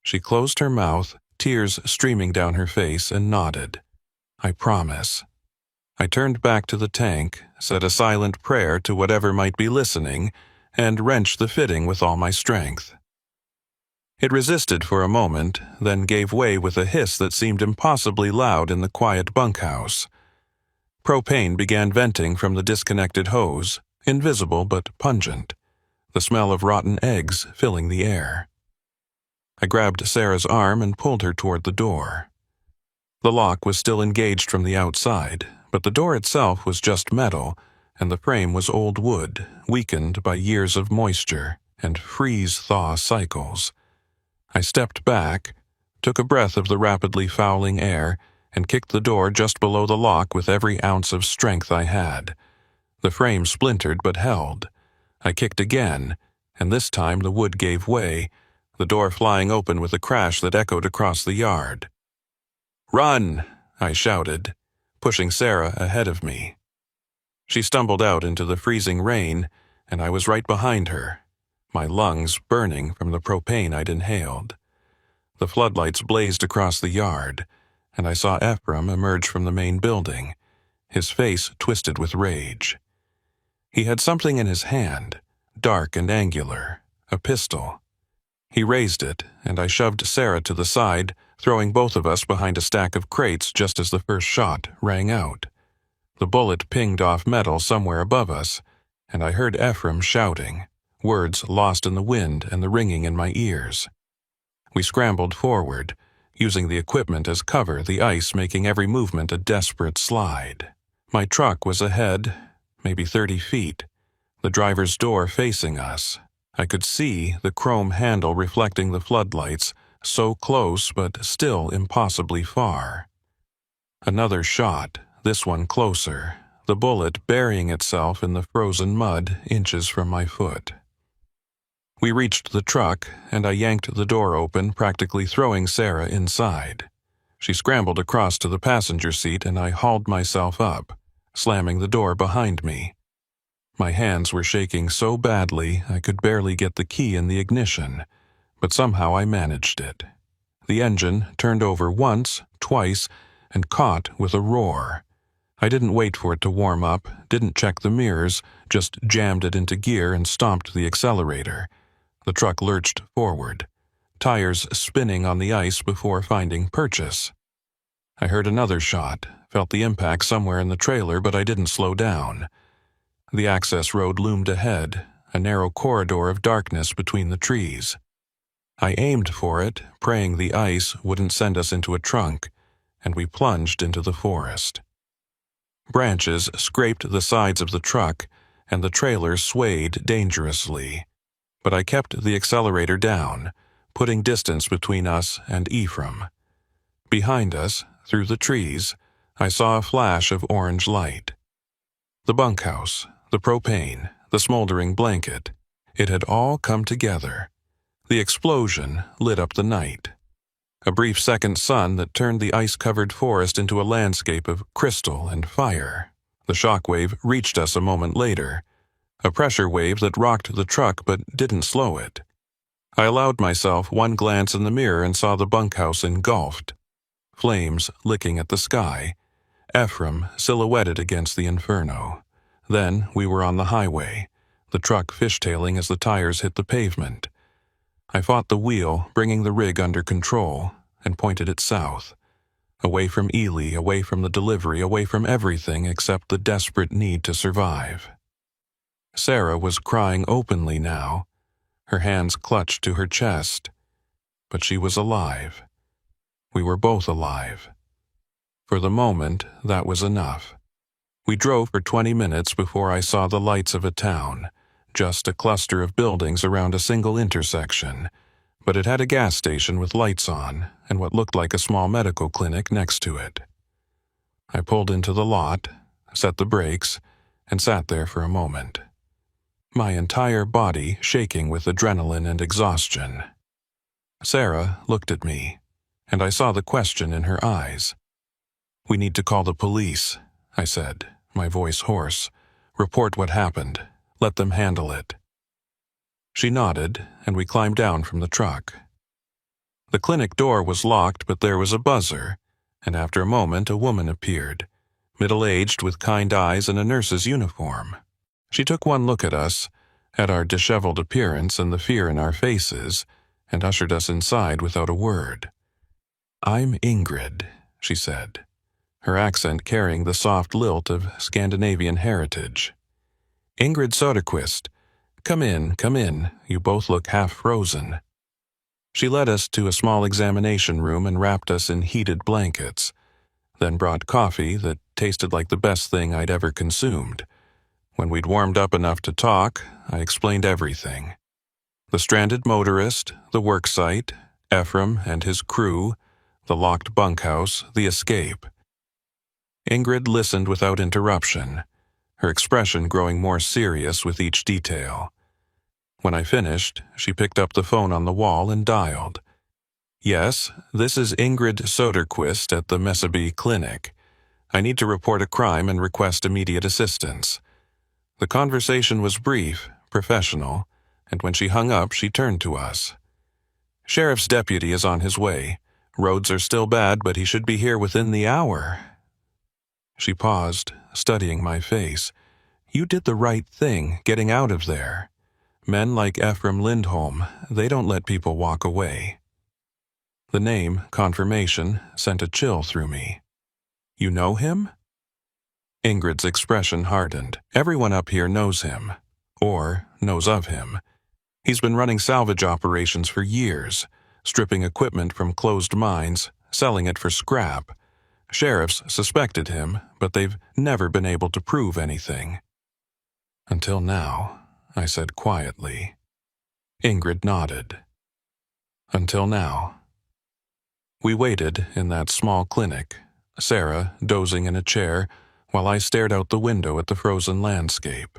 She closed her mouth, tears streaming down her face, and nodded. I promise. I turned back to the tank, said a silent prayer to whatever might be listening, and wrenched the fitting with all my strength. It resisted for a moment, then gave way with a hiss that seemed impossibly loud in the quiet bunkhouse. Propane began venting from the disconnected hose, invisible but pungent, the smell of rotten eggs filling the air. I grabbed Sarah's arm and pulled her toward the door. The lock was still engaged from the outside, but the door itself was just metal, and the frame was old wood, weakened by years of moisture and freeze-thaw cycles. I stepped back, took a breath of the rapidly fouling air, and kicked the door just below the lock with every ounce of strength I had. The frame splintered but held. I kicked again, and this time the wood gave way, the door flying open with a crash that echoed across the yard. "Run!" I shouted, pushing Sarah ahead of me. She stumbled out into the freezing rain, and I was right behind her, my lungs burning from the propane I'd inhaled. The floodlights blazed across the yard, and I saw Ephraim emerge from the main building, his face twisted with rage. He had something in his hand, dark and angular, a pistol. He raised it, and I shoved Sarah to the side, throwing both of us behind a stack of crates just as the first shot rang out. The bullet pinged off metal somewhere above us, and I heard Ephraim shouting, words lost in the wind and the ringing in my ears. We scrambled forward, using the equipment as cover, the ice making every movement a desperate slide. My truck was ahead, maybe 30 feet, the driver's door facing us. I could see the chrome handle reflecting the floodlights, so close but still impossibly far. Another shot, this one closer, the bullet burying itself in the frozen mud inches from my foot. We reached the truck, and I yanked the door open, practically throwing Sarah inside. She scrambled across to the passenger seat, and I hauled myself up, slamming the door behind me. My hands were shaking so badly I could barely get the key in the ignition, but somehow I managed it. The engine turned over once, twice, and caught with a roar. I didn't wait for it to warm up, didn't check the mirrors, just jammed it into gear and stomped the accelerator. The truck lurched forward, tires spinning on the ice before finding purchase. I heard another shot, felt the impact somewhere in the trailer, but I didn't slow down. The access road loomed ahead, a narrow corridor of darkness between the trees. I aimed for it, praying the ice wouldn't send us into a trunk, and we plunged into the forest. Branches scraped the sides of the truck, and the trailer swayed dangerously. But I kept the accelerator down, putting distance between us and Ephraim. Behind us, through the trees, I saw a flash of orange light. The bunkhouse, the propane, the smoldering blanket, it had all come together. The explosion lit up the night. A brief second sun that turned the ice-covered forest into a landscape of crystal and fire. The shockwave reached us a moment later, a pressure wave that rocked the truck but didn't slow it. I allowed myself one glance in the mirror and saw the bunkhouse engulfed, flames licking at the sky, Ephraim silhouetted against the inferno. Then we were on the highway, the truck fishtailing as the tires hit the pavement. I fought the wheel, bringing the rig under control, and pointed it south, away from Ely, away from the delivery, away from everything except the desperate need to survive. Sarah was crying openly now, her hands clutched to her chest, but she was alive. We were both alive. For the moment, that was enough. We drove for 20 minutes before I saw the lights of a town, just a cluster of buildings around a single intersection, but it had a gas station with lights on and what looked like a small medical clinic next to it. I pulled into the lot, set the brakes, and sat there for a moment, my entire body shaking with adrenaline and exhaustion. Sarah looked at me, and I saw the question in her eyes. "We need to call the police," I said, my voice hoarse. "Report what happened. Let them handle it." She nodded, and we climbed down from the truck. The clinic door was locked, but there was a buzzer, and after a moment a woman appeared, middle-aged with kind eyes and a nurse's uniform. She took one look at us, at our disheveled appearance and the fear in our faces, and ushered us inside without a word. "I'm Ingrid," she said, her accent carrying the soft lilt of Scandinavian heritage. "Ingrid Soderquist. Come in, you both look half frozen." She led us to a small examination room and wrapped us in heated blankets, then brought coffee that tasted like the best thing I'd ever consumed. When we'd warmed up enough to talk, I explained everything. The stranded motorist, the work site, Ephraim and his crew, the locked bunkhouse, the escape. Ingrid listened without interruption, her expression growing more serious with each detail. When I finished, she picked up the phone on the wall and dialed. "Yes, this is Ingrid Soderquist at the Messaby Clinic. I need to report a crime and request immediate assistance." The conversation was brief, professional, and when she hung up, she turned to us. "Sheriff's deputy is on his way. Roads are still bad, but he should be here within the hour." She paused, studying my face. "You did the right thing, getting out of there. Men like Ephraim Lindholm, they don't let people walk away." The name, confirmation, sent a chill through me. "You know him?" Ingrid's expression hardened. "Everyone up here knows him, or knows of him. He's been running salvage operations for years, stripping equipment from closed mines, selling it for scrap. Sheriffs suspected him, but they've never been able to prove anything." "Until now," I said quietly. Ingrid nodded. "Until now." We waited in that small clinic, Sarah dozing in a chair, while I stared out the window at the frozen landscape.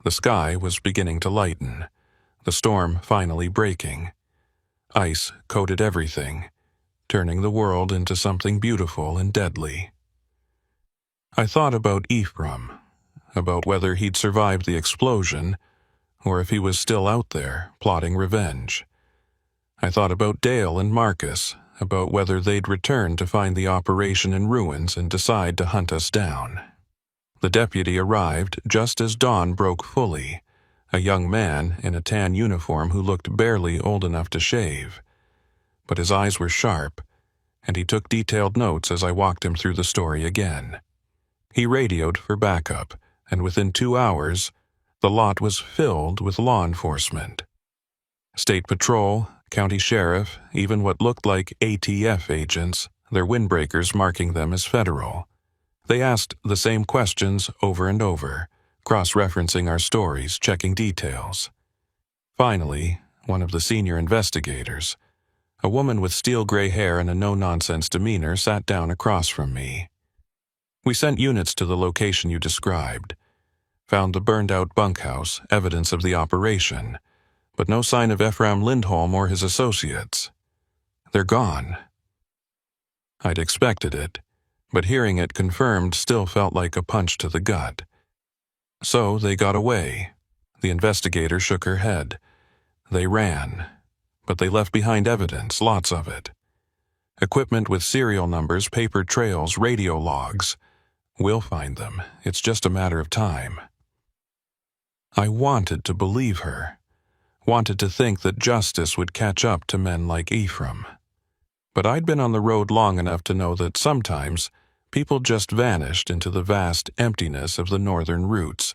The sky was beginning to lighten, the storm finally breaking. Ice coated everything, turning the world into something beautiful and deadly. I thought about Ephraim, about whether he'd survived the explosion, or if he was still out there, plotting revenge. I thought about Dale and Marcus, about whether they'd return to find the operation in ruins and decide to hunt us down. The deputy arrived just as dawn broke fully, a young man in a tan uniform who looked barely old enough to shave. But his eyes were sharp, and he took detailed notes as I walked him through the story again. He radioed for backup, and within 2 hours, the lot was filled with law enforcement. State Patrol, County Sheriff, even what looked like ATF agents, their windbreakers marking them as federal. They asked the same questions over and over, cross-referencing our stories, checking details. Finally, one of the senior investigators, a woman with steel-gray hair and a no-nonsense demeanor, sat down across from me. "We sent units to the location you described. Found the burned-out bunkhouse, evidence of the operation, but no sign of Ephraim Lindholm or his associates. They're gone." I'd expected it, but hearing it confirmed still felt like a punch to the gut. "So they got away." The investigator shook her head. "They ran, but they left behind evidence, lots of it. Equipment with serial numbers, paper trails, radio logs. We'll find them. It's just a matter of time." I wanted to believe her, wanted to think that justice would catch up to men like Ephraim. But I'd been on the road long enough to know that sometimes people just vanished into the vast emptiness of the northern routes,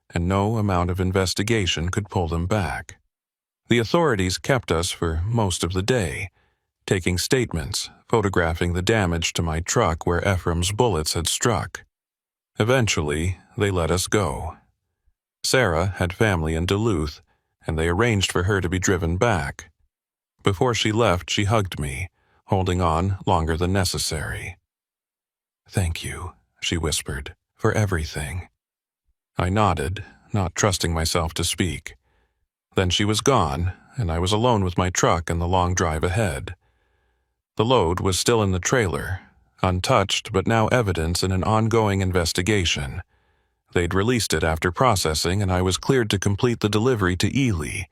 and no amount of investigation could pull them back. The authorities kept us for most of the day, taking statements, photographing the damage to my truck where Ephraim's bullets had struck. Eventually, they let us go. Sarah had family in Duluth, and they arranged for her to be driven back. Before she left, she hugged me, holding on longer than necessary. "Thank you," she whispered, "for everything." I nodded, not trusting myself to speak. Then she was gone, and I was alone with my truck and the long drive ahead. The load was still in the trailer, untouched but now evidence in an ongoing investigation. They'd released it after processing, and I was cleared to complete the delivery to Ely,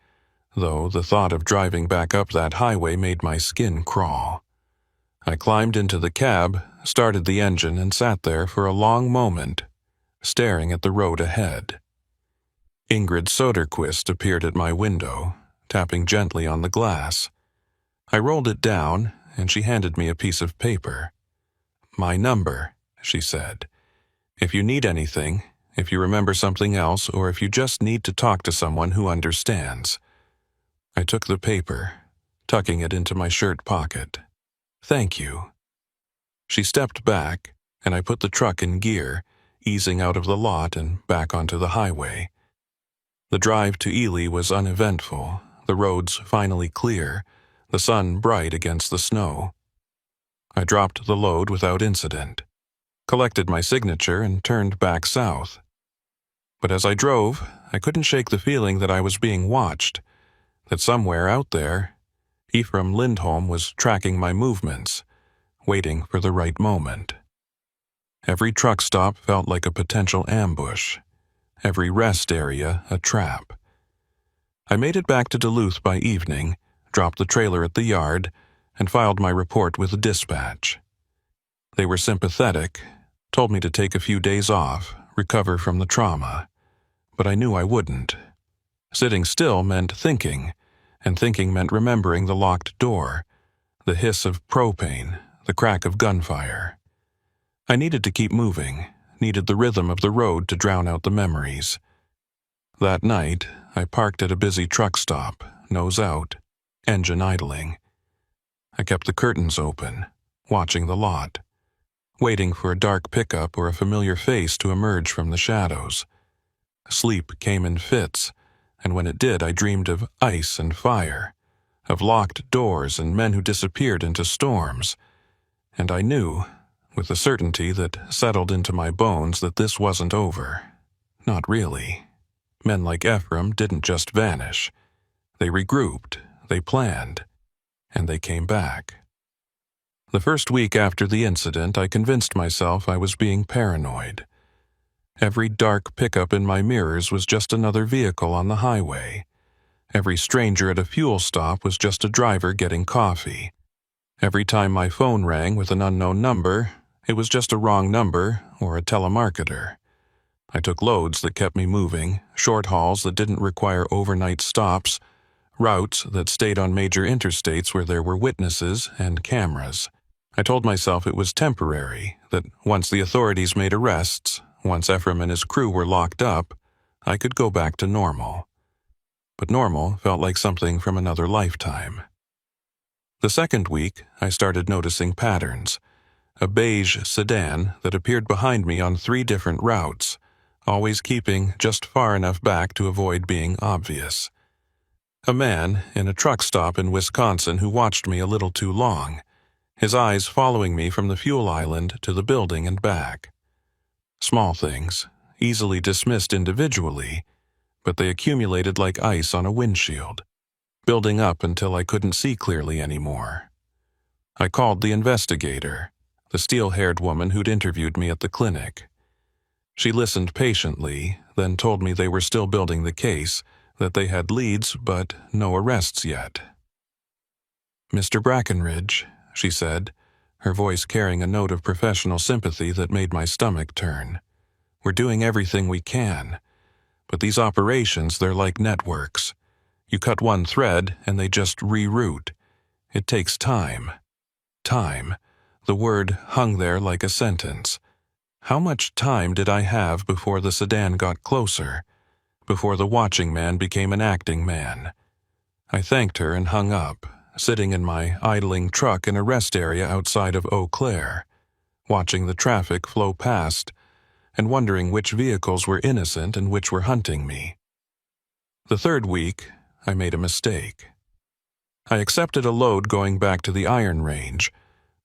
though the thought of driving back up that highway made my skin crawl. I climbed into the cab, started the engine, and sat there for a long moment, staring at the road ahead. Ingrid Soderquist appeared at my window, tapping gently on the glass. I rolled it down, and she handed me a piece of paper. "My number," she said. "If you need anything, if you remember something else, or if you just need to talk to someone who understands." I took the paper, tucking it into my shirt pocket. "Thank you." She stepped back, and I put the truck in gear, easing out of the lot and back onto the highway. The drive to Ely was uneventful, the roads finally clear, the sun bright against the snow. I dropped the load without incident, collected my signature, and turned back south. But as I drove, I couldn't shake the feeling that I was being watched, that somewhere out there, Ephraim Lindholm was tracking my movements, waiting for the right moment. Every truck stop felt like a potential ambush, every rest area a trap. I made it back to Duluth by evening, dropped the trailer at the yard, and filed my report with the dispatch. They were sympathetic, told me to take a few days off, recover from the trauma, but I knew I wouldn't. Sitting still meant thinking, and thinking meant remembering the locked door, the hiss of propane, the crack of gunfire. I needed to keep moving, needed the rhythm of the road to drown out the memories. That night, I parked at a busy truck stop, nose out, engine idling. I kept the curtains open, watching the lot, waiting for a dark pickup or a familiar face to emerge from the shadows. Sleep came in fits, and when it did, I dreamed of ice and fire, of locked doors and men who disappeared into storms. And I knew, with the certainty that settled into my bones, that this wasn't over. Not really. Men like Ephraim didn't just vanish. They regrouped, they planned, and they came back. The first week after the incident, I convinced myself I was being paranoid. Every dark pickup in my mirrors was just another vehicle on the highway. Every stranger at a fuel stop was just a driver getting coffee. Every time my phone rang with an unknown number, it was just a wrong number or a telemarketer. I took loads that kept me moving, short hauls that didn't require overnight stops, routes that stayed on major interstates where there were witnesses and cameras. I told myself it was temporary, that once the authorities made arrests, once Ephraim and his crew were locked up, I could go back to normal. But normal felt like something from another lifetime. The second week, I started noticing patterns. A beige sedan that appeared behind me on 3 different routes, always keeping just far enough back to avoid being obvious. A man in a truck stop in Wisconsin who watched me a little too long, his eyes following me from the fuel island to the building and back. Small things, easily dismissed individually, but they accumulated like ice on a windshield, building up until I couldn't see clearly anymore. I called the investigator, the steel-haired woman who'd interviewed me at the clinic. She listened patiently, then told me they were still building the case, that they had leads but no arrests yet. "Mr. Brackenridge," she said, her voice carrying a note of professional sympathy that made my stomach turn. "We're doing everything we can. But these operations, they're like networks. You cut one thread and they just reroute. It takes time. Time. The word hung there like a sentence. How much time did I have before the sedan got closer, before the watching man became an acting man? I thanked her and hung up, sitting in my idling truck in a rest area outside of Eau Claire, watching the traffic flow past and wondering which vehicles were innocent and which were hunting me. The third week, I made a mistake. I accepted a load going back to the Iron Range,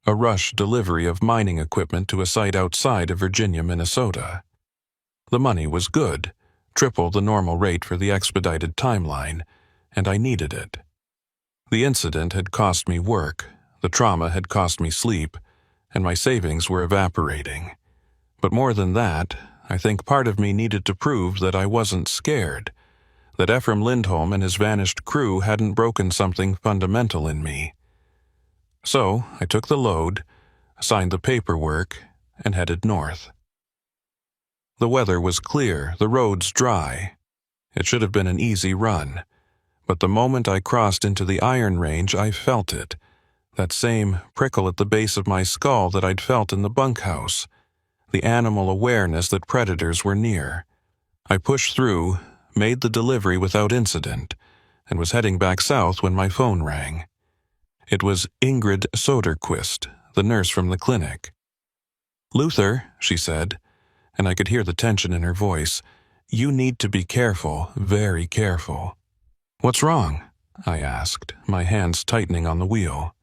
a rush delivery of mining equipment to a site outside of Virginia, Minnesota. The money was good, triple the normal rate for the expedited timeline, and I needed it. The incident had cost me work, the trauma had cost me sleep, and my savings were evaporating. But more than that, I think part of me needed to prove that I wasn't scared, that Ephraim Lindholm and his vanished crew hadn't broken something fundamental in me. So I took the load, signed the paperwork, and headed north. The weather was clear, the roads dry. It should have been an easy run, but the moment I crossed into the Iron Range, I felt it, that same prickle at the base of my skull that I'd felt in the bunkhouse, the animal awareness that predators were near. I pushed through, made the delivery without incident, and was heading back south when my phone rang. It was Ingrid Soderquist, the nurse from the clinic. "Luther," she said, and I could hear the tension in her voice, "you need to be careful, very careful." "What's wrong?" I asked, my hands tightening on the wheel.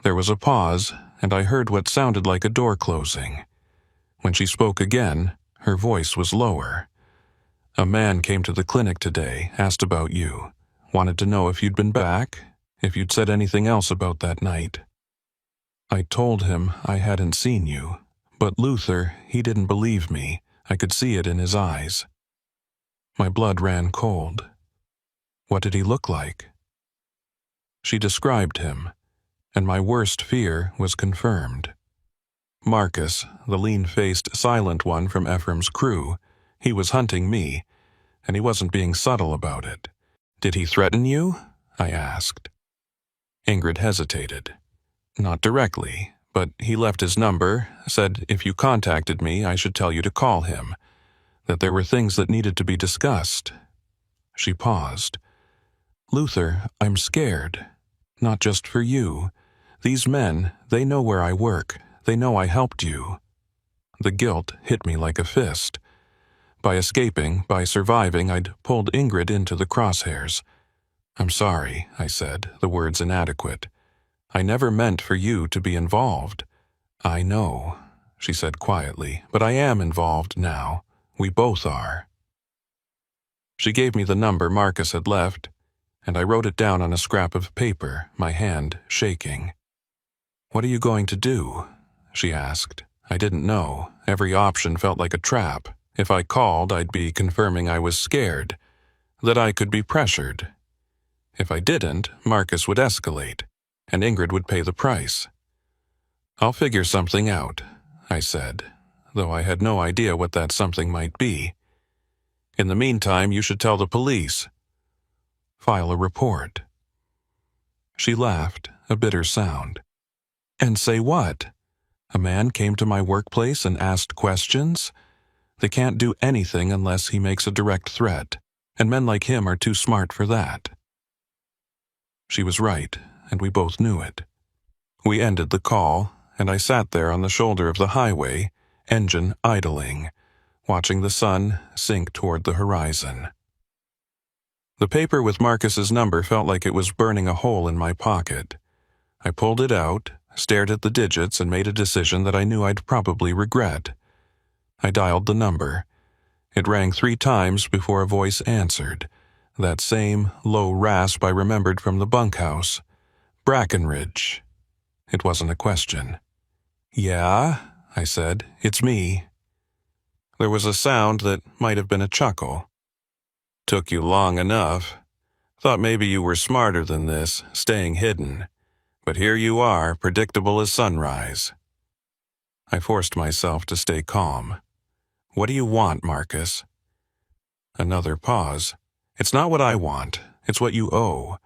There was a pause, and I heard what sounded like a door closing. When she spoke again, her voice was lower. "A man came to the clinic today, asked about you, wanted to know if you'd been back, if you'd said anything else about that night. I told him I hadn't seen you, but Luther, he didn't believe me. I could see it in his eyes." My blood ran cold. "What did he look like?" She described him, and my worst fear was confirmed. Marcus, the lean-faced, silent one from Ephraim's crew, he was hunting me, and he wasn't being subtle about it. "Did he threaten you?" I asked. Ingrid hesitated. "Not directly, but he left his number, said if you contacted me, I should tell you to call him, that there were things that needed to be discussed." She paused. "Luther, I'm scared. Not just for you. These men, they know where I work. They know I helped you." The guilt hit me like a fist. By escaping, by surviving, I'd pulled Ingrid into the crosshairs. "I'm sorry," I said, the words inadequate. "I never meant for you to be involved." "I know," she said quietly, "but I am involved now. We both are." She gave me the number Marcus had left, and I wrote it down on a scrap of paper, my hand shaking. "What are you going to do?" she asked. I didn't know. Every option felt like a trap. If I called, I'd be confirming I was scared, that I could be pressured. If I didn't, Marcus would escalate, and Ingrid would pay the price. "I'll figure something out," I said, though I had no idea what that something might be. "In the meantime, you should tell the police. File a report." She laughed, a bitter sound. "And say what? A man came to my workplace and asked questions? They can't do anything unless he makes a direct threat, and men like him are too smart for that." She was right, and we both knew it. We ended the call, and I sat there on the shoulder of the highway, engine idling, watching the sun sink toward the horizon. The paper with Marcus's number felt like it was burning a hole in my pocket. I pulled it out, stared at the digits, and made a decision that I knew I'd probably regret. I dialed the number. It rang 3 times before a voice answered, that same low rasp I remembered from the bunkhouse. "Brackenridge." It wasn't a question. "Yeah?" I said. "It's me." There was a sound that might have been a chuckle. "Took you long enough. Thought maybe you were smarter than this, staying hidden. But here you are, predictable as sunrise." I forced myself to stay calm. "What do you want, Marcus?" Another pause. "It's not what I want. It's what you owe.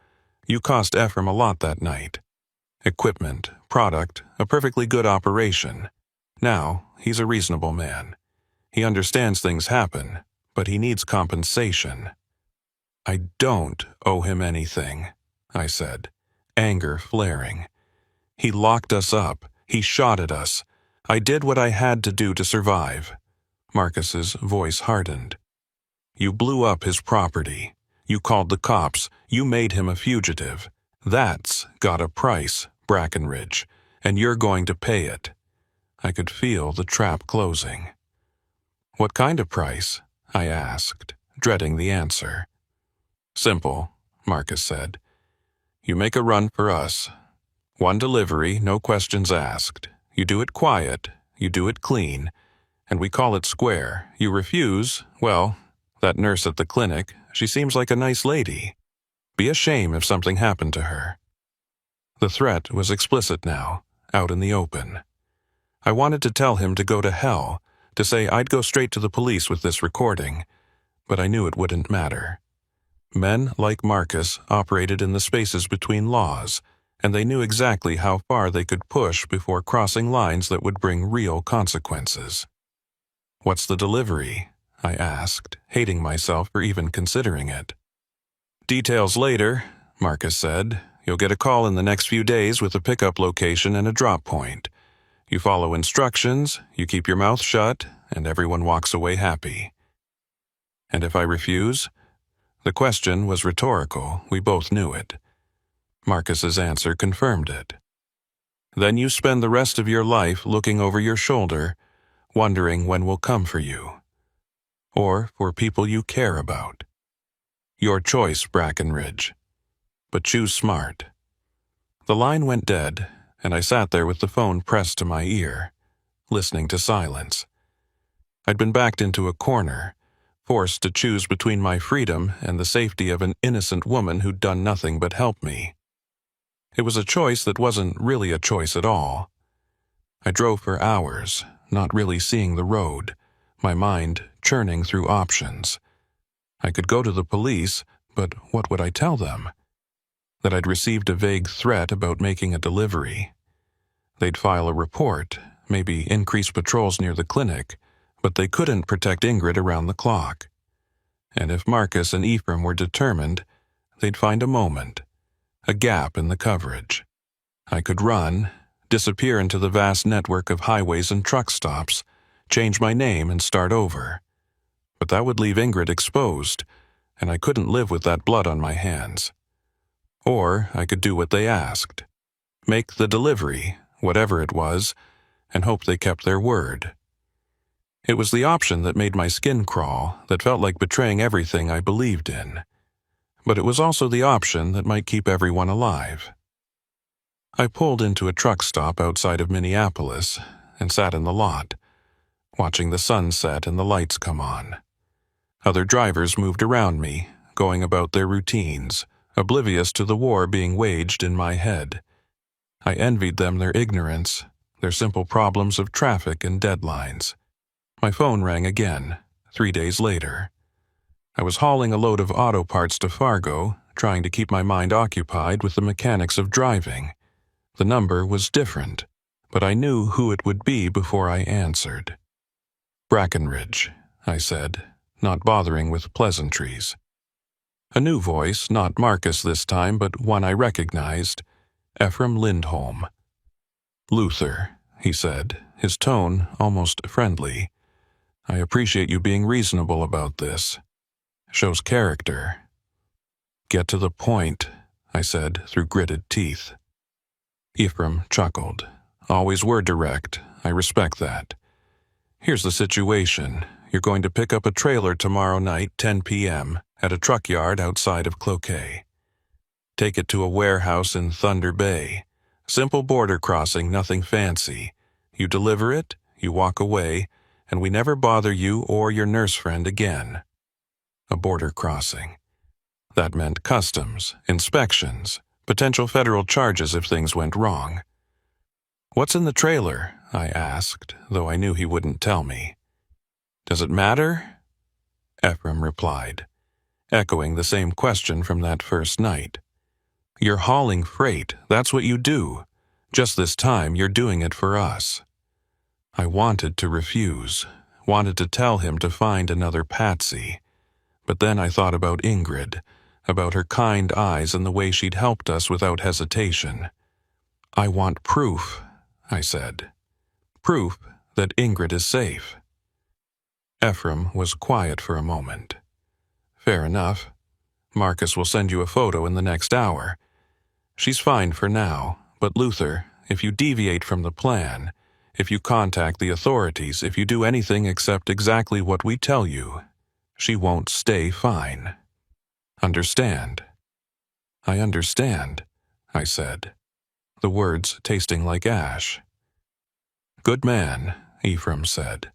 You cost Ephraim a lot that night. Equipment, product, a perfectly good operation. Now, he's a reasonable man. He understands things happen, but he needs compensation." "I don't owe him anything," I said. anger flaring. He locked us up. He shot at us. I did what I had to do to survive. Marcus's voice hardened. You blew up his property. You called the cops. You made him a fugitive. That's got a price, Brackenridge, and you're going to pay it. I could feel the trap closing. What kind of price? I asked, dreading the answer. Simple, Marcus said. You make a run for us. One delivery, no questions asked. You do it quiet, you do it clean, and we call it square. You refuse, well, that nurse at the clinic, she seems like a nice lady. Be a shame if something happened to her. The threat was explicit now, out in the open. I wanted to tell him to go to hell, to say I'd go straight to the police with this recording, but I knew it wouldn't matter. Men like Marcus operated in the spaces between laws, and they knew exactly how far they could push before crossing lines that would bring real consequences. What's the delivery? I asked, hating myself for even considering it. Details later, Marcus said. You'll get a call in the next few days with a pickup location and a drop point. You follow instructions, you keep your mouth shut, and everyone walks away happy. And if I refuse? The question was rhetorical, we both knew it. Marcus's answer confirmed it. Then you spend the rest of your life looking over your shoulder, wondering when will come for you. Or for people you care about. Your choice, Brackenridge. But choose smart. The line went dead, and I sat there with the phone pressed to my ear, listening to silence. I'd been backed into a corner, forced to choose between my freedom and the safety of an innocent woman who'd done nothing but help me. It was a choice that wasn't really a choice at all. I drove for hours, not really seeing the road, my mind churning through options. I could go to the police, but what would I tell them? That I'd received a vague threat about making a delivery. They'd file a report, maybe increase patrols near the clinic, but they couldn't protect Ingrid around the clock. And if Marcus and Ephraim were determined, they'd find a moment, a gap in the coverage. I could run, disappear into the vast network of highways and truck stops, change my name and start over. But that would leave Ingrid exposed, and I couldn't live with that blood on my hands. Or I could do what they asked. Make the delivery, whatever it was, and hope they kept their word. It was the option that made my skin crawl, that felt like betraying everything I believed in. But it was also the option that might keep everyone alive. I pulled into a truck stop outside of Minneapolis and sat in the lot, watching the sun set and the lights come on. Other drivers moved around me, going about their routines, oblivious to the war being waged in my head. I envied them their ignorance, their simple problems of traffic and deadlines. My phone rang again, 3 days later. I was hauling a load of auto parts to Fargo, trying to keep my mind occupied with the mechanics of driving. The number was different, but I knew who it would be before I answered. Brackenridge, I said, not bothering with pleasantries. A new voice, not Marcus this time, but one I recognized, Ephraim Lindholm. Luther, he said, his tone almost friendly. I appreciate you being reasonable about this. Shows character. Get to the point, I said through gritted teeth. Ephraim chuckled. Always were direct. I respect that. Here's the situation. You're going to pick up a trailer tomorrow night, 10 p.m., at a truck yard outside of Cloquet. Take it to a warehouse in Thunder Bay. Simple border crossing, nothing fancy. You deliver it, you walk away, and we never bother you or your nurse friend again. A border crossing. That meant customs, inspections, potential federal charges if things went wrong. What's in the trailer? I asked, though I knew he wouldn't tell me. Does it matter? Ephraim replied, echoing the same question from that first night. You're hauling freight, that's what you do. Just this time you're doing it for us. I wanted to refuse, wanted to tell him to find another patsy. But then I thought about Ingrid, about her kind eyes and the way she'd helped us without hesitation. "I want proof," I said. "Proof that Ingrid is safe." Ephraim was quiet for a moment. "Fair enough. Marcus will send you a photo in the next hour. She's fine for now, but Luther, if you deviate from the plan, if you contact the authorities, if you do anything except exactly what we tell you, she won't stay fine. Understand?" "I understand," I said, the words tasting like ash. "Good man," Ephraim said.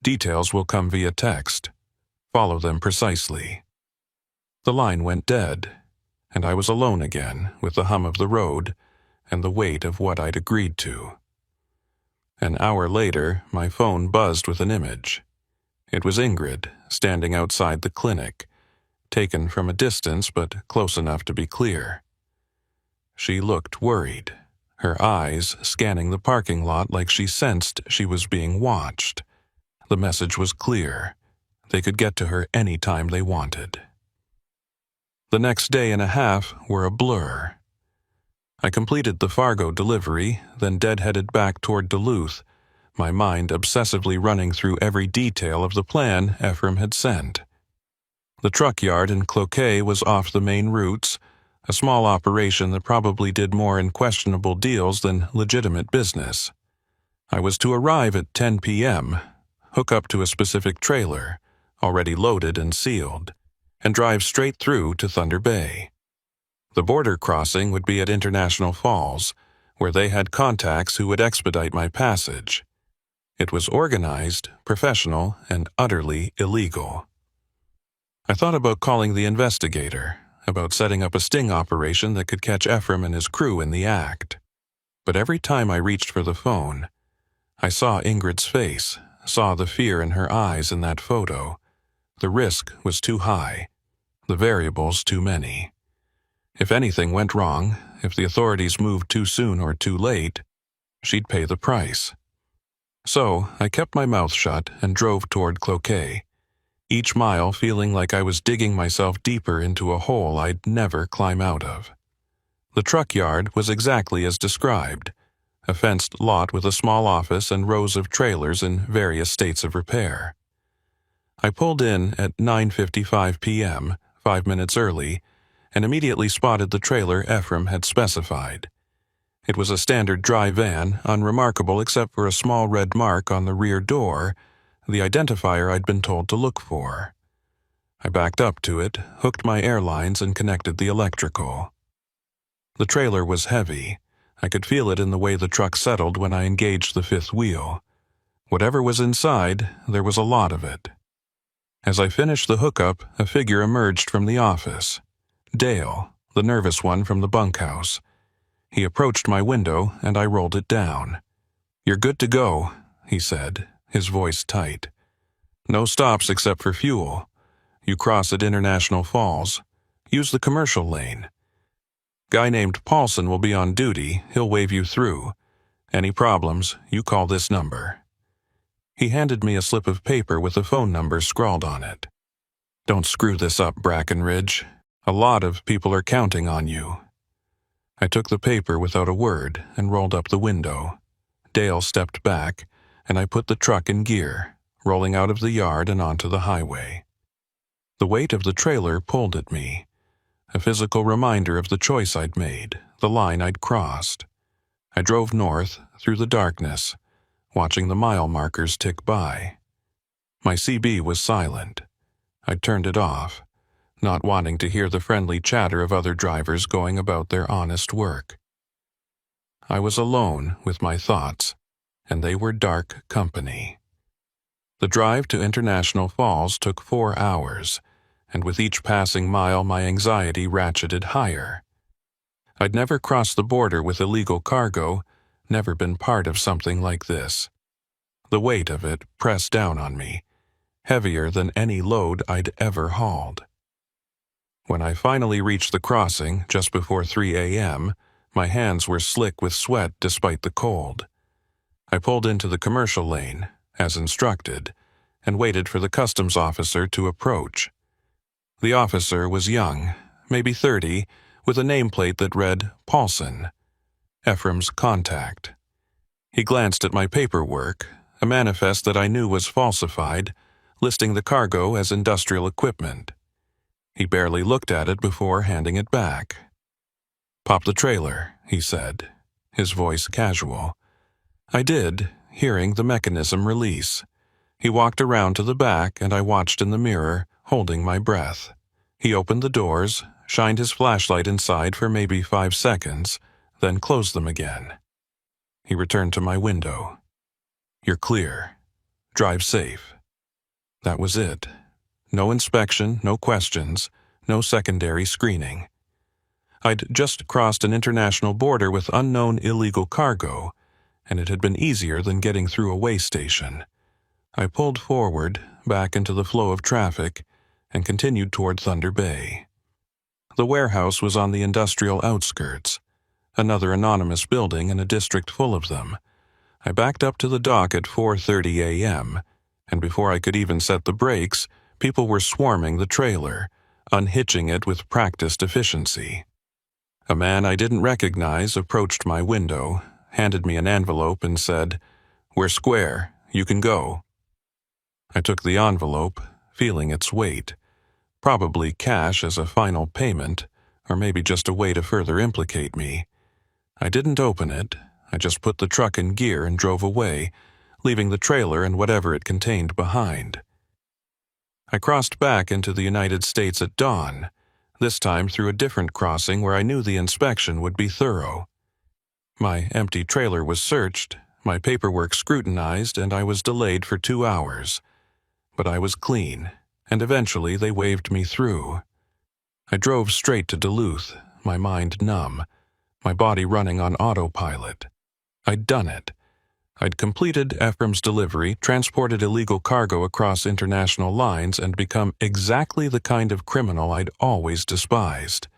"Details will come via text. Follow them precisely." The line went dead, and I was alone again with the hum of the road and the weight of what I'd agreed to. An hour later, my phone buzzed with an image. It was Ingrid, standing outside the clinic, taken from a distance but close enough to be clear. She looked worried, her eyes scanning the parking lot like she sensed she was being watched. The message was clear. They could get to her any time they wanted. The next day and a half were a blur. I completed the Fargo delivery, then deadheaded back toward Duluth, my mind obsessively running through every detail of the plan Ephraim had sent. The truck yard in Cloquet was off the main routes, a small operation that probably did more in questionable deals than legitimate business. I was to arrive at 10 p.m., hook up to a specific trailer, already loaded and sealed, and drive straight through to Thunder Bay. The border crossing would be at International Falls, where they had contacts who would expedite my passage. It was organized, professional, and utterly illegal. I thought about calling the investigator, about setting up a sting operation that could catch Ephraim and his crew in the act. But every time I reached for the phone, I saw Ingrid's face, saw the fear in her eyes in that photo. The risk was too high, the variables too many. If anything went wrong, if the authorities moved too soon or too late, she'd pay the price. So I kept my mouth shut and drove toward Cloquet, each mile feeling like I was digging myself deeper into a hole I'd never climb out of. The truck yard was exactly as described, a fenced lot with a small office and rows of trailers in various states of repair. I pulled in at 9:55 p.m., 5 minutes early, and immediately spotted the trailer Ephraim had specified. It was a standard dry van, unremarkable except for a small red mark on the rear door, the identifier I'd been told to look for. I backed up to it, hooked my airlines, and connected the electrical. The trailer was heavy. I could feel it in the way the truck settled when I engaged the fifth wheel. Whatever was inside, there was a lot of it. As I finished the hookup, a figure emerged from the office. Dale, the nervous one from the bunkhouse. He approached my window, and I rolled it down. "You're good to go," he said, his voice tight. "No stops except for fuel. You cross at International Falls. Use the commercial lane. Guy named Paulson will be on duty. He'll wave you through. Any problems, you call this number." He handed me a slip of paper with a phone number scrawled on it. "Don't screw this up, Brackenridge. A lot of people are counting on you." I took the paper without a word and rolled up the window. Dale stepped back, and I put the truck in gear, rolling out of the yard and onto the highway. The weight of the trailer pulled at me, a physical reminder of the choice I'd made, the line I'd crossed. I drove north, through the darkness, watching the mile markers tick by. My CB was silent. I turned it off, not wanting to hear the friendly chatter of other drivers going about their honest work. I was alone with my thoughts, and they were dark company. The drive to International Falls took 4 hours, and with each passing mile my anxiety ratcheted higher. I'd never crossed the border with illegal cargo, never been part of something like this. The weight of it pressed down on me, heavier than any load I'd ever hauled. When I finally reached the crossing just before 3 a.m., my hands were slick with sweat despite the cold. I pulled into the commercial lane, as instructed, and waited for the customs officer to approach. The officer was young, maybe 30, with a nameplate that read Paulson, Ephraim's contact. He glanced at my paperwork, a manifest that I knew was falsified, listing the cargo as industrial equipment. He barely looked at it before handing it back. "Pop the trailer," he said, his voice casual. I did, hearing the mechanism release. He walked around to the back, and I watched in the mirror, holding my breath. He opened the doors, shined his flashlight inside for maybe 5 seconds, then closed them again. He returned to my window. "You're clear. Drive safe." That was it. No inspection, no questions, no secondary screening. I'd just crossed an international border with unknown illegal cargo, and it had been easier than getting through a way station. I pulled forward, back into the flow of traffic, and continued toward Thunder Bay. The warehouse was on the industrial outskirts, another anonymous building in a district full of them. I backed up to the dock at 4:30 a.m., and before I could even set the brakes, people were swarming the trailer, unhitching it with practiced efficiency. A man I didn't recognize approached my window, handed me an envelope, and said, "We're square. You can go." I took the envelope, feeling its weight. Probably cash as a final payment, or maybe just a way to further implicate me. I didn't open it. I just put the truck in gear and drove away, leaving the trailer and whatever it contained behind. I crossed back into the United States at dawn, this time through a different crossing where I knew the inspection would be thorough. My empty trailer was searched, my paperwork scrutinized, and I was delayed for 2 hours. But I was clean, and eventually they waved me through. I drove straight to Duluth, my mind numb, my body running on autopilot. I'd done it. I'd completed Ephraim's delivery, transported illegal cargo across international lines, and become exactly the kind of criminal I'd always despised.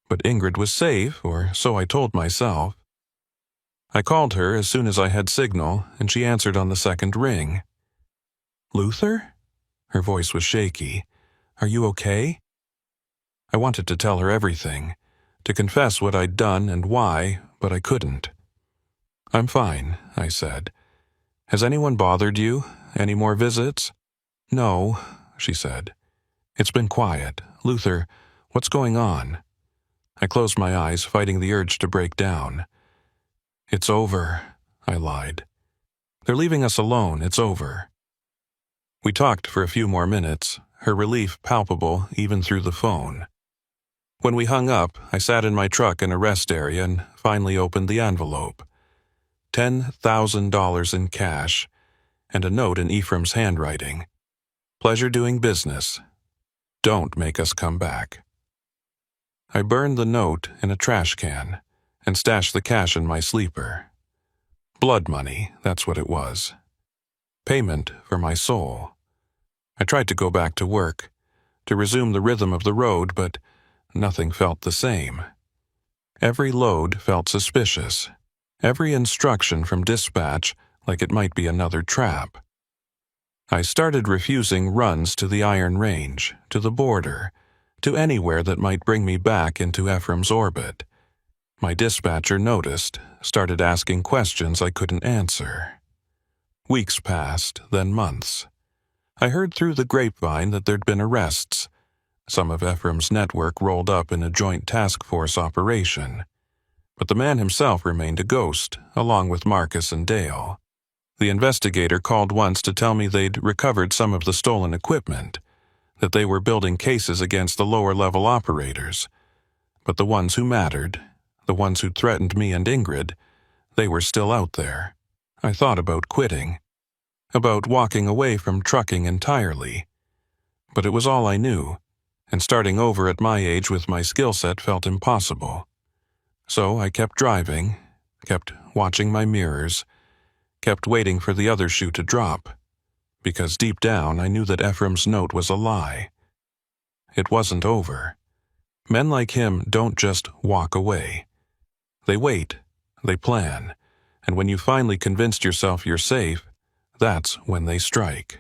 But Ingrid was safe, or so I told myself. I called her as soon as I had signal, and she answered on the second ring. "Luther?" Her voice was shaky. "Are you okay?" I wanted to tell her everything, to confess what I'd done and why, but I couldn't. "I'm fine," I said. "Has anyone bothered you? Any more visits?" "No," she said. "It's been quiet. Luther, what's going on?" I closed my eyes, fighting the urge to break down. "It's over," I lied. "They're leaving us alone. It's over." We talked for a few more minutes, her relief palpable even through the phone. When we hung up, I sat in my truck in a rest area and finally opened the envelope. $10,000 in cash, and a note in Ephraim's handwriting. "Pleasure doing business. Don't make us come back." I burned the note in a trash can and stashed the cash in my sleeper. Blood money, that's what it was. Payment for my soul. I tried to go back to work, to resume the rhythm of the road, but nothing felt the same. Every load felt suspicious. Every instruction from dispatch like it might be another trap. I started refusing runs to the Iron Range, to the border, to anywhere that might bring me back into Ephraim's orbit. My dispatcher noticed, started asking questions I couldn't answer. Weeks passed, then months. I heard through the grapevine that there'd been arrests. Some of Ephraim's network rolled up in a joint task force operation. But the man himself remained a ghost, along with Marcus and Dale. The investigator called once to tell me they'd recovered some of the stolen equipment, that they were building cases against the lower-level operators. But the ones who mattered, the ones who'd threatened me and Ingrid, they were still out there. I thought about quitting, about walking away from trucking entirely. But it was all I knew, and starting over at my age with my skill set felt impossible. So I kept driving, kept watching my mirrors, kept waiting for the other shoe to drop, because deep down I knew that Ephraim's note was a lie. It wasn't over. Men like him don't just walk away. They wait, they plan, and when you finally convinced yourself you're safe, that's when they strike.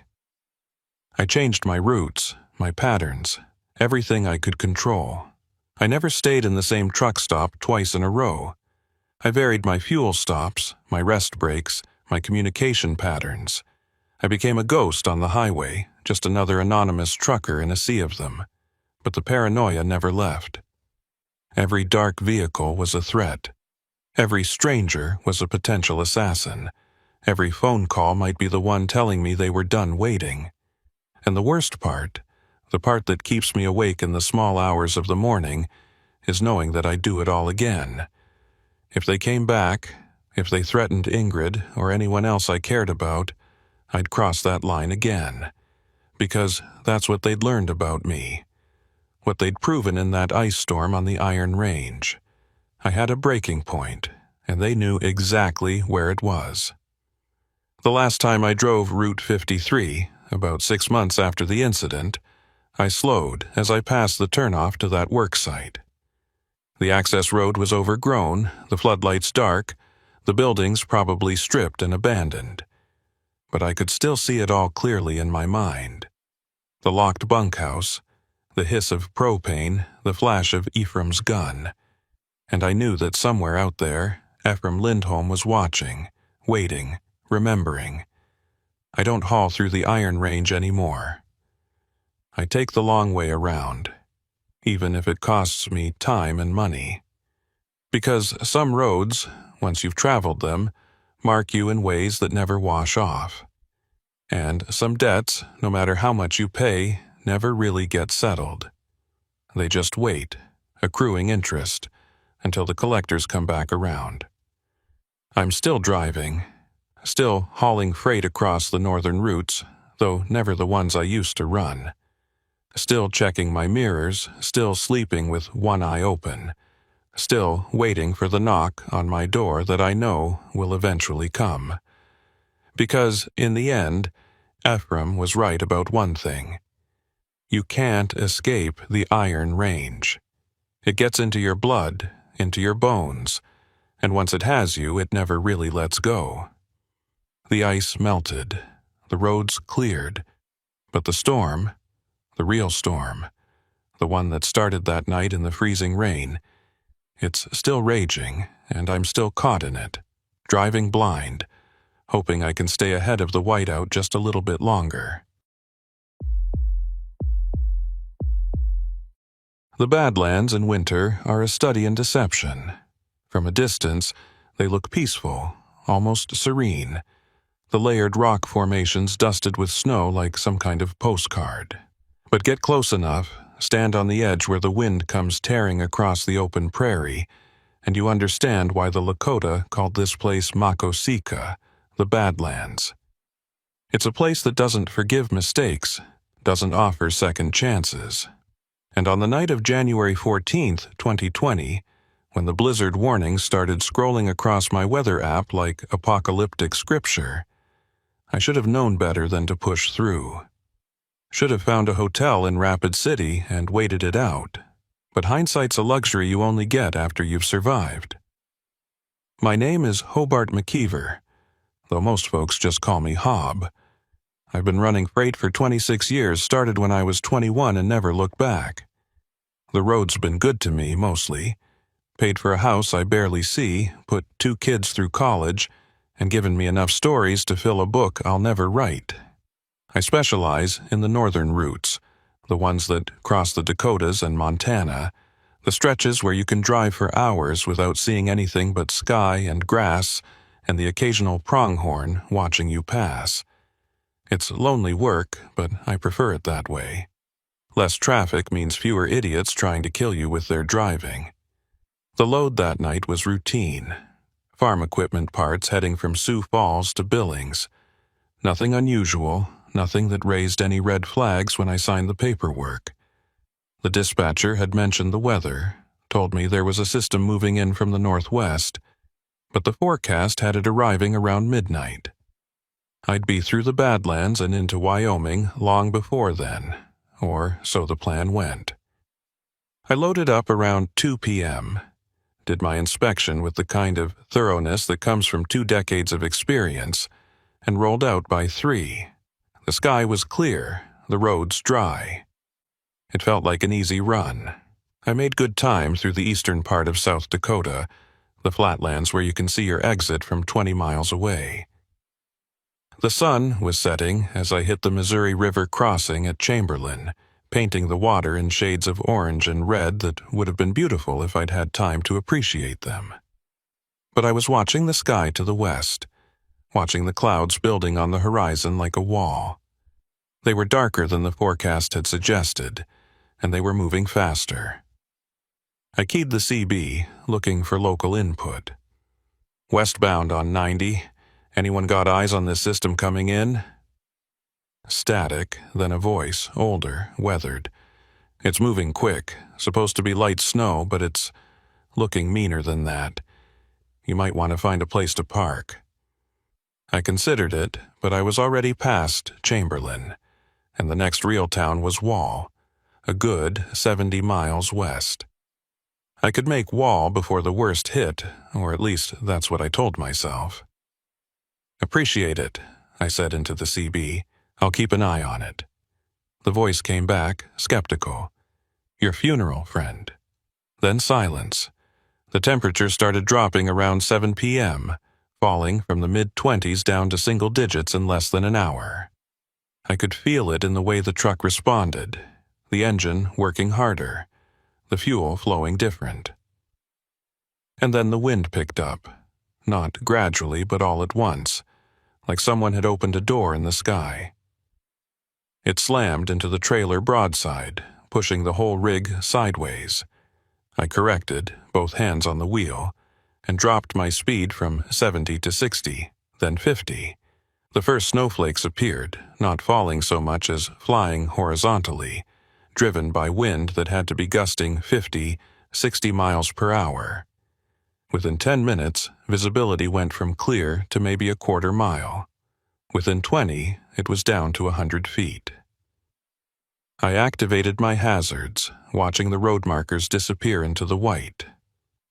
I changed my routes, my patterns, everything I could control. I never stayed in the same truck stop twice in a row. I varied my fuel stops, my rest breaks, my communication patterns. I became a ghost on the highway, just another anonymous trucker in a sea of them. But the paranoia never left. Every dark vehicle was a threat. Every stranger was a potential assassin. Every phone call might be the one telling me they were done waiting. And the worst part, the part that keeps me awake in the small hours of the morning, is knowing that I'd do it all again. If they came back, if they threatened Ingrid or anyone else I cared about, I'd cross that line again. Because that's what they'd learned about me. What they'd proven in that ice storm on the Iron Range. I had a breaking point, and they knew exactly where it was. The last time I drove Route 53, about 6 months after the incident, I slowed as I passed the turnoff to that work site. The access road was overgrown, the floodlights dark, the buildings probably stripped and abandoned. But I could still see it all clearly in my mind. The locked bunkhouse, the hiss of propane, the flash of Ephraim's gun. And I knew that somewhere out there, Ephraim Lindholm was watching, waiting, remembering. I don't haul through the Iron Range anymore. I take the long way around, even if it costs me time and money. Because some roads, once you've traveled them, mark you in ways that never wash off. And some debts, no matter how much you pay, never really get settled. They just wait, accruing interest, until the collectors come back around. I'm still driving, still hauling freight across the northern routes, though never the ones I used to run. Still checking my mirrors, still sleeping with one eye open, still waiting for the knock on my door that I know will eventually come. Because, in the end, Ephraim was right about one thing. You can't escape the Iron Range. It gets into your blood, into your bones, and once it has you, it never really lets go. The ice melted, the roads cleared, but the storm, the real storm, the one that started that night in the freezing rain, it's still raging, and I'm still caught in it, driving blind, hoping I can stay ahead of the whiteout just a little bit longer. The Badlands in winter are a study in deception. From a distance, they look peaceful, almost serene, the layered rock formations dusted with snow like some kind of postcard. But get close enough, stand on the edge where the wind comes tearing across the open prairie, and you understand why the Lakota called this place Makosika, the Badlands. It's a place that doesn't forgive mistakes, doesn't offer second chances. And on the night of January 14th, 2020, when the blizzard warnings started scrolling across my weather app like apocalyptic scripture, I should have known better than to push through. Should have found a hotel in Rapid City and waited it out. But hindsight's a luxury you only get after you've survived. My name is Hobart McKeever, though most folks just call me Hob. I've been running freight for 26 years, started when I was 21 and never looked back. The road's been good to me, mostly. Paid for a house I barely see, put 2 kids through college, and given me enough stories to fill a book I'll never write. I specialize in the northern routes, the ones that cross the Dakotas and Montana, the stretches where you can drive for hours without seeing anything but sky and grass and the occasional pronghorn watching you pass. It's lonely work, but I prefer it that way. Less traffic means fewer idiots trying to kill you with their driving. The load that night was routine. Farm equipment parts heading from Sioux Falls to Billings. Nothing unusual, nothing that raised any red flags when I signed the paperwork. The dispatcher had mentioned the weather, told me there was a system moving in from the northwest, but the forecast had it arriving around midnight. I'd be through the Badlands and into Wyoming long before then, or so the plan went. I loaded up around 2 p.m., did my inspection with the kind of thoroughness that comes from 2 decades of experience, and rolled out by 3. The sky was clear, the roads dry. It felt like an easy run. I made good time through the eastern part of South Dakota, the flatlands where you can see your exit from 20 miles away. The sun was setting as I hit the Missouri River crossing at Chamberlain, painting the water in shades of orange and red that would have been beautiful if I'd had time to appreciate them. But I was watching the sky to the west, watching the clouds building on the horizon like a wall. They were darker than the forecast had suggested, and they were moving faster. I keyed the CB, looking for local input. Westbound on 90. Anyone got eyes on this system coming in? Static, then a voice, older, weathered. It's moving quick, supposed to be light snow, but it's looking meaner than that. You might want to find a place to park. I considered it, but I was already past Chamberlain, and the next real town was Wall, a good 70 miles west. I could make Wall before the worst hit, or at least that's what I told myself. "Appreciate it," I said into the CB. "I'll keep an eye on it." The voice came back, skeptical. "Your funeral, friend." Then silence. The temperature started dropping around 7 p.m., falling from the mid-20s down to single digits in less than an hour. I could feel it in the way the truck responded, the engine working harder, the fuel flowing different. And then the wind picked up, not gradually but all at once, like someone had opened a door in the sky. It slammed into the trailer broadside, pushing the whole rig sideways. I corrected, both hands on the wheel, and dropped my speed from 70 to 60, then 50. The first snowflakes appeared, not falling so much as flying horizontally, driven by wind that had to be gusting 50, 60 miles per hour. Within 10 minutes, visibility went from clear to maybe a quarter mile. Within 20, it was down to 100 feet. I activated my hazards, watching the road markers disappear into the white.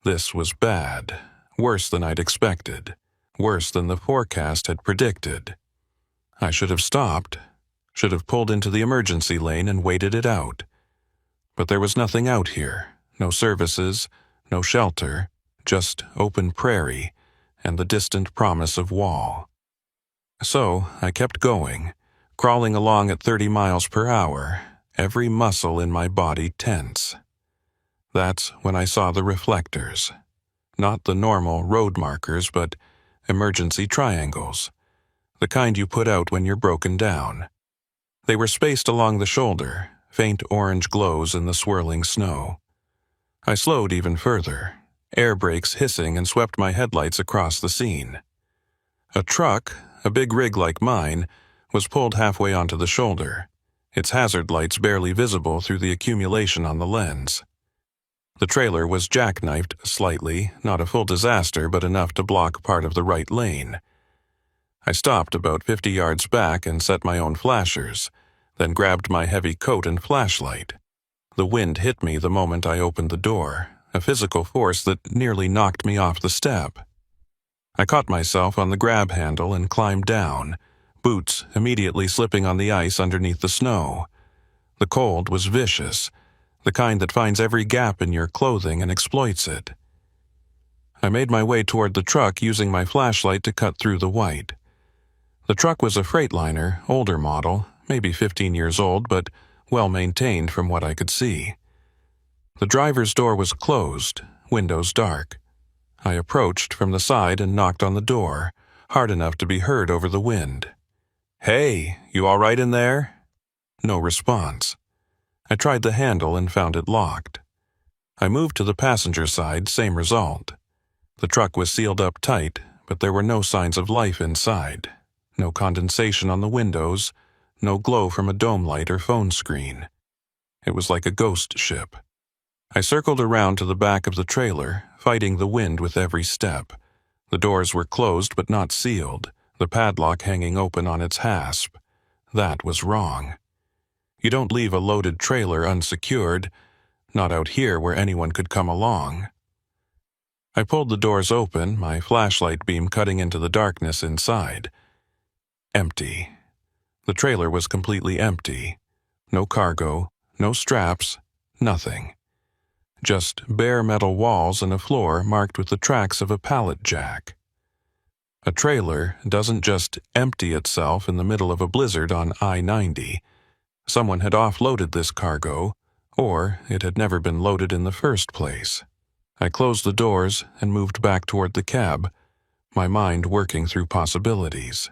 This was bad, worse than I'd expected, worse than the forecast had predicted. I should have stopped, should have pulled into the emergency lane and waited it out. But there was nothing out here, no services, no shelter, just open prairie and the distant promise of Wall. So I kept going, crawling along at 30 miles per hour, every muscle in my body tense. That's when I saw the reflectors. Not the normal road markers, but emergency triangles, the kind you put out when you're broken down. They were spaced along the shoulder, faint orange glows in the swirling snow. I slowed even further, air brakes hissing and swept my headlights across the scene. A truck, a big rig like mine, was pulled halfway onto the shoulder, its hazard lights barely visible through the accumulation on the lens. The trailer was jackknifed slightly, not a full disaster, but enough to block part of the right lane. I stopped about 50 yards back and set my own flashers, then grabbed my heavy coat and flashlight. The wind hit me the moment I opened the door, a physical force that nearly knocked me off the step. I caught myself on the grab handle and climbed down, boots immediately slipping on the ice underneath the snow. The cold was vicious, the kind that finds every gap in your clothing and exploits it. I made my way toward the truck using my flashlight to cut through the white. The truck was a Freightliner, older model, maybe 15 years old, but well-maintained from what I could see. The driver's door was closed, windows dark. I approached from the side and knocked on the door, hard enough to be heard over the wind. "Hey, you all right in there?" No response. I tried the handle and found it locked. I moved to the passenger side, same result. The truck was sealed up tight, but there were no signs of life inside. No condensation on the windows, no glow from a dome light or phone screen. It was like a ghost ship. I circled around to the back of the trailer, fighting the wind with every step. The doors were closed but not sealed, the padlock hanging open on its hasp. That was wrong. You don't leave a loaded trailer unsecured, not out here where anyone could come along. I pulled the doors open, my flashlight beam cutting into the darkness inside. Empty. The trailer was completely empty. No cargo, No straps, nothing. Just bare metal walls and a floor marked with the tracks of a pallet jack. A trailer doesn't just empty itself in the middle of a blizzard on I-90. Someone had offloaded this cargo, or it had never been loaded in the first place. I closed the doors and moved back toward the cab, my mind working through possibilities.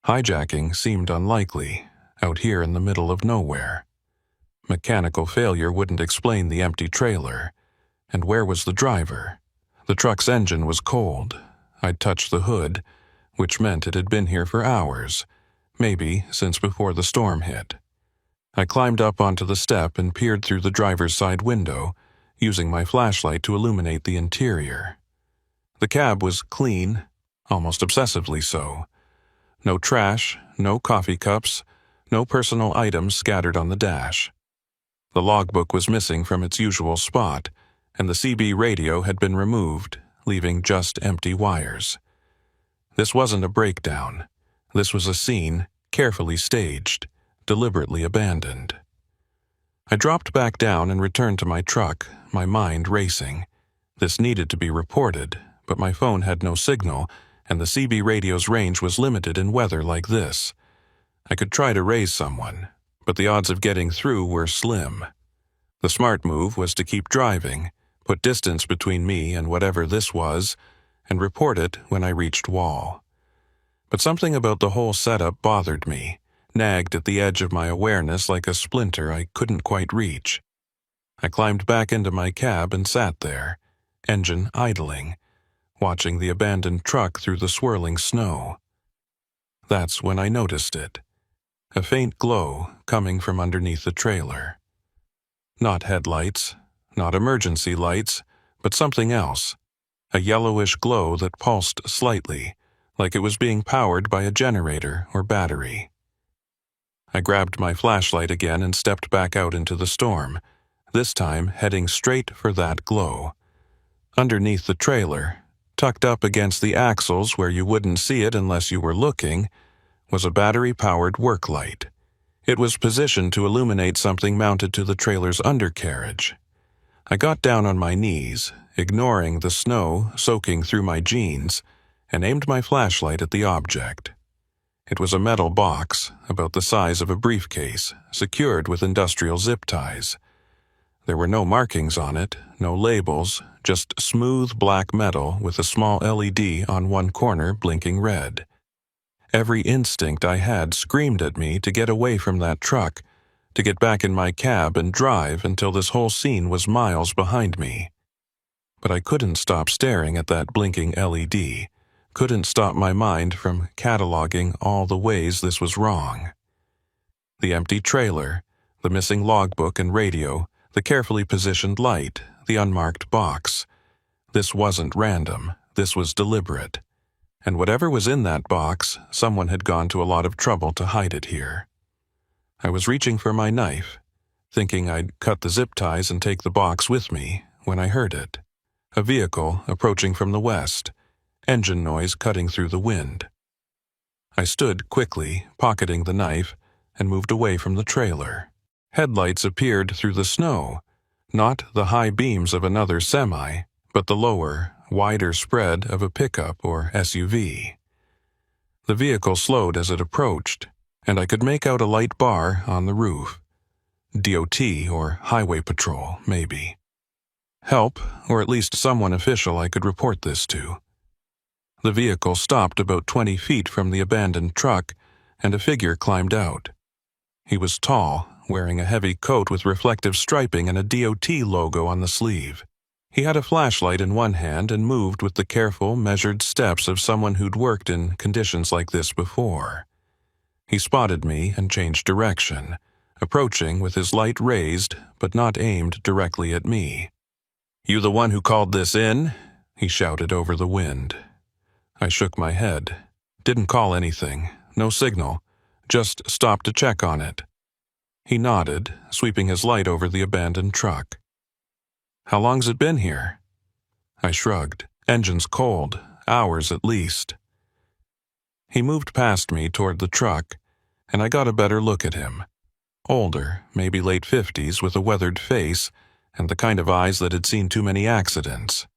Hijacking seemed unlikely, out here in the middle of nowhere. Mechanical failure wouldn't explain the empty trailer. And where was the driver? The truck's engine was cold. I'd touched the hood, which meant it had been here for hours, maybe since before the storm hit. I climbed up onto the step and peered through the driver's side window, using my flashlight to illuminate the interior. The cab was clean, almost obsessively so. No trash, no coffee cups, no personal items scattered on the dash. The logbook was missing from its usual spot, and the CB radio had been removed, leaving just empty wires. This wasn't a breakdown. This was a scene, carefully staged, deliberately abandoned. I dropped back down and returned to my truck, my mind racing. This needed to be reported, but my phone had no signal, and the CB radio's range was limited in weather like this. I could try to raise someone, but the odds of getting through were slim. The smart move was to keep driving, put distance between me and whatever this was, and report it when I reached Wall. But something about the whole setup bothered me, nagged at the edge of my awareness like a splinter I couldn't quite reach. I climbed back into my cab and sat there, engine idling, watching the abandoned truck through the swirling snow. That's when I noticed it. A faint glow coming from underneath the trailer. Not headlights, not emergency lights, but something else. A yellowish glow that pulsed slightly, like it was being powered by a generator or battery. I grabbed my flashlight again and stepped back out into the storm, this time heading straight for that glow. Underneath the trailer, tucked up against the axles where you wouldn't see it unless you were looking, was a battery-powered work light. It was positioned to illuminate something mounted to the trailer's undercarriage. I got down on my knees, ignoring the snow soaking through my jeans, and aimed my flashlight at the object. It was a metal box, about the size of a briefcase, secured with industrial zip ties. There were no markings on it, no labels, just smooth black metal with a small LED on one corner blinking red. Every instinct I had screamed at me to get away from that truck, to get back in my cab and drive until this whole scene was miles behind me. But I couldn't stop staring at that blinking LED, couldn't stop my mind from cataloging all the ways this was wrong. The empty trailer, the missing logbook and radio, the carefully positioned light, the unmarked box. This wasn't random, this was deliberate. And whatever was in that box, someone had gone to a lot of trouble to hide it here. I was reaching for my knife, thinking I'd cut the zip ties and take the box with me, when I heard it. A vehicle approaching from the west, engine noise cutting through the wind. I stood quickly, pocketing the knife, and moved away from the trailer. Headlights appeared through the snow, not the high beams of another semi, but the lower, wider spread of a pickup or SUV. The vehicle slowed as it approached, and I could make out a light bar on the roof. DOT or Highway Patrol, maybe. Help, or at least someone official I could report this to. The vehicle stopped about 20 feet from the abandoned truck, and a figure climbed out. He was tall, wearing a heavy coat with reflective striping and a DOT logo on the sleeve. He had a flashlight in one hand and moved with the careful, measured steps of someone who'd worked in conditions like this before. He spotted me and changed direction, approaching with his light raised but not aimed directly at me. "You the one who called this in?" he shouted over the wind. I shook my head. Didn't call anything, no signal, just stopped to check on it. He nodded, sweeping his light over the abandoned truck. "How long's it been here?" I shrugged. "Engine's cold, hours at least." He moved past me toward the truck, and I got a better look at him. Older, maybe late 50s, with a weathered face and the kind of eyes that had seen too many accidents,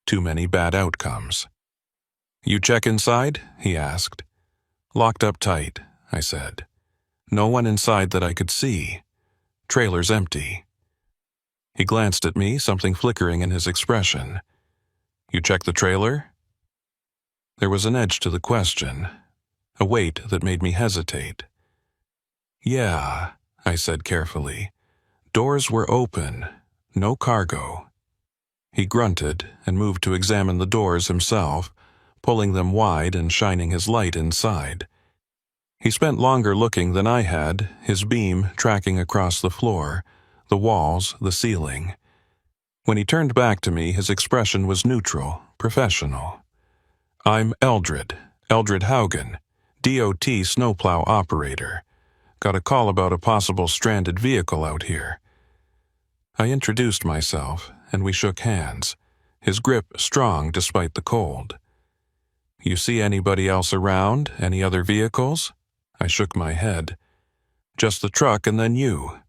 too many bad outcomes. "You check inside?" he asked. "Locked up tight," I said. "No one inside that I could see. Trailer's empty." He glanced at me, something flickering in his expression. "You check the trailer?" There was an edge to the question, a weight that made me hesitate. "Yeah," I said carefully. "Doors were open. No cargo." He grunted and moved to examine the doors himself, pulling them wide and shining his light inside. He spent longer looking than I had, his beam tracking across the floor, the walls, the ceiling. When he turned back to me, his expression was neutral, professional. "I'm Eldred Haugen, DOT snowplow operator. Got a call about a possible stranded vehicle out here." I introduced myself, and we shook hands, his grip strong despite the cold. "You see anybody else around? Any other vehicles?" I shook my head. "Just the truck and then you."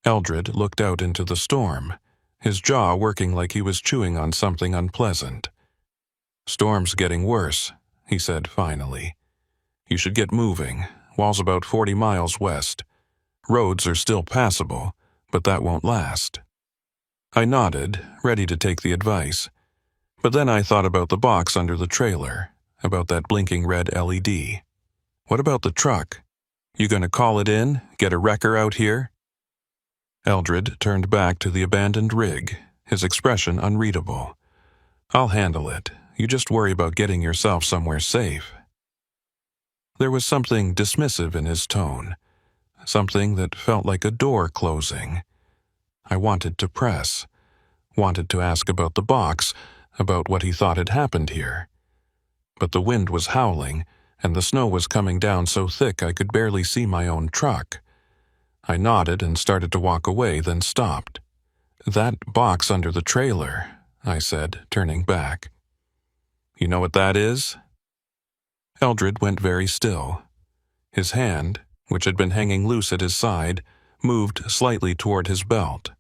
Eldred looked out into the storm, his jaw working like he was chewing on something unpleasant. "Storm's getting worse," he said finally. "You should get moving. Wall's about 40 miles west. Roads are still passable, but that won't last." I nodded, ready to take the advice. But then I thought about the box under the trailer, about that blinking red LED. "What about the truck? You gonna call it in, get a wrecker out here?" Eldred turned back to the abandoned rig, his expression unreadable. "I'll handle it. You just worry about getting yourself somewhere safe." There was something dismissive in his tone, something that felt like a door closing. I wanted to press, wanted to ask about the box, about what he thought had happened here. But the wind was howling, and the snow was coming down so thick I could barely see my own truck. I nodded and started to walk away, then stopped. "That box under the trailer," I said, turning back. "You know what that is?" Eldred went very still. His hand, which had been hanging loose at his side, moved slightly toward his belt.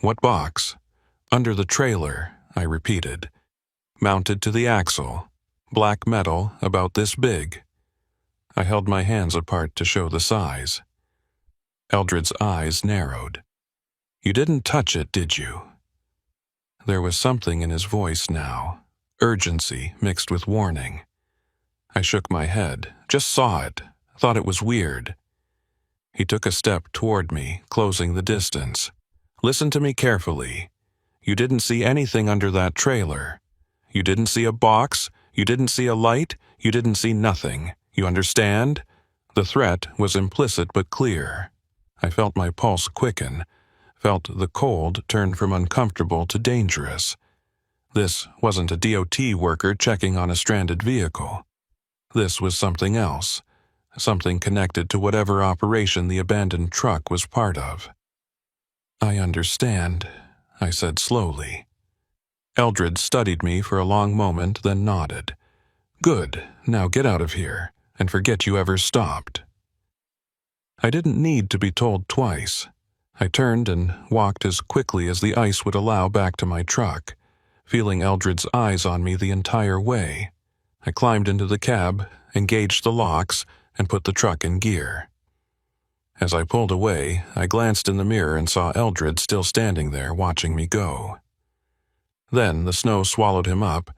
"What box?" "Under the trailer," I repeated. "Mounted to the axle. Black metal, about this big." I held my hands apart to show the size. Eldred's eyes narrowed. "You didn't touch it, did you?" There was something in his voice now, urgency mixed with warning. I shook my head, just saw it, thought it was weird. He took a step toward me, closing the distance. "Listen to me carefully. You didn't see anything under that trailer. You didn't see a box, you didn't see a light, you didn't see nothing. You understand?" The threat was implicit but clear. I felt my pulse quicken, felt the cold turn from uncomfortable to dangerous. This wasn't a DOT worker checking on a stranded vehicle. This was something else, something connected to whatever operation the abandoned truck was part of. "I understand," I said slowly. Eldred studied me for a long moment, then nodded. "Good, now get out of here, and forget you ever stopped." I didn't need to be told twice. I turned and walked as quickly as the ice would allow back to my truck, feeling Eldred's eyes on me the entire way. I climbed into the cab, engaged the locks, and put the truck in gear. As I pulled away, I glanced in the mirror and saw Eldred still standing there watching me go. Then the snow swallowed him up,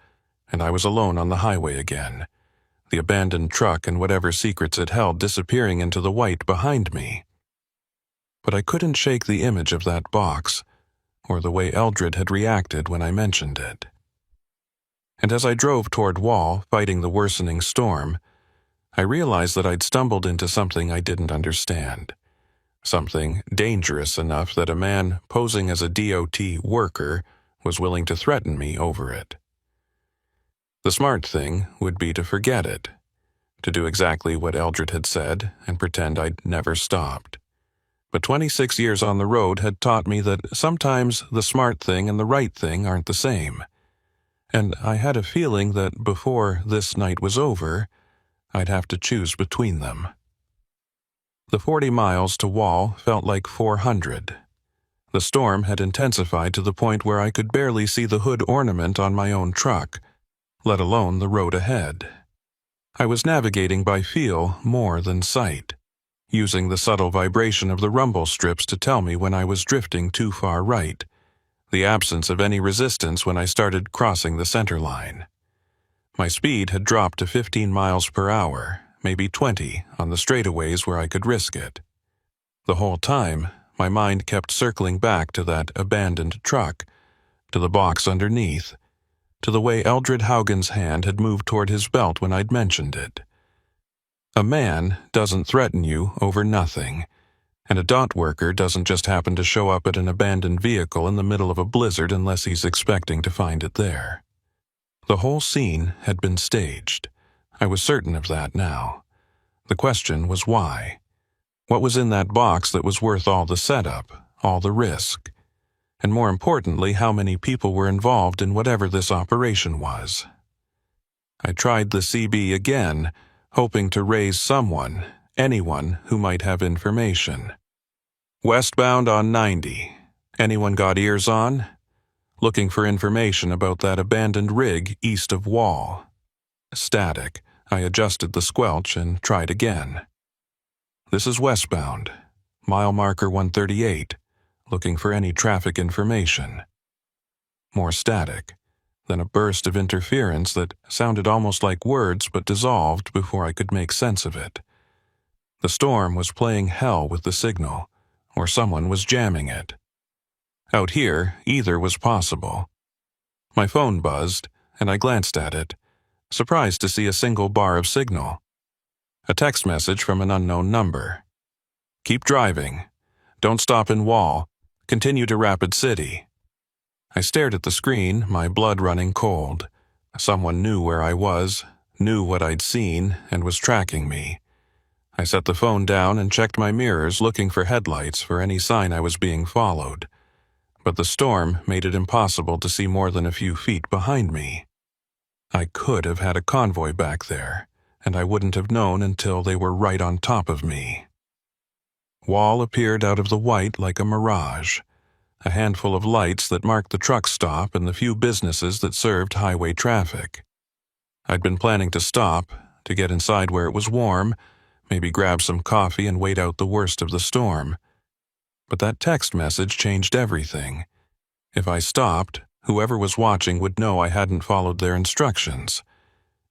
and I was alone on the highway again, the abandoned truck and whatever secrets it held disappearing into the white behind me. But I couldn't shake the image of that box, or the way Eldred had reacted when I mentioned it. And as I drove toward Wall, fighting the worsening storm, I realized that I'd stumbled into something I didn't understand, something dangerous enough that a man posing as a DOT worker was willing to threaten me over it. The smart thing would be to forget it, to do exactly what Eldred had said and pretend I'd never stopped. But 26 years on the road had taught me that sometimes the smart thing and the right thing aren't the same. And I had a feeling that before this night was over, I'd have to choose between them. The 40 miles to Wall felt like 400. The storm had intensified to the point where I could barely see the hood ornament on my own truck, let alone the road ahead. I was navigating by feel more than sight, using the subtle vibration of the rumble strips to tell me when I was drifting too far right, the absence of any resistance when I started crossing the center line. My speed had dropped to 15 miles per hour, maybe 20 on the straightaways where I could risk it. The whole time, my mind kept circling back to that abandoned truck, to the box underneath, to the way Eldred Haugen's hand had moved toward his belt when I'd mentioned it. A man doesn't threaten you over nothing, and a dot worker doesn't just happen to show up at an abandoned vehicle in the middle of a blizzard unless he's expecting to find it there. The whole scene had been staged. I was certain of that now. The question was why? What was in that box that was worth all the setup, all the risk? And more importantly, how many people were involved in whatever this operation was? I tried the CB again, hoping to raise someone, anyone who might have information. Westbound on 90. Anyone got ears on? Looking for information about that abandoned rig east of Wall. Static. I adjusted the squelch and tried again. This is westbound. Mile marker 138. Looking for any traffic information. More static. Then a burst of interference that sounded almost like words but dissolved before I could make sense of it. The storm was playing hell with the signal, or someone was jamming it. Out here, either was possible. My phone buzzed, and I glanced at it, surprised to see a single bar of signal. A text message from an unknown number. Keep driving. Don't stop in Wall. Continue to Rapid City. I stared at the screen, my blood running cold. Someone knew where I was, knew what I'd seen, and was tracking me. I set the phone down and checked my mirrors, looking for headlights for any sign I was being followed. But the storm made it impossible to see more than a few feet behind me. I could have had a convoy back there, and I wouldn't have known until they were right on top of me. Wall appeared out of the white like a mirage, a handful of lights that marked the truck stop and the few businesses that served highway traffic. I'd been planning to stop, to get inside where it was warm, maybe grab some coffee and wait out the worst of the storm. But that text message changed everything. If I stopped, whoever was watching would know I hadn't followed their instructions.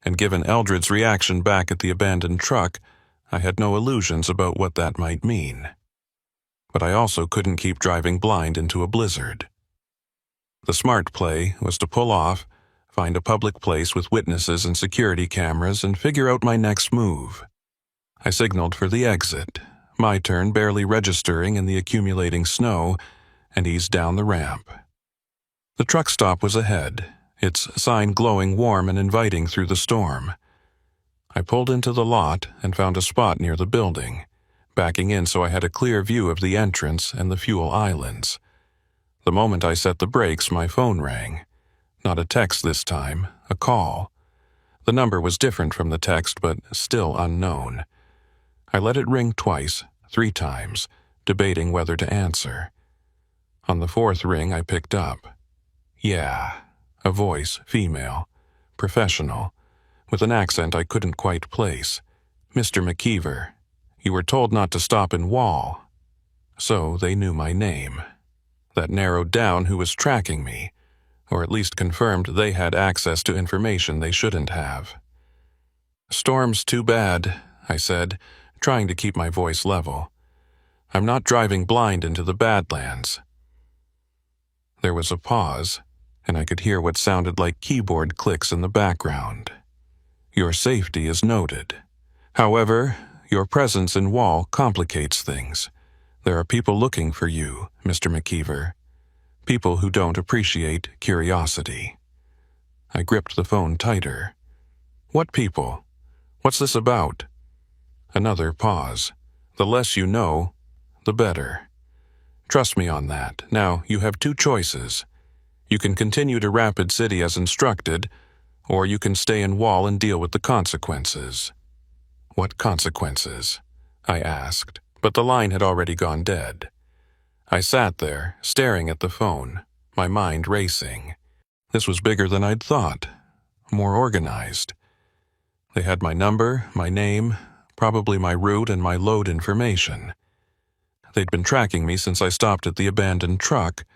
And given Eldred's reaction back at the abandoned truck, I had no illusions about what that might mean. But I also couldn't keep driving blind into a blizzard. The smart play was to pull off, find a public place with witnesses and security cameras, and figure out my next move. I signaled for the exit, my turn barely registering in the accumulating snow, and eased down the ramp. The truck stop was ahead, its sign glowing warm and inviting through the storm. I pulled into the lot and found a spot near the building, backing in so I had a clear view of the entrance and the fuel islands. The moment I set the brakes, my phone rang. Not a text this time, a call. The number was different from the text, but still unknown. I let it ring twice, 3 times, debating whether to answer. On the 4th ring, I picked up. Yeah, a voice, female, professional, with an accent I couldn't quite place. Mr. McKeever, you were told not to stop in Wall. So they knew my name. That narrowed down who was tracking me, or at least confirmed they had access to information they shouldn't have. Storm's too bad, I said, trying to keep my voice level. I'm not driving blind into the Badlands. There was a pause, and I could hear what sounded like keyboard clicks in the background. Your safety is noted. However, your presence in Wall complicates things. There are people looking for you, Mr. McKeever. People who don't appreciate curiosity. I gripped the phone tighter. What people? What's this about? Another pause. The less you know, the better. Trust me on that. Now, you have 2 choices. You can continue to Rapid City as instructed, or you can stay in Wall and deal with the consequences. What consequences? I asked. but the line had already gone dead. I sat there, staring at the phone, my mind racing. This was bigger than I'd thought, more organized. They had my number, my name, probably my route and my load information. They'd been tracking me since I stopped at the abandoned truck,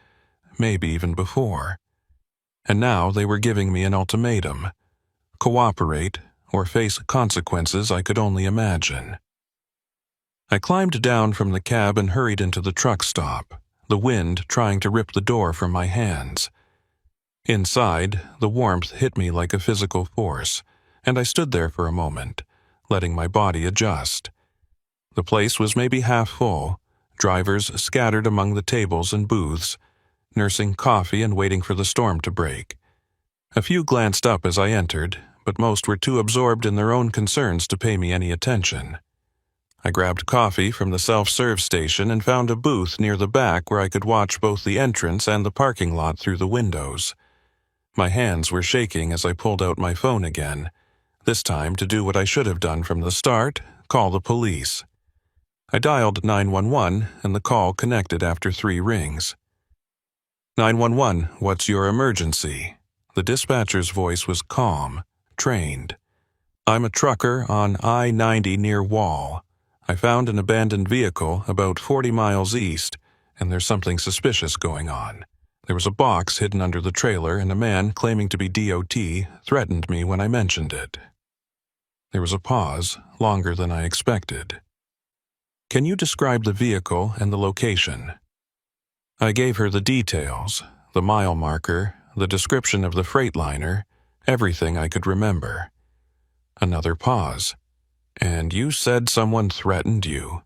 maybe even before. And now they were giving me an ultimatum: cooperate or face consequences I could only imagine. I climbed down from the cab and hurried into the truck stop, the wind trying to rip the door from my hands. Inside, the warmth hit me like a physical force, and I stood there for a moment, letting my body adjust. The place was maybe half full, drivers scattered among the tables and booths, nursing coffee and waiting for the storm to break. A few glanced up as I entered, but most were too absorbed in their own concerns to pay me any attention. I grabbed coffee from the self-serve station and found a booth near the back where I could watch both the entrance and the parking lot through the windows. My hands were shaking as I pulled out my phone again, this time to do what I should have done from the start: call the police. I dialed 911 and the call connected after 3 rings. 911, what's your emergency? The dispatcher's voice was calm, trained. I'm a trucker on I-90 near Wall. I found an abandoned vehicle about 40 miles east, and there's something suspicious going on. There was a box hidden under the trailer, and a man claiming to be DOT threatened me when I mentioned it. There was a pause, longer than I expected. Can you describe the vehicle and the location? I gave her the details, the mile marker, the description of the Freightliner, everything I could remember. Another pause. And you said someone threatened you.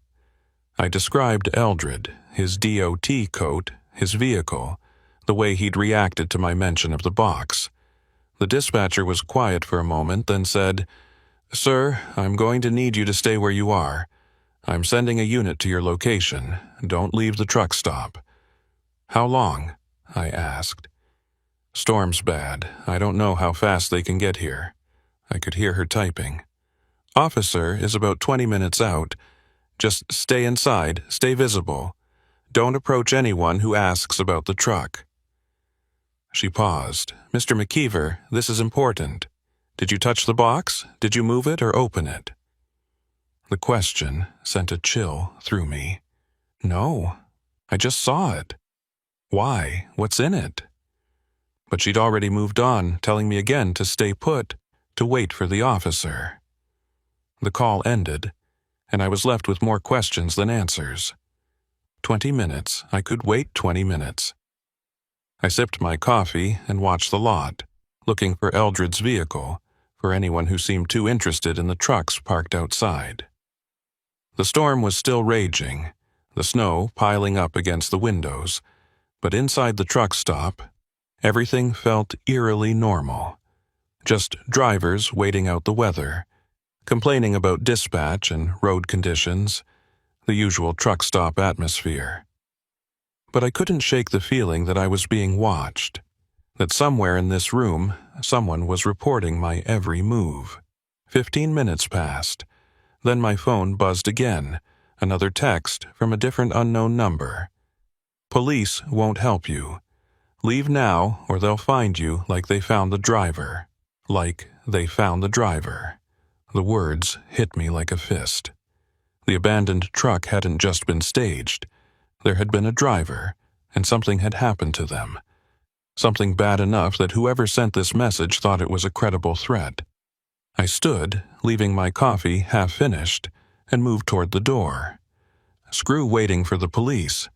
I described Eldred, his DOT coat, his vehicle, the way he'd reacted to my mention of the box. The dispatcher was quiet for a moment, then said, "Sir, I'm going to need you to stay where you are. I'm sending a unit to your location. Don't leave the truck stop." "How long?" I asked. "Storm's bad. I don't know how fast they can get here." I could hear her typing. "Officer is about 20 minutes out. Just stay inside, stay visible. Don't approach anyone who asks about the truck." She paused. "Mr. McKeever, this is important. Did you touch the box? Did you move it or open it?" The question sent a chill through me. "No, I just saw it." "Why? What's in it?" But she'd already moved on, telling me again to stay put, to wait for the officer. The call ended, and I was left with more questions than answers. 20 minutes. I could wait 20 minutes. I sipped my coffee and watched the lot, looking for Eldred's vehicle, for anyone who seemed too interested in the trucks parked outside. The storm was still raging, the snow piling up against the windows, but inside the truck stop, everything felt eerily normal. Just drivers waiting out the weather, complaining about dispatch and road conditions, the usual truck stop atmosphere. But I couldn't shake the feeling that I was being watched, that somewhere in this room, someone was reporting my every move. 15 minutes passed. Then my phone buzzed again, another text from a different unknown number. "Police won't help you. Leave now or they'll find you like they found the driver." Like they found the driver. The words hit me like a fist. The abandoned truck hadn't just been staged. There had been a driver, and something had happened to them. Something bad enough that whoever sent this message thought it was a credible threat. I stood, leaving my coffee half finished, and moved toward the door. Screw waiting for the police.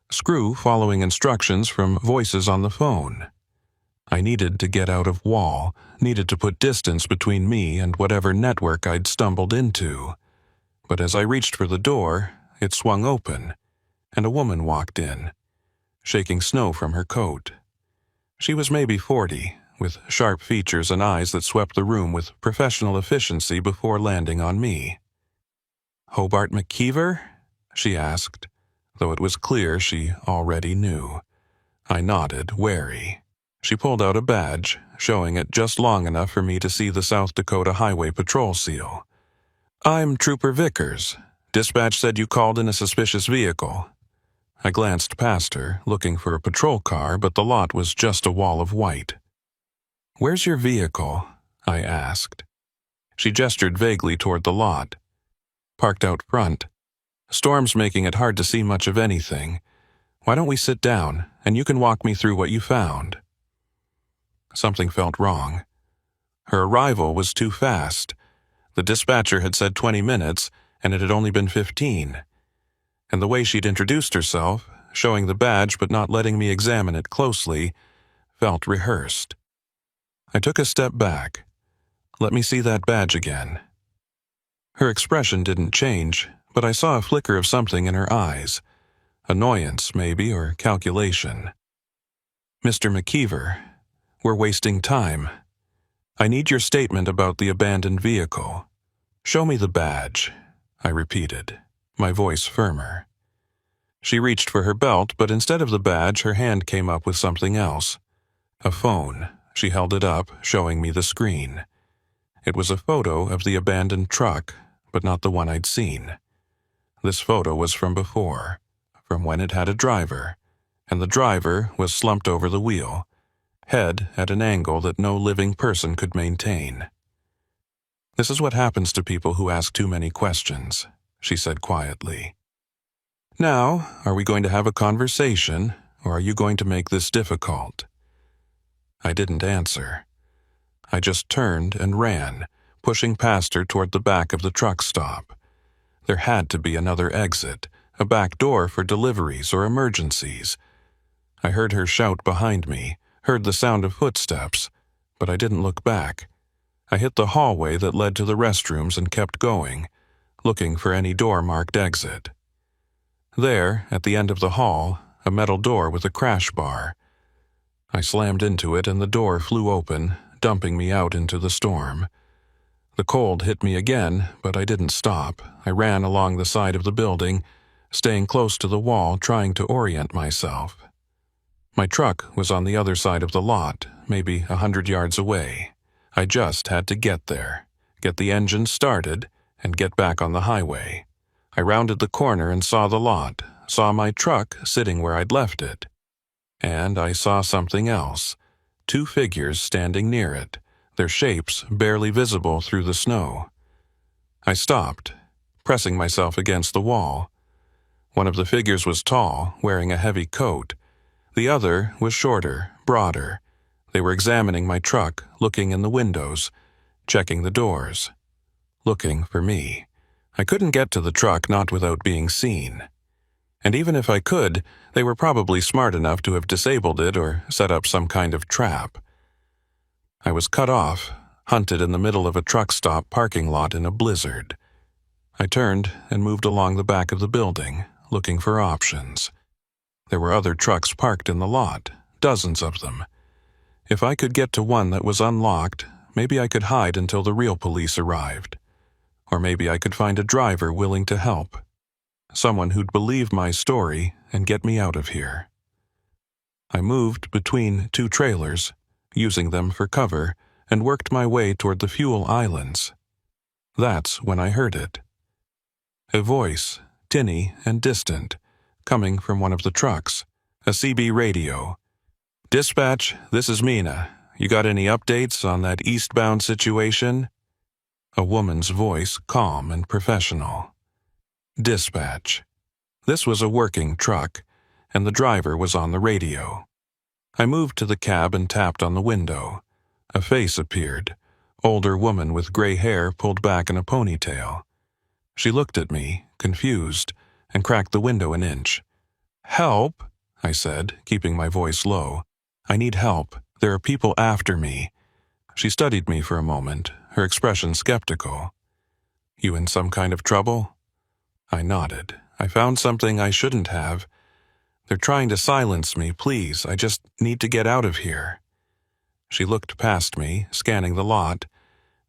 Screw following instructions from voices on the phone. I needed to get out of Wall, needed to put distance between me and whatever network I'd stumbled into. But as I reached for the door, it swung open, and a woman walked in, shaking snow from her coat. She was maybe 40, with sharp features and eyes that swept the room with professional efficiency before landing on me. "Hobart McKeever?" she asked, though it was clear she already knew. I nodded, wary. She pulled out a badge, showing it just long enough for me to see the South Dakota Highway Patrol seal. "I'm Trooper Vickers, Dispatch said you called in a suspicious vehicle. I glanced past her, looking for a patrol car, but the lot was just a wall of white. Where's your vehicle? I asked. She gestured vaguely toward the lot. Parked out front. Storm's making it hard to see much of anything. Why don't we sit down, and you can walk me through what you found? Something felt wrong. Her arrival was too fast. The dispatcher had said 20 minutes, and it had only been 15. And the way she'd introduced herself, showing the badge but not letting me examine it closely, felt rehearsed. I took a step back. Let me see that badge again. Her expression didn't change, but I saw a flicker of something in her eyes. Annoyance, maybe, or calculation. Mr. McKeever, we're wasting time. I need your statement about the abandoned vehicle. Show me the badge, I repeated, my voice firmer. She reached for her belt, but instead of the badge, her hand came up with something else. A phone. She held it up, showing me the screen. It was a photo of the abandoned truck, but not the one I'd seen. This photo was from before, from when it had a driver, and the driver was slumped over the wheel, head at an angle that no living person could maintain. This is what happens to people who ask too many questions, she said quietly. Now, are we going to have a conversation, or are you going to make this difficult? I didn't answer. I just turned and ran, pushing past her toward the back of the truck stop. There had to be another exit, a back door for deliveries or emergencies. I heard her shout behind me, heard the sound of footsteps, but I didn't look back. I hit the hallway that led to the restrooms and kept going, looking for any door marked exit. There, at the end of the hall, a metal door with a crash bar. I slammed into it and the door flew open, dumping me out into the storm. The cold hit me again, but I didn't stop. I ran along the side of the building, staying close to the wall, trying to orient myself. My truck was on the other side of the lot, maybe 100 yards away. I just had to get there, get the engine started, and get back on the highway. I rounded the corner and saw the lot, saw my truck sitting where I'd left it. And I saw something else, 2 figures standing near it, their shapes barely visible through the snow. I stopped, pressing myself against the wall. One of the figures was tall, wearing a heavy coat. The other was shorter, broader. They were examining my truck, looking in the windows, checking the doors, looking for me. I couldn't get to the truck not without being seen. And even if I could, they were probably smart enough to have disabled it or set up some kind of trap. I was cut off, hunted in the middle of a truck stop parking lot in a blizzard. I turned and moved along the back of the building, looking for options. There were other trucks parked in the lot, dozens of them. If I could get to one that was unlocked, maybe I could hide until the real police arrived. Or maybe I could find a driver willing to help. Someone who'd believe my story and get me out of here. I moved between 2 trailers, using them for cover, and worked my way toward the fuel islands. That's when I heard it. A voice, tinny and distant, coming from one of the trucks, a CB radio. Dispatch, this is Mina. You got any updates on that eastbound situation? A woman's voice, calm and professional. Dispatch. This was a working truck, and the driver was on the radio. I moved to the cab and tapped on the window. A face appeared, older woman with gray hair pulled back in a ponytail. She looked at me, confused, and cracked the window an inch. Help, I said, keeping my voice low. I need help. There are people after me. She studied me for a moment, her expression skeptical. You in some kind of trouble? I nodded. I found something I shouldn't have. They're trying to silence me, please. I just need to get out of here. She looked past me, scanning the lot,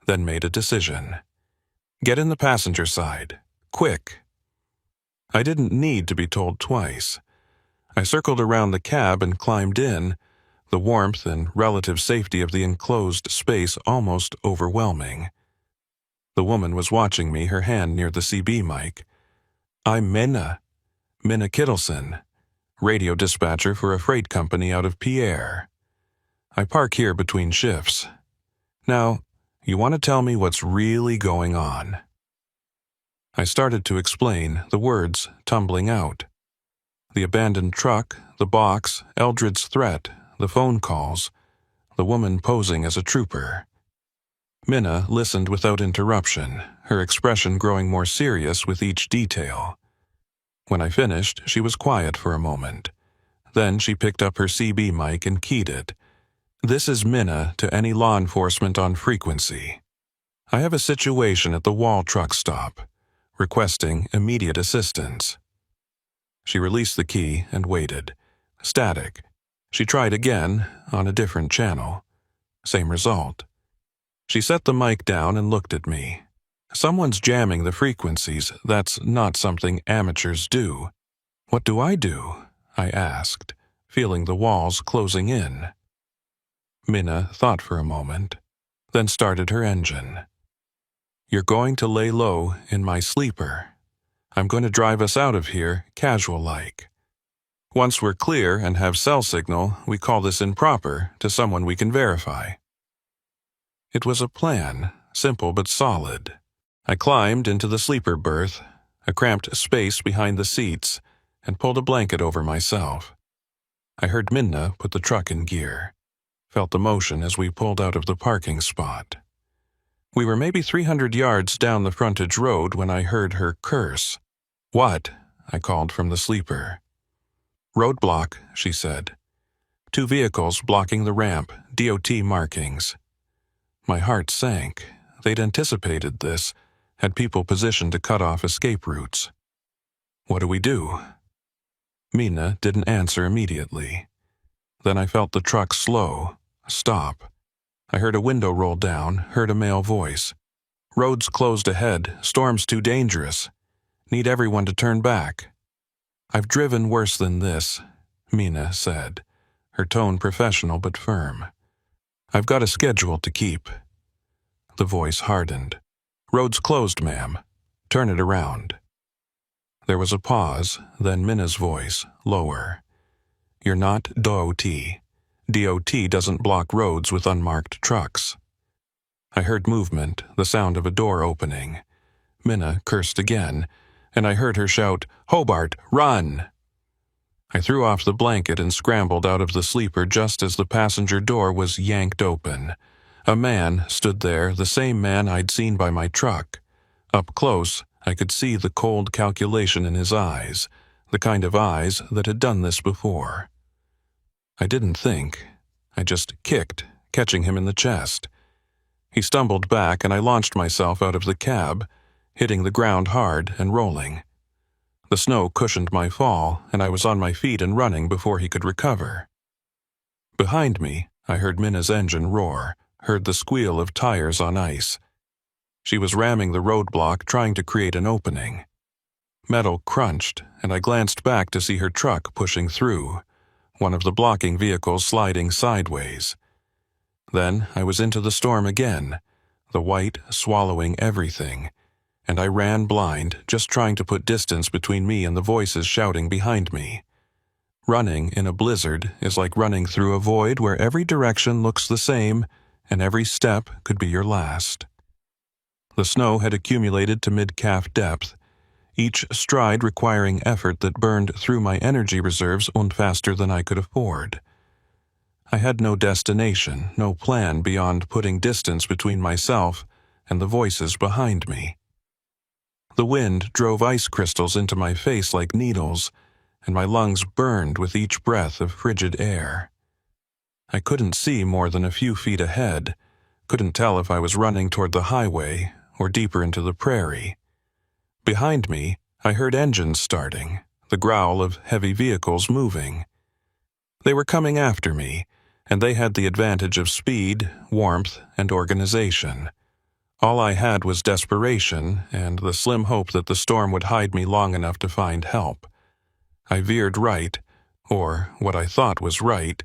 then made a decision. Get in the passenger side. Quick. I didn't need to be told twice. I circled around the cab and climbed in, the warmth and relative safety of the enclosed space almost overwhelming. The woman was watching me, her hand near the CB mic. I'm Minna Kittleson, radio dispatcher for a freight company out of Pierre. I park here between shifts. Now, you want to tell me what's really going on?" I started to explain, the words tumbling out. The abandoned truck, the box, Eldred's threat, the phone calls, the woman posing as a trooper. Minna listened without interruption, her expression growing more serious with each detail. When I finished, she was quiet for a moment. Then she picked up her CB mic and keyed it. "This is Minna to any law enforcement on frequency. I have a situation at the Wall truck stop, requesting immediate assistance." She released the key and waited. Static. She tried again, on a different channel. Same result. She set the mic down and looked at me. "Someone's jamming the frequencies. That's not something amateurs do." "What do?" I asked, feeling the walls closing in. Minna thought for a moment, then started her engine. "You're going to lay low in my sleeper. I'm going to drive us out of here casual-like. Once we're clear and have cell signal, we call this improper to someone we can verify." It was a plan, simple but solid. I climbed into the sleeper berth, a cramped space behind the seats, and pulled a blanket over myself. I heard Minna put the truck in gear, felt the motion as we pulled out of the parking spot. We were maybe 300 yards down the frontage road when I heard her curse. "What?" I called from the sleeper. "Roadblock," she said. "2 vehicles blocking the ramp, DOT markings." My heart sank. They'd anticipated this, had people positioned to cut off escape routes. "What do we do?" Minna didn't answer immediately. Then I felt the truck slow, stop. I heard a window roll down, heard a male voice. "Road's closed ahead, storm's too dangerous. Need everyone to turn back." "I've driven worse than this," Minna said, her tone professional but firm. "I've got a schedule to keep." The voice hardened. "Road's closed, ma'am. Turn it around." There was a pause, then Minna's voice, lower. "You're not DOT. DOT doesn't block roads with unmarked trucks." I heard movement, the sound of a door opening. Minna cursed again, and I heard her shout, "Hobart, run!" I threw off the blanket and scrambled out of the sleeper just as the passenger door was yanked open. A man stood there, the same man I'd seen by my truck. Up close, I could see the cold calculation in his eyes, the kind of eyes that had done this before. I didn't think. I just kicked, catching him in the chest. He stumbled back and I launched myself out of the cab, hitting the ground hard and rolling. The snow cushioned my fall, and I was on my feet and running before he could recover. Behind me, I heard Minna's engine roar, heard the squeal of tires on ice. She was ramming the roadblock, trying to create an opening. Metal crunched, and I glanced back to see her truck pushing through, one of the blocking vehicles sliding sideways. Then I was into the storm again, the white swallowing everything, and I ran blind, just trying to put distance between me and the voices shouting behind me. Running in a blizzard is like running through a void where every direction looks the same and every step could be your last. The snow had accumulated to mid-calf depth, each stride requiring effort that burned through my energy reserves faster than I could afford. I had no destination, no plan beyond putting distance between myself and the voices behind me. The wind drove ice crystals into my face like needles, and my lungs burned with each breath of frigid air. I couldn't see more than a few feet ahead, couldn't tell if I was running toward the highway or deeper into the prairie. Behind me, I heard engines starting, the growl of heavy vehicles moving. They were coming after me, and they had the advantage of speed, warmth, and organization. All I had was desperation and the slim hope that the storm would hide me long enough to find help. I veered right, or what I thought was right,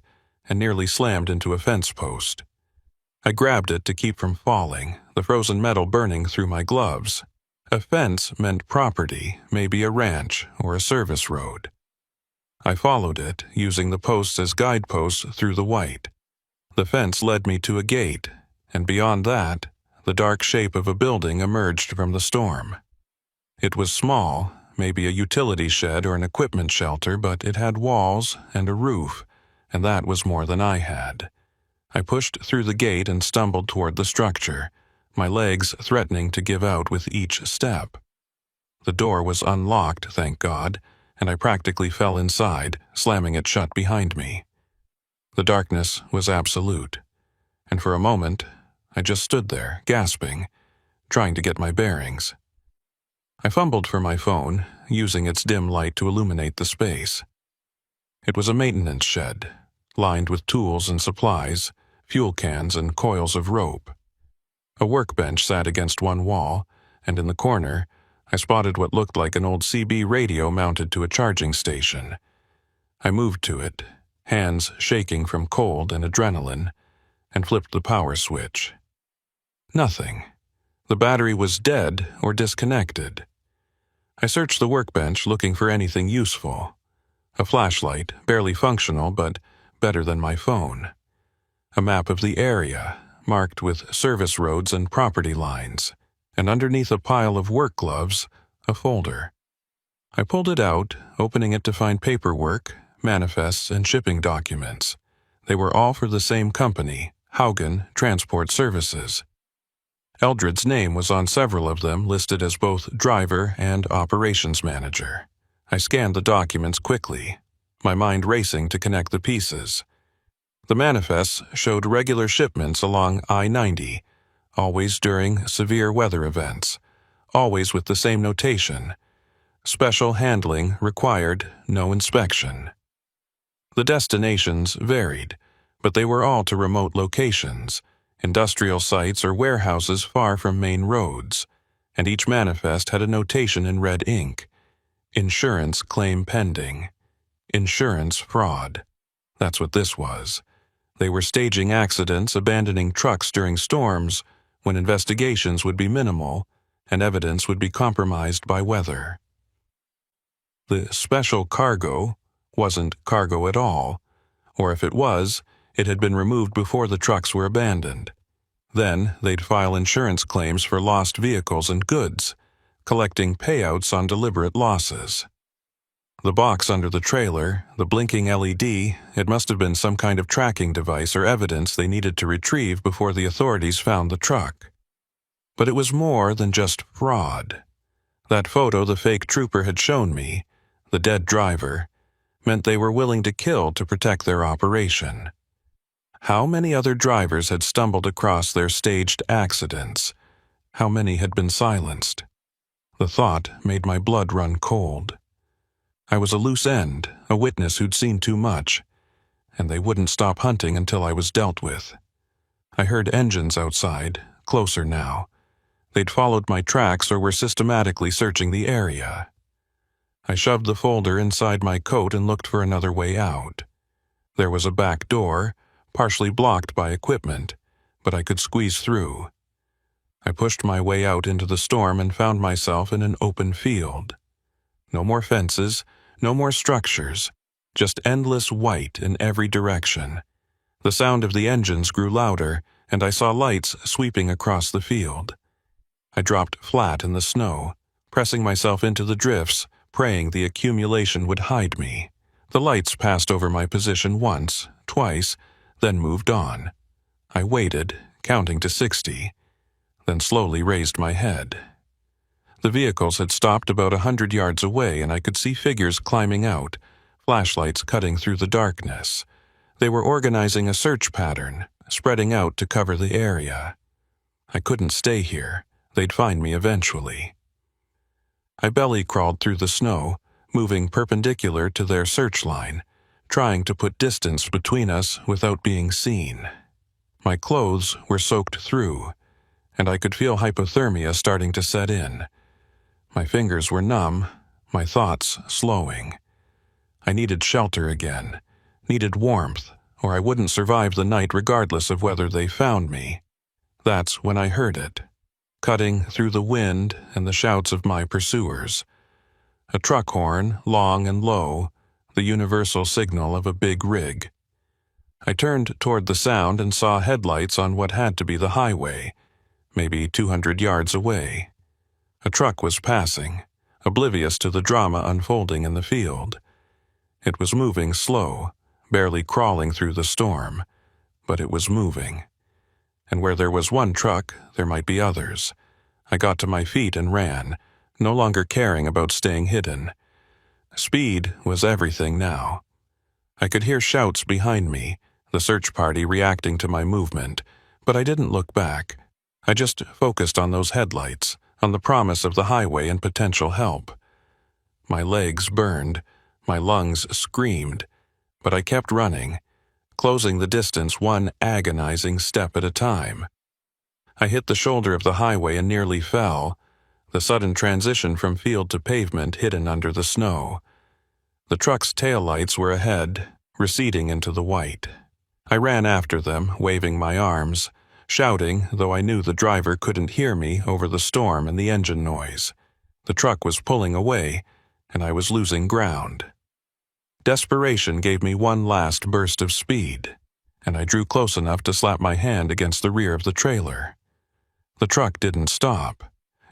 and nearly slammed into a fence post. I grabbed it to keep from falling, the frozen metal burning through my gloves. A fence meant property, maybe a ranch or a service road. I followed it, using the posts as guideposts through the white. The fence led me to a gate, and beyond that, the dark shape of a building emerged from the storm. It was small, maybe a utility shed or an equipment shelter, but it had walls and a roof, and that was more than I had. I pushed through the gate and stumbled toward the structure, my legs threatening to give out with each step. The door was unlocked, thank God, and I practically fell inside, slamming it shut behind me. The darkness was absolute, and for a moment, I just stood there, gasping, trying to get my bearings. I fumbled for my phone, using its dim light to illuminate the space. It was a maintenance shed, lined with tools and supplies, fuel cans and coils of rope. A workbench sat against one wall, and in the corner, I spotted what looked like an old CB radio mounted to a charging station. I moved to it, hands shaking from cold and adrenaline, and flipped the power switch. Nothing. The battery was dead or disconnected. I searched the workbench looking for anything useful. A flashlight, barely functional, but better than my phone. A map of the area, marked with service roads and property lines, and underneath a pile of work gloves, a folder. I pulled it out, opening it to find paperwork, manifests, and shipping documents. They were all for the same company, Haugen Transport Services. Eldred's name was on several of them, listed as both driver and operations manager. I scanned the documents quickly, my mind racing to connect the pieces. The manifests showed regular shipments along I-90, always during severe weather events, always with the same notation: special handling required, no inspection. The destinations varied, but they were all to remote locations, industrial sites or warehouses far from main roads, and each manifest had a notation in red ink: insurance claim pending. Insurance fraud. That's what this was. They were staging accidents, abandoning trucks during storms, when investigations would be minimal and evidence would be compromised by weather. The special cargo wasn't cargo at all, or if it was, it had been removed before the trucks were abandoned. Then they'd file insurance claims for lost vehicles and goods, collecting payouts on deliberate losses. The box under the trailer, the blinking LED, it must have been some kind of tracking device or evidence they needed to retrieve before the authorities found the truck. But it was more than just fraud. That photo the fake trooper had shown me, the dead driver, meant they were willing to kill to protect their operation. How many other drivers had stumbled across their staged accidents? How many had been silenced? The thought made my blood run cold. I was a loose end, a witness who'd seen too much, and they wouldn't stop hunting until I was dealt with. I heard engines outside, closer now. They'd followed my tracks or were systematically searching the area. I shoved the folder inside my coat and looked for another way out. There was a back door, partially blocked by equipment, but I could squeeze through. I pushed my way out into the storm and found myself in an open field. No more fences, no more structures, just endless white in every direction. The sound of the engines grew louder, and I saw lights sweeping across the field. I dropped flat in the snow, pressing myself into the drifts, praying the accumulation would hide me. The lights passed over my position once, twice, then moved on. I waited, counting to 60, then slowly raised my head. The vehicles had stopped about 100 yards away, and I could see figures climbing out, flashlights cutting through the darkness. They were organizing a search pattern, spreading out to cover the area. I couldn't stay here. They'd find me eventually. I belly crawled through the snow, moving perpendicular to their search line, trying to put distance between us without being seen. My clothes were soaked through, and I could feel hypothermia starting to set in. My fingers were numb, my thoughts slowing. I needed shelter again, needed warmth, or I wouldn't survive the night regardless of whether they found me. That's when I heard it. cutting through the wind and the shouts of my pursuers. A truck horn, long and low, the universal signal of a big rig. I turned toward the sound and saw headlights on what had to be the highway, maybe 200 yards away. A truck was passing, oblivious to the drama unfolding in the field. It was moving slow, barely crawling through the storm, but it was moving. And where there was one truck, there might be others. I got to my feet and ran, no longer caring about staying hidden. Speed was everything now. I could hear shouts behind me, the search party reacting to my movement, but I didn't look back. I just focused on those headlights, on the promise of the highway and potential help. My legs burned, my lungs screamed, but I kept running, closing the distance one agonizing step at a time. I hit the shoulder of the highway and nearly fell, the sudden transition from field to pavement hidden under the snow. The truck's taillights were ahead, receding into the white. I ran after them, waving my arms, shouting, though I knew the driver couldn't hear me over the storm and the engine noise. The truck was pulling away, and I was losing ground. Desperation gave me one last burst of speed, and I drew close enough to slap my hand against the rear of the trailer. The truck didn't stop.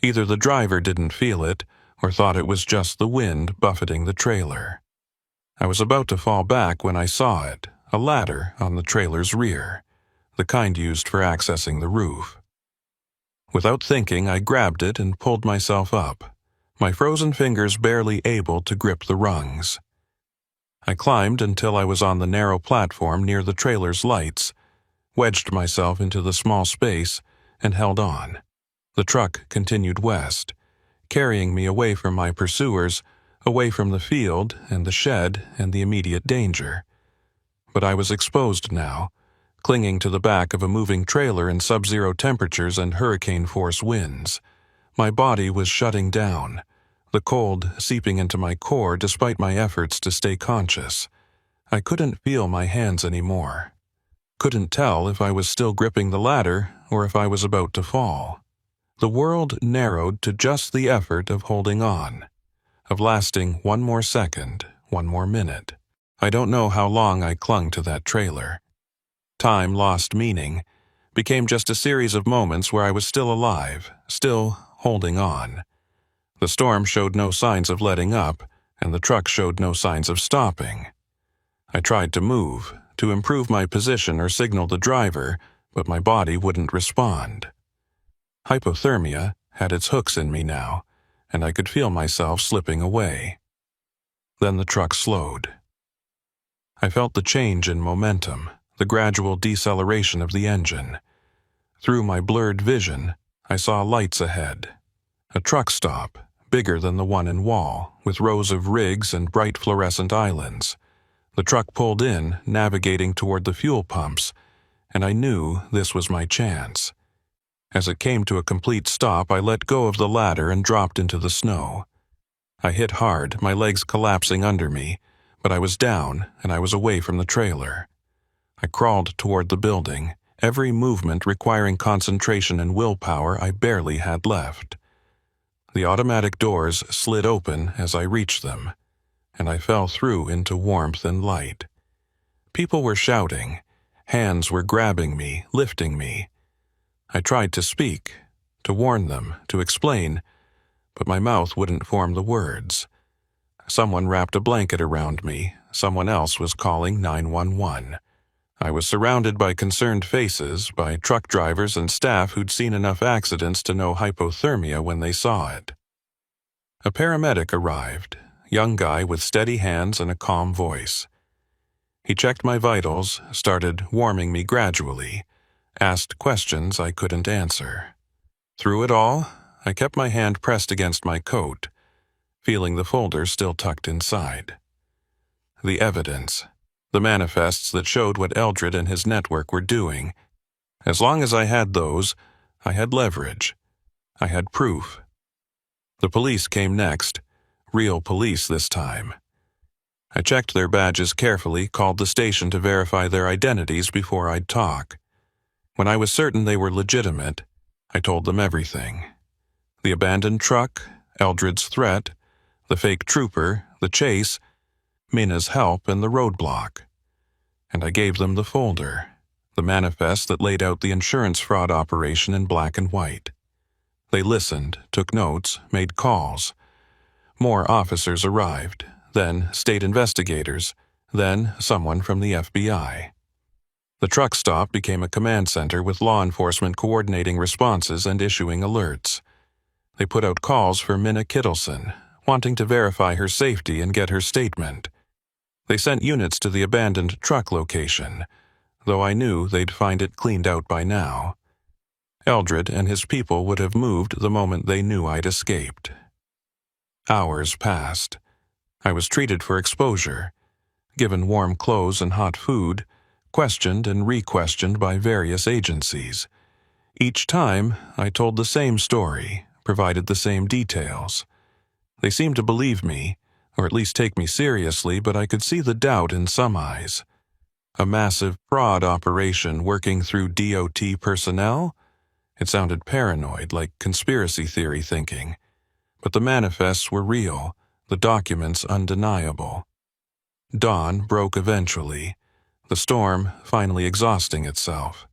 Either the driver didn't feel it, or thought it was just the wind buffeting the trailer. I was about to fall back when I saw it, a ladder on the trailer's rear, the kind used for accessing the roof. Without thinking, I grabbed it and pulled myself up, my frozen fingers barely able to grip the rungs. I climbed until I was on the narrow platform near the trailer's lights, wedged myself into the small space, and held on. The truck continued west, carrying me away from my pursuers, away from the field and the shed and the immediate danger. But I was exposed now, clinging to the back of a moving trailer in sub-zero temperatures and hurricane-force winds. My body was shutting down, the cold seeping into my core despite my efforts to stay conscious. I couldn't feel my hands anymore. Couldn't tell if I was still gripping the ladder or if I was about to fall. The world narrowed to just the effort of holding on, of lasting one more second, one more minute. I don't know how long I clung to that trailer. Time lost meaning, became just a series of moments where I was still alive, still holding on. The storm showed no signs of letting up, and the truck showed no signs of stopping. I tried to move, to improve my position or signal the driver, but my body wouldn't respond. Hypothermia had its hooks in me now, and I could feel myself slipping away. Then the truck slowed. I felt the change in momentum, the gradual deceleration of the engine. Through my blurred vision, I saw lights ahead. A truck stop, bigger than the one in Wall, with rows of rigs and bright fluorescent islands. The truck pulled in, navigating toward the fuel pumps, and I knew this was my chance. As it came to a complete stop, I let go of the ladder and dropped into the snow. I hit hard, my legs collapsing under me, but I was down and I was away from the trailer. I crawled toward the building, every movement requiring concentration and willpower I barely had left. The automatic doors slid open as I reached them, and I fell through into warmth and light. People were shouting, hands were grabbing me, lifting me. I tried to speak, to warn them, to explain, but my mouth wouldn't form the words. Someone wrapped a blanket around me, someone else was calling 911. I was surrounded by concerned faces, by truck drivers and staff who'd seen enough accidents to know hypothermia when they saw it. A paramedic arrived, young guy with steady hands and a calm voice. He checked my vitals, started warming me gradually, asked questions I couldn't answer. Through it all, I kept my hand pressed against my coat, feeling the folder still tucked inside. The evidence, the manifests that showed what Eldred and his network were doing. As long as I had those, I had leverage. I had proof. The police came next, real police this time. I checked their badges carefully, called the station to verify their identities before I'd talk. When I was certain they were legitimate, I told them everything. The abandoned truck, Eldred's threat, the fake trooper, the chase, Minna's help, and the roadblock. And I gave them the folder, the manifest that laid out the insurance fraud operation in black and white. They listened, took notes, made calls. More officers arrived, then state investigators, then someone from the FBI. The truck stop became a command center with law enforcement coordinating responses and issuing alerts. They put out calls for Minna Kittleson, wanting to verify her safety and get her statement. They sent units to the abandoned truck location, though I knew they'd find it cleaned out by now. Eldred and his people would have moved the moment they knew I'd escaped. Hours passed. I was treated for exposure, given warm clothes and hot food, questioned and re-questioned by various agencies. Each time, I told the same story, provided the same details. They seemed to believe me, or at least take me seriously, but I could see the doubt in some eyes. A massive fraud operation working through DOT personnel? It sounded paranoid, like conspiracy theory thinking. But the manifests were real, the documents undeniable. Dawn broke eventually, the storm finally exhausting itself.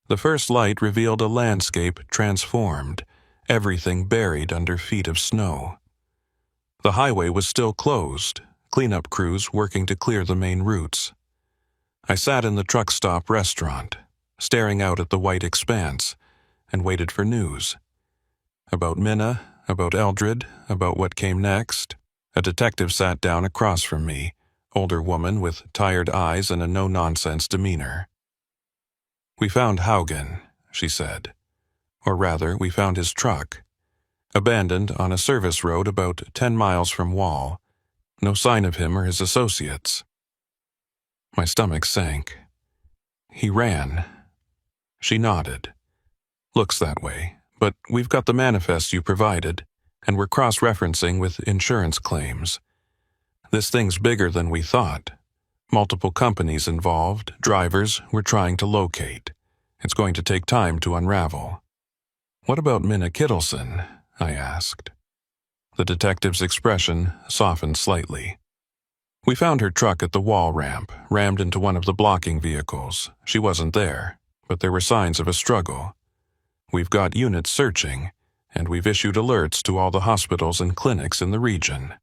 The first light revealed a landscape transformed, everything buried under feet of snow. The highway was still closed, cleanup crews working to clear the main routes. I sat in the truck stop restaurant, staring out at the white expanse, and waited for news. About Minna, about Eldred, about what came next. A detective sat down across from me, older woman with tired eyes and a no-nonsense demeanor. "We found Haugen," she said. Or rather, we found his truck. Abandoned on a service road about 10 miles from Wall. No sign of him or his associates. My stomach sank. "He ran." She nodded. "Looks that way, but we've got the manifest you provided, and we're cross-referencing with insurance claims. This thing's bigger than we thought. Multiple companies involved, drivers we're trying to locate. It's going to take time to unravel." "What about Minna Kittleson?" I asked. The detective's expression softened slightly. "We found her truck at the wall ramp, rammed into one of the blocking vehicles. She wasn't there, but there were signs of a struggle. We've got units searching, and we've issued alerts to all the hospitals and clinics in the region."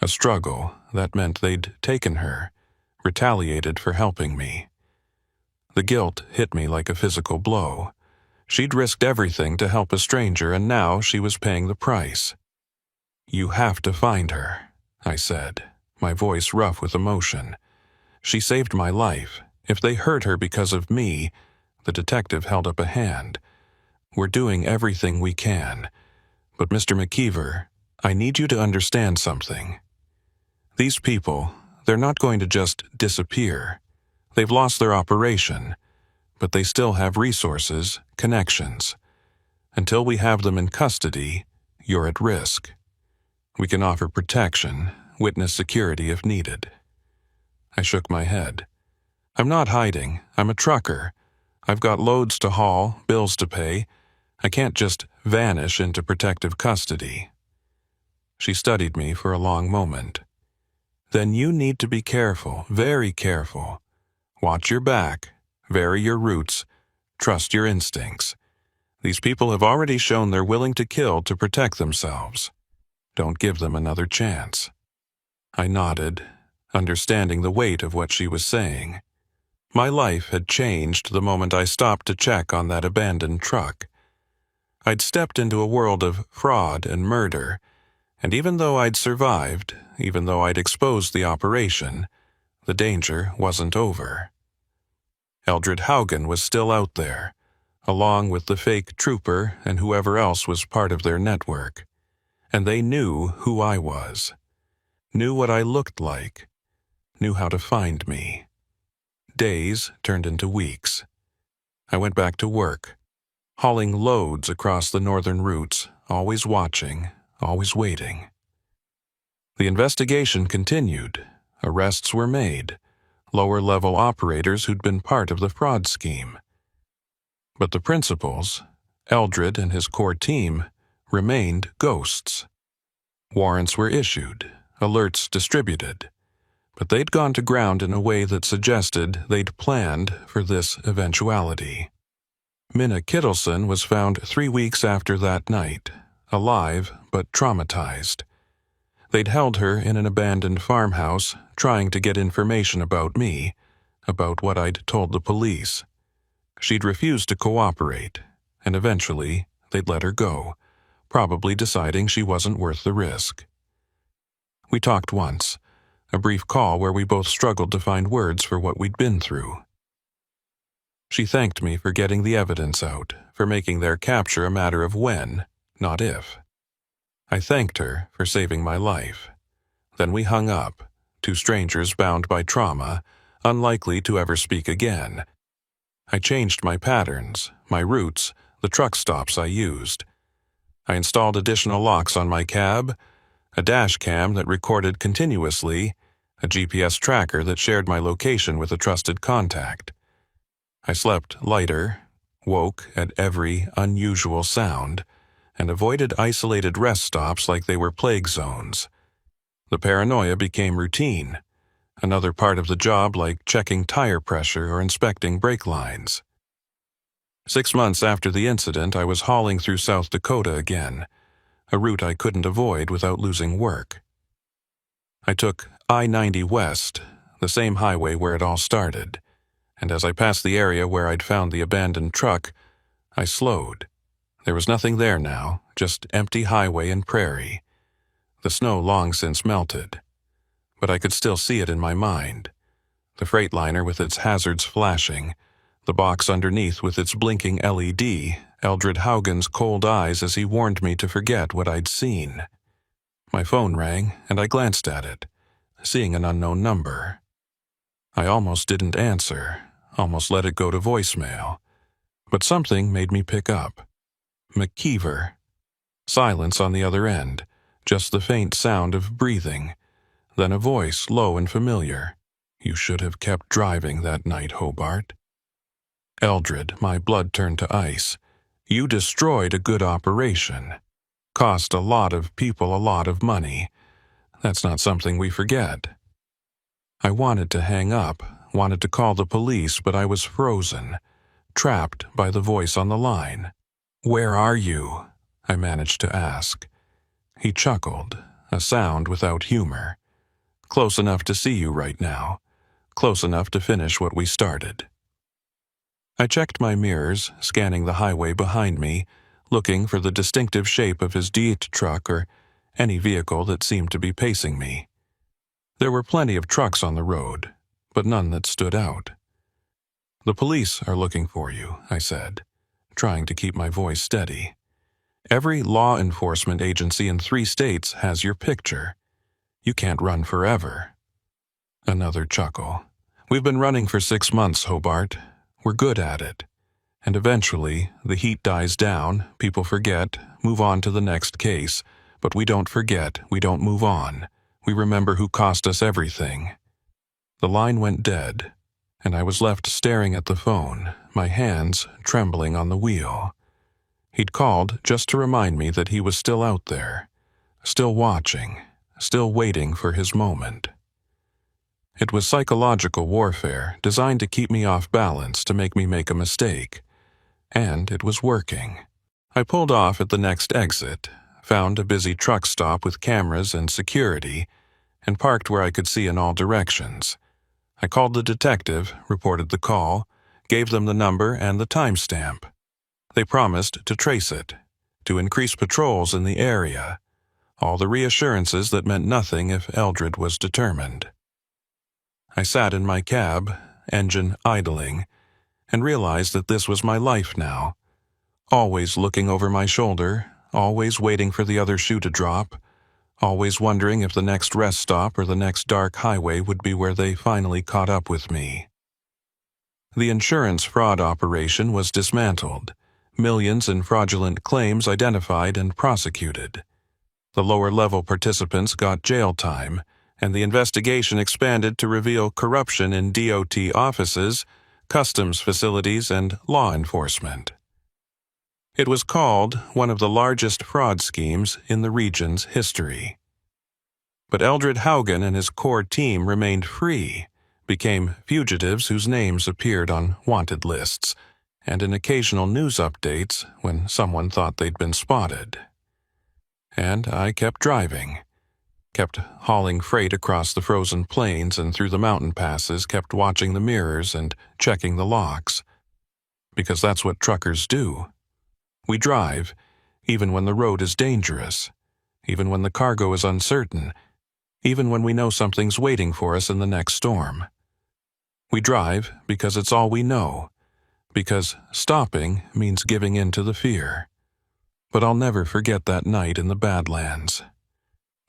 A struggle, that meant they'd taken her, retaliated for helping me. The guilt hit me like a physical blow. She'd risked everything to help a stranger, and now she was paying the price. "You have to find her," I said, my voice rough with emotion. "She saved my life. If they hurt her because of me," the detective held up a hand, "we're doing everything we can. But Mr. McKeever, I need you to understand something. These people, they're not going to just disappear. They've lost their operation, but they still have resources, connections. Until we have them in custody, you're at risk. We can offer protection, witness security if needed." I shook my head. "I'm not hiding. I'm a trucker. I've got loads to haul, bills to pay. I can't just vanish into protective custody." She studied me for a long moment. "Then you need to be careful, very careful. Watch your back, vary your routes, trust your instincts. These people have already shown they're willing to kill to protect themselves. Don't give them another chance." I nodded, understanding the weight of what she was saying. My life had changed the moment I stopped to check on that abandoned truck. I'd stepped into a world of fraud and murder, and even though I'd survived, even though I'd exposed the operation, the danger wasn't over. Eldred Haugen was still out there, along with the fake trooper and whoever else was part of their network. And they knew who I was, knew what I looked like, knew how to find me. Days turned into weeks. I went back to work, hauling loads across the northern routes, always watching, always waiting. The investigation continued. Arrests were made, lower-level operators who'd been part of the fraud scheme. But the principals, Eldred and his core team remained ghosts. Warrants were issued, alerts distributed, but they'd gone to ground in a way that suggested they'd planned for this eventuality. Minna Kittleson was found 3 weeks after that night, alive but traumatized. They'd held her in an abandoned farmhouse, trying to get information about me, about what I'd told the police. She'd refused to cooperate, and eventually they'd let her go, probably deciding she wasn't worth the risk. We talked once, a brief call where we both struggled to find words for what we'd been through. She thanked me for getting the evidence out, for making their capture a matter of when, not if. I thanked her for saving my life. Then we hung up, two strangers bound by trauma, unlikely to ever speak again. I changed my patterns, my routes, the truck stops I used. I installed additional locks on my cab, a dash cam that recorded continuously, a GPS tracker that shared my location with a trusted contact. I slept lighter, woke at every unusual sound, and avoided isolated rest stops like they were plague zones. The paranoia became routine, another part of the job like checking tire pressure or inspecting brake lines. 6 months after the incident, I was hauling through South Dakota again, a route I couldn't avoid without losing work. I took I-90 West, the same highway where it all started, and as I passed the area where I'd found the abandoned truck, I slowed. There was nothing there now, just empty highway and prairie. The snow long since melted, but I could still see it in my mind. The Freightliner with its hazards flashing, the box underneath with its blinking LED, Eldred Haugen's cold eyes as he warned me to forget what I'd seen. My phone rang, and I glanced at it, seeing an unknown number. I almost didn't answer, almost let it go to voicemail, but something made me pick up. McKeever. Silence on the other end, just the faint sound of breathing. Then a voice, low and familiar. "You should have kept driving that night, Hobart." Eldred, my blood turned to ice. "You destroyed a good operation. Cost a lot of people a lot of money. That's not something we forget." I wanted to hang up, wanted to call the police, but I was frozen, trapped by the voice on the line. "Where are you?" I managed to ask. He chuckled, a sound without humor. "Close enough to see you right now. Close enough to finish what we started." I checked my mirrors, scanning the highway behind me, looking for the distinctive shape of his Diet truck or any vehicle that seemed to be pacing me. There were plenty of trucks on the road, but none that stood out. "The police are looking for you," I said, trying to keep my voice steady. "Every law enforcement agency in 3 states has your picture. You can't run forever." Another chuckle. "We've been running for 6 months, Hobart. We're good at it. And eventually, the heat dies down, people forget, move on to the next case. But we don't forget, we don't move on. We remember who cost us everything." The line went dead, and I was left staring at the phone, my hands trembling on the wheel. He'd called just to remind me that he was still out there, still watching, still waiting for his moment. It was psychological warfare designed to keep me off balance, to make me make a mistake. And it was working. I pulled off at the next exit, found a busy truck stop with cameras and security, and parked where I could see in all directions. I called the detective, reported the call, gave them the number and the timestamp. They promised to trace it, to increase patrols in the area, all the reassurances that meant nothing if Eldred was determined. I sat in my cab, engine idling, and realized that this was my life now. Always looking over my shoulder, always waiting for the other shoe to drop, always wondering if the next rest stop or the next dark highway would be where they finally caught up with me. The insurance fraud operation was dismantled, millions in fraudulent claims identified and prosecuted. The lower-level participants got jail time, and the investigation expanded to reveal corruption in DOT offices, customs facilities, and law enforcement. It was called one of the largest fraud schemes in the region's history. But Eldred Haugen and his core team remained free, became fugitives whose names appeared on wanted lists, and in occasional news updates when someone thought they'd been spotted. And I kept driving, kept hauling freight across the frozen plains and through the mountain passes, kept watching the mirrors and checking the locks. Because that's what truckers do. We drive, even when the road is dangerous, even when the cargo is uncertain, even when we know something's waiting for us in the next storm. We drive because it's all we know, because stopping means giving in to the fear. But I'll never forget that night in the Badlands.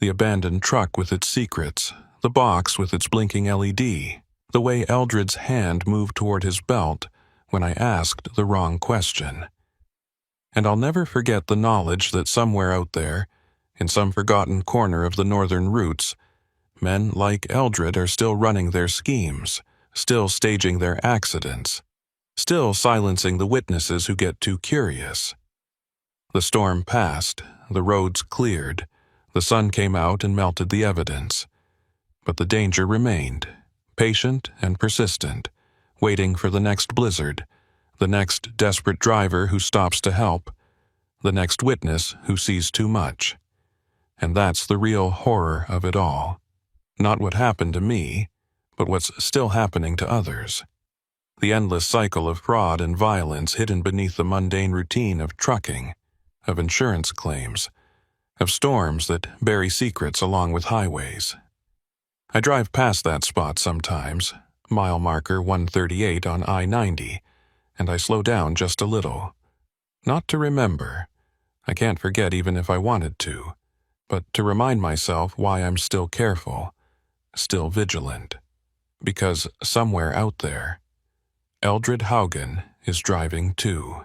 The abandoned truck with its secrets, the box with its blinking LED, the way Eldred's hand moved toward his belt when I asked the wrong question. And I'll never forget the knowledge that somewhere out there, in some forgotten corner of the northern routes, men like Eldred are still running their schemes, still staging their accidents, still silencing the witnesses who get too curious. The storm passed, the roads cleared, the sun came out and melted the evidence. But the danger remained, patient and persistent, waiting for the next blizzard, the next desperate driver who stops to help, the next witness who sees too much. And that's the real horror of it all. Not what happened to me, but what's still happening to others. The endless cycle of fraud and violence hidden beneath the mundane routine of trucking, of insurance claims, of storms that bury secrets along with highways. I drive past that spot sometimes, mile marker 138 on I-90, and I slow down just a little. Not to remember. I can't forget even if I wanted to, but to remind myself why I'm still careful, still vigilant. Because somewhere out there, Eldred Haugen is driving too.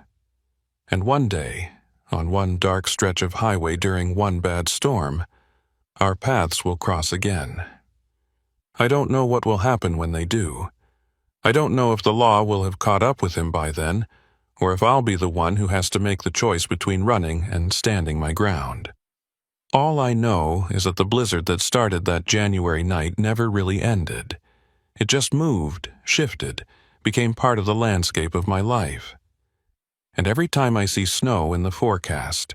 And one day, on one dark stretch of highway during one bad storm, our paths will cross again. I don't know what will happen when they do. I don't know if the law will have caught up with him by then, or if I'll be the one who has to make the choice between running and standing my ground. All I know is that the blizzard that started that January night never really ended. It just moved, shifted, became part of the landscape of my life. And every time I see snow in the forecast,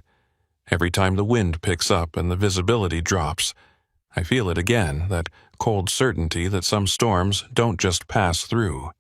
every time the wind picks up and the visibility drops, I feel it again, that cold certainty that some storms don't just pass through.